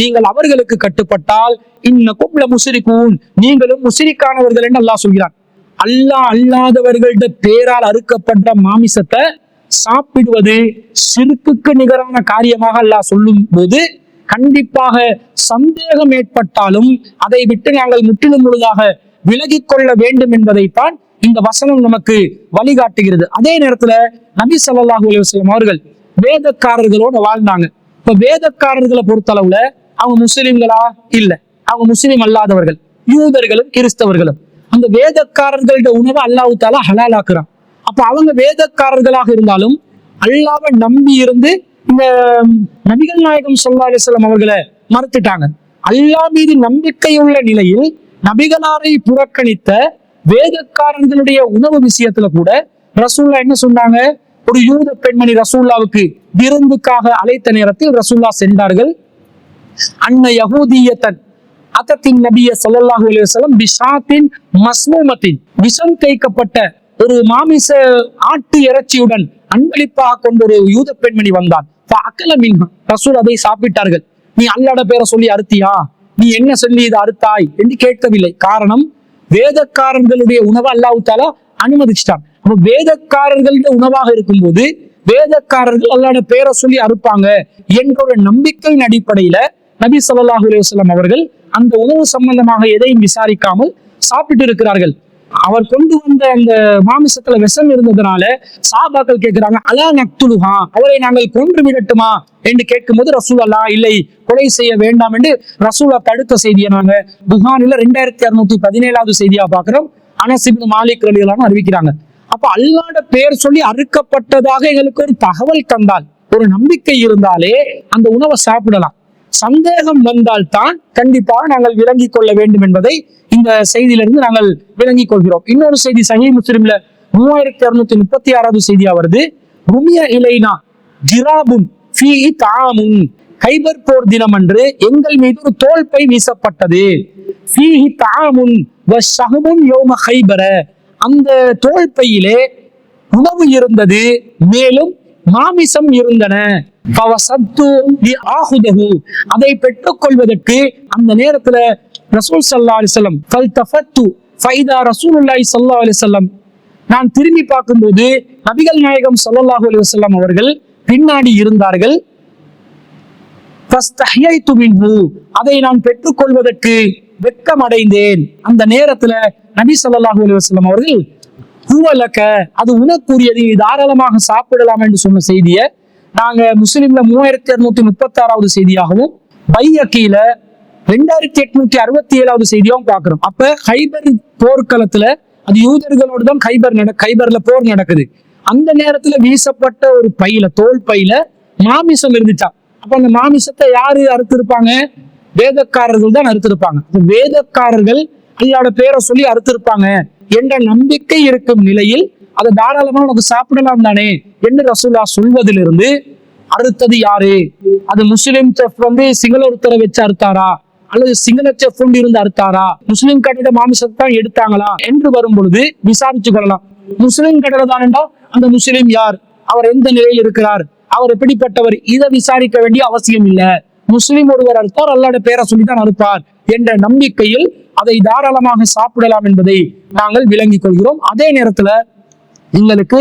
S2: நீங்கள் அவர்களுக்கு கட்டுப்பட்டால் இன்னக்கும் லமுஸ்ரிகூன், நீங்களும் முஸ்ரிக்கானவர்கள் என்று அல்லாஹ் சொல்கிறான். அல்லாஹ் அல்லாதவர்கள்ட பேரால் அறுக்கப்படுற மாமிசத்தை சாப்பிடுவது ஷிர்க்குக்கு நிகரான காரியமாக அல்லாஹ் சொல்லும் போது கண்டிப்பாக சந்தேகம் ஏற்பட்டாலும் அதை விட்டு நாங்கள் முற்றிலும் முழுதாக விலகிக் கொள்ள வேண்டும் என்பதைத்தான் இந்த வசனம் நமக்கு வழிகாட்டுகிறது. அதே நேரத்துல நபி ஸல்லல்லாஹு அலைஹி வஸல்லம் அவர்கள் வேதக்காரர்களோட வாழ்ந்தாங்க. இப்ப வேதக்காரர்களை பொறுத்தளவுல அவங்க முஸ்லிம்களா இல்ல, அவங்க முஸ்லிம் அல்லாதவர்கள், யூதர்களும் கிறிஸ்தவர்களும். அந்த வேதக்காரர்களோட உணவை அல்லாஹ் தஆலா ஹலாலாக்குறான். அப்ப அவங்க வேதக்காரர்களாக இருந்தாலும் அல்லாவை நம்பி இருந்து இந்த நபிகள் நாயகம் ஸல்லல்லாஹு அலைஹி வஸல்லம் அவர்களை மறுத்துட்டாங்க. அல்லாஹ் மீது நம்பிக்கையுள்ள நிலையில் நபிகளாரை புறக்கணித்த வேதக்காரர்களுடைய உணவு விஷயத்துல கூட ரசூல்லா என்ன சொன்னாங்க? ஒரு யூத பெண்மணி ரசூல்லாவுக்கு விருந்துக்காக அழைத்த நேரத்தில் ரசூல்லா சென்றார்கள். அன்ன யஹூதியத்தன் அதத்தின் நபிய ஸல்லல்லாஹு அலைஹி வஸல்லம் பிஷாத்தின் மஸ்மூமத்தின், விஷம் தேய்க்கப்பட்ட ஒரு மாமிச ஆட்டு இறைச்சியுடன் அன்பளிப்பாக கொண்ட ஒரு யூத பெண்மணி வந்தான். ரசூல் அதை சாப்பிட்டார்கள். நீ அல்லாஹ்வோட பேரை சொல்லி அறுத்தியா, நீ என்ன சொல்லி இதை அறுத்தாய் என்று கேட்கவில்லை. காரணம், வேதக்காரர்களுடைய உணவை அல்லாஹ் தஆலா அனுமதிச்சிட்டான். அப்ப வேதக்காரர்களுடைய உணவாக இருக்கும்போது வேதக்காரர்கள் அல்லாஹ்வோட பேரை சொல்லி அறுப்பாங்க என்ற ஒரு நம்பிக்கையின் அடிப்படையில நபி ஸல்லல்லாஹு அலைஹி வஸல்லம் அவர்கள் அந்த உணவு சம்பந்தமாக எதையும் விசாரிக்காமல் சாப்பிட்டு இருக்கிறார்கள். அவர் கொண்டு வந்த அந்த மாமிசத்துல விஷம் இருந்ததுனால சாபாக்கள் கேட்கிறாங்க, அலா நக்துலுஹா, அவரை நாங்கள் கொன்று விடட்டுமா என்று கேட்கும்போது ரசூலுல்லா இல்லை, கொலை செய்ய வேண்டாம் என்று ரசூலா தடுத்த செய்தியை நாங்க புகாரில 2617வது செய்தியா பாக்குறோம். அனஸ் இப்னு மாலிக் ரலியல்லாஹு அன்ஹு அறிவிக்கிறாங்க. அப்ப அல்லாஹ்வோட பேர் சொல்லி அறுக்கப்பட்டதாக எங்களுக்கு ஒரு தகவல் தந்தால், ஒரு நம்பிக்கை இருந்தாலே அந்த உணவை சாப்பிடலாம். சந்தேகம் வந்தால் தான் கண்டிப்பாக நாங்கள் விளங்கிக் கொள்ள வேண்டும் என்பதை இந்த செய்தியிலிருந்து நாங்கள் விளங்கிக் கொள்கிறோம். இன்னொரு செய்தி சஹீஹ் முஸ்லிம்ல 3636வது செய்தியா வருது. ருமிய இலைனா ஜிராபுன் ஃபீஹி தஆமுன், கைபர் போர் தினம் அன்று எங்கள் மீது ஒரு தோல்பை வீசப்பட்டது. ஃபீஹி தஆமுன் வ ஷஹ்முன் யௌம கைபர, அந்த தோல்பையிலே உணவு இருந்தது, மேலும் மாமிசம் இருந்தன. அதை பெற்றுக் கொள்வதற்கு அந்த நேரத்துல ரசூல் ஸல்லல்லாஹு அலைஹி வஸல்லம் ஃபல்தஃபத்து ஃபைதா ரசூலுல்லாஹி ஸல்லல்லாஹு அலைஹி வஸல்லம், நான் திரும்பி பார்க்கும்போது நபிகள் நாயகம் ஸல்லல்லாஹு அலைஹி வஸல்லம் அவர்கள் பின்னாடி இருந்தார்கள். ஃபஸ்தஹ்யைது மின்ஹு, அதை நான் பெற்றுக் கொள்வதற்கு வெட்கம் அடைந்தேன். அந்த நேரத்துல நபி ஸல்லல்லாஹு அலைஹி வஸல்லம் அவர்கள் ஹுவலக, அது உனக்குரியது, தாராளமாக சாப்பிடலாம் என்று சொன்ன செய்தியை நாங்க முஸ்லிம்ல 3636வது செய்தியாகவும் பைஹக்கில 2867வது செய்தியாகவும் பார்க்கிறோம். அப்ப கைபர் போர்க்களத்துல அது யூதர்களோடு தான் கைபர்ல போர் நடக்குது. அந்த நேரத்துல வீசப்பட்ட ஒரு பையில, தோல் பையில மாமிசம் இருந்துச்சா. அப்ப அந்த மாமிசத்தை யாரு அறுத்திருப்பாங்க? வேதக்காரர்கள் தான் அறுத்திருப்பாங்க. வேதக்காரர்கள் அல்லாஹ்வோட பேரை சொல்லி அறுத்திருப்பாங்க என்ற நம்பிக்கை இருக்கும் நிலையில் அதை தாராளமா நமக்கு சாப்பிடலாம் தானே என்று ரசூலுல்லா சொல்வதிலிருந்து, அறுத்தது யாரு, அது முஸ்லிம் செஃப் சிங்கள ஒருத்தரை வச்சு அறுத்தாரா அல்லது சிங்கள செஃப் இருந்து அறுத்தாரா, முஸ்லிம் கடையில மாமிசத்தை தான் எடுத்தாங்களா என்று வரும் பொழுது விசாரிச்சு கொள்ளலாம். முஸ்லிம் கடையில தான் என்றால் அந்த முஸ்லிம் யார், அவர் எந்த நிலையில் இருக்கிறார், அவர் எப்படிப்பட்டவர், இதை விசாரிக்க வேண்டிய அவசியம் இல்லை. முஸ்லிம் ஒருவர் அறுத்தார், அல்லாஹ்வோட பேரை சொல்லித்தான் அறுப்பார் என்ற நம்பிக்கையில் அதை தாராளமாக சாப்பிடலாம் என்பதை நாங்கள் விளங்கிக் கொள்கிறோம். அதே நேரத்துல எங்களுக்கு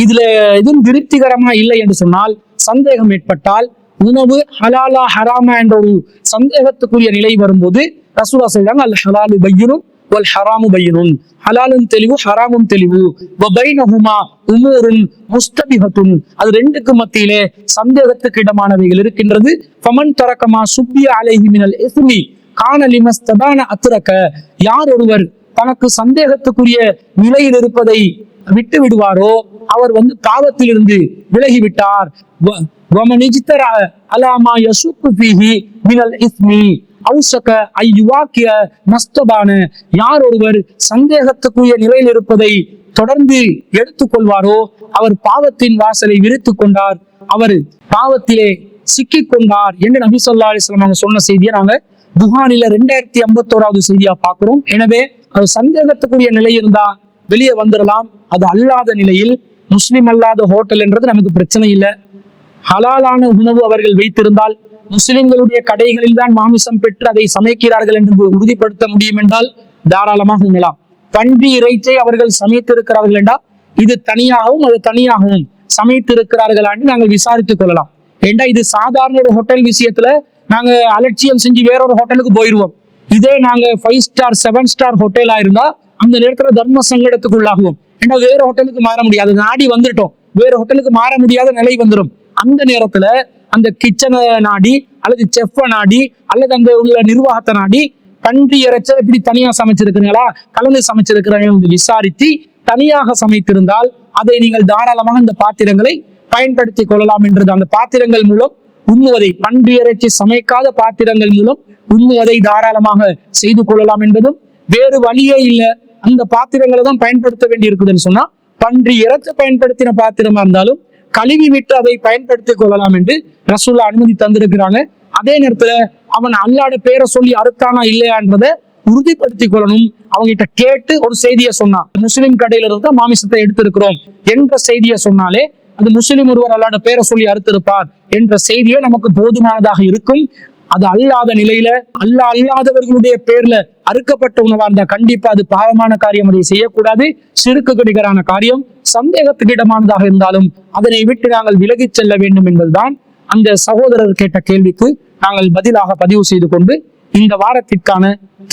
S2: இதுல எதுவும் திருப்திகரமா இல்லை என்று சொன்னால், சந்தேகம் ஏற்பட்டால், உணவு ஹலாலா ஹராமா என்ற ஒரு சந்தேகத்துக்குரிய நிலை வரும்போது ரசூலுல்லாஹ் சொல்றாங்க, அல் ஹலாலு பையினுன் வல் ஹராமு பையினுன், ஹலாலும் தெளிவு ஹராமும் தெளிவு, வ பைனஹுமா உமூருன் முஸ்தபிஹத்துன், அது ரெண்டுக்கு மத்தியிலே சந்தேகத்துக்கு இடமானவைகள் இருக்கின்றது. ஃபமன் தரக்கமா சுப்பிய அலைஹி மினல் இஸ்மி கான லிமஸ்தபான அத்ரக, யார் ஒருவர் தனக்கு சந்தேகத்துக்குரிய நிலையில் இருப்பதை விட்டு விடுவாரோ அவர் பாவத்தில் இருந்து விலகிவிட்டார். யார் ஒருவர் சந்தேகத்துக்குரிய நிலையில் இருப்பதை தொடர்ந்து எடுத்துக்கொள்வாரோ அவர் பாவத்தின் வாசலை விரித்துக் கொண்டார், அவர் பாவத்திலே சிக்கிக் கொண்டார் என்று நபி ஸல்லல்லாஹு அலைஹி வஸல்லம் அவங்க சொன்ன செய்தியை நாங்க புகாரில 2051வது செய்தியா பார்க்கிறோம். எனவே அது சந்தேகத்துக்குரிய நிலை இருந்தா வெளியே வந்துடலாம். அது அல்லாத நிலையில், முஸ்லிம் அல்லாத ஹோட்டல் என்றது நமக்கு பிரச்சனை இல்லை. ஹலாலான உணவு அவர்கள் வைத்திருந்தால், முஸ்லிம்களுடைய கடைகளில் தான் மாமிசம் பெற்று அதை சமைக்கிறார்கள் என்று உறுதிப்படுத்த முடியும் என்றால் தாராளமாக உண்ணலாம். பன்றி இறைச்சியை அவர்கள் சமைத்திருக்கிறார்கள் என்றால் இது தனியாகவும் அது தனியாகவும் சமைத்திருக்கிறார்களா என்று நாங்கள் விசாரித்துக் கொள்ளலாம். ஏண்டா இது சாதாரண ஒரு ஹோட்டல் விஷயத்துல நாங்க அலட்சியம் செஞ்சு வேறொரு ஹோட்டலுக்கு போயிடுவோம். இதே நாங்க 5 ஸ்டார் 7 ஸ்டார் ஹோட்டலா இருந்தா அந்த நேரத்துல தர்ம சங்கடத்துக்கு உள்ளாகுவோம். ஏன்னா வேற ஹோட்டலுக்கு மாற முடியாது, நாடி வந்துட்டோம், வேற ஹோட்டலுக்கு மாற முடியாத நிலை வந்துடும். அந்த நேரத்துல அந்த கிச்சனை நாடி அல்லது செஃப்பை நாடி அல்லது அந்த உள்ள நிர்வாகத்தை நாடி, பன்றி இறைச்ச இப்படி தனியா சமைச்சிருக்கிறீங்களா கலந்து சமைச்சிருக்கிறாங்க விசாரித்து தனியாக சமைத்திருந்தால் அதை நீங்கள் தாராளமாக இந்த பாத்திரங்களை பயன்படுத்திக் கொள்ளலாம் என்றது. அந்த பாத்திரங்கள் மூலம் உண்ணுவதை, பன்றி இறைச்சி சமைக்காத பாத்திரங்கள் மூலம் உண்ணுவதை தாராளமாக செய்து கொள்ளலாம் என்பதும், வேறு வழியே இல்லை அந்த பாத்திரங்களை தான் பயன்படுத்த வேண்டி இருக்குதுன்னு சொன்னா பன்றி இறைச்சி பயன்படுத்தின பாத்திரமா இருந்தாலும் கழுவி விட்டு அதை பயன்படுத்திக் கொள்ளலாம் என்று ரசூலுல்லாஹ் அனுமதி தந்திருக்கிறாங்க. அதே நேரத்துல அவன் அல்லாஹ்ட பேரை சொல்லி அறுத்தானா இல்லையான்றதை உறுதிப்படுத்திக் கொள்ளணும். அவங்க கிட்ட கேட்டு ஒரு செய்தியை சொன்னா, முஸ்லிம் கடையில இருந்த மாமிசத்தை எடுத்திருக்கிறோம் என்ற செய்தியை சொன்னாலே அது முஸ்லிம் ஒருவர் அல்லாஹ்ட பேரை சொல்லி அறுத்திருப்பார் என்ற செய்தியே நமக்கு போதுமானதாக இருக்கும். அது அல்லாத நிலையில அல்லாஹ் அல்லாதவர்களுடைய பேர்ல அறுக்கப்பட்ட உணவா இருந்தா கண்டிப்பா அது பாவமான காரியம், அதை செய்யக்கூடாது, சிறுக்கு நிகரான காரியம். சந்தேகத்துக்கு இடமானதாக இருந்தாலும் அதனை விட்டு நாங்கள் விலகிச் செல்ல வேண்டும் என்பதுதான் அந்த சகோதரர் கேட்ட கேள்விக்கு நாங்கள் பதிலாக பதிவு செய்து கொண்டு இந்த வாரத்திற்கான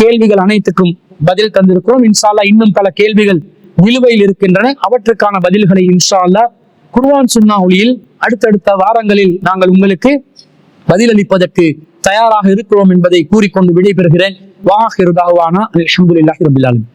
S2: கேள்விகள் அனைத்துக்கும் பதில் தந்திருக்கிறோம். இன்ஷா அல்லாஹ் இன்னும் பல கேள்விகள் நிலுவையில் இருக்கின்றன. அவற்றுக்கான பதில்களை இன்ஷா அல்லாஹ் குர்ஆன் சுன்னா ஒளியில் அடுத்தடுத்த வாரங்களில் நாங்கள் உங்களுக்கு பதிலளிப்பதற்கு தயாராக இருக்கிறோம் என்பதை கூறிக்கொண்டு விடைபெறுகிறேன். வாஹிரு தஅவானா அல்ஹம்துலில்லாஹி ரப்பில் ஆலமீன்.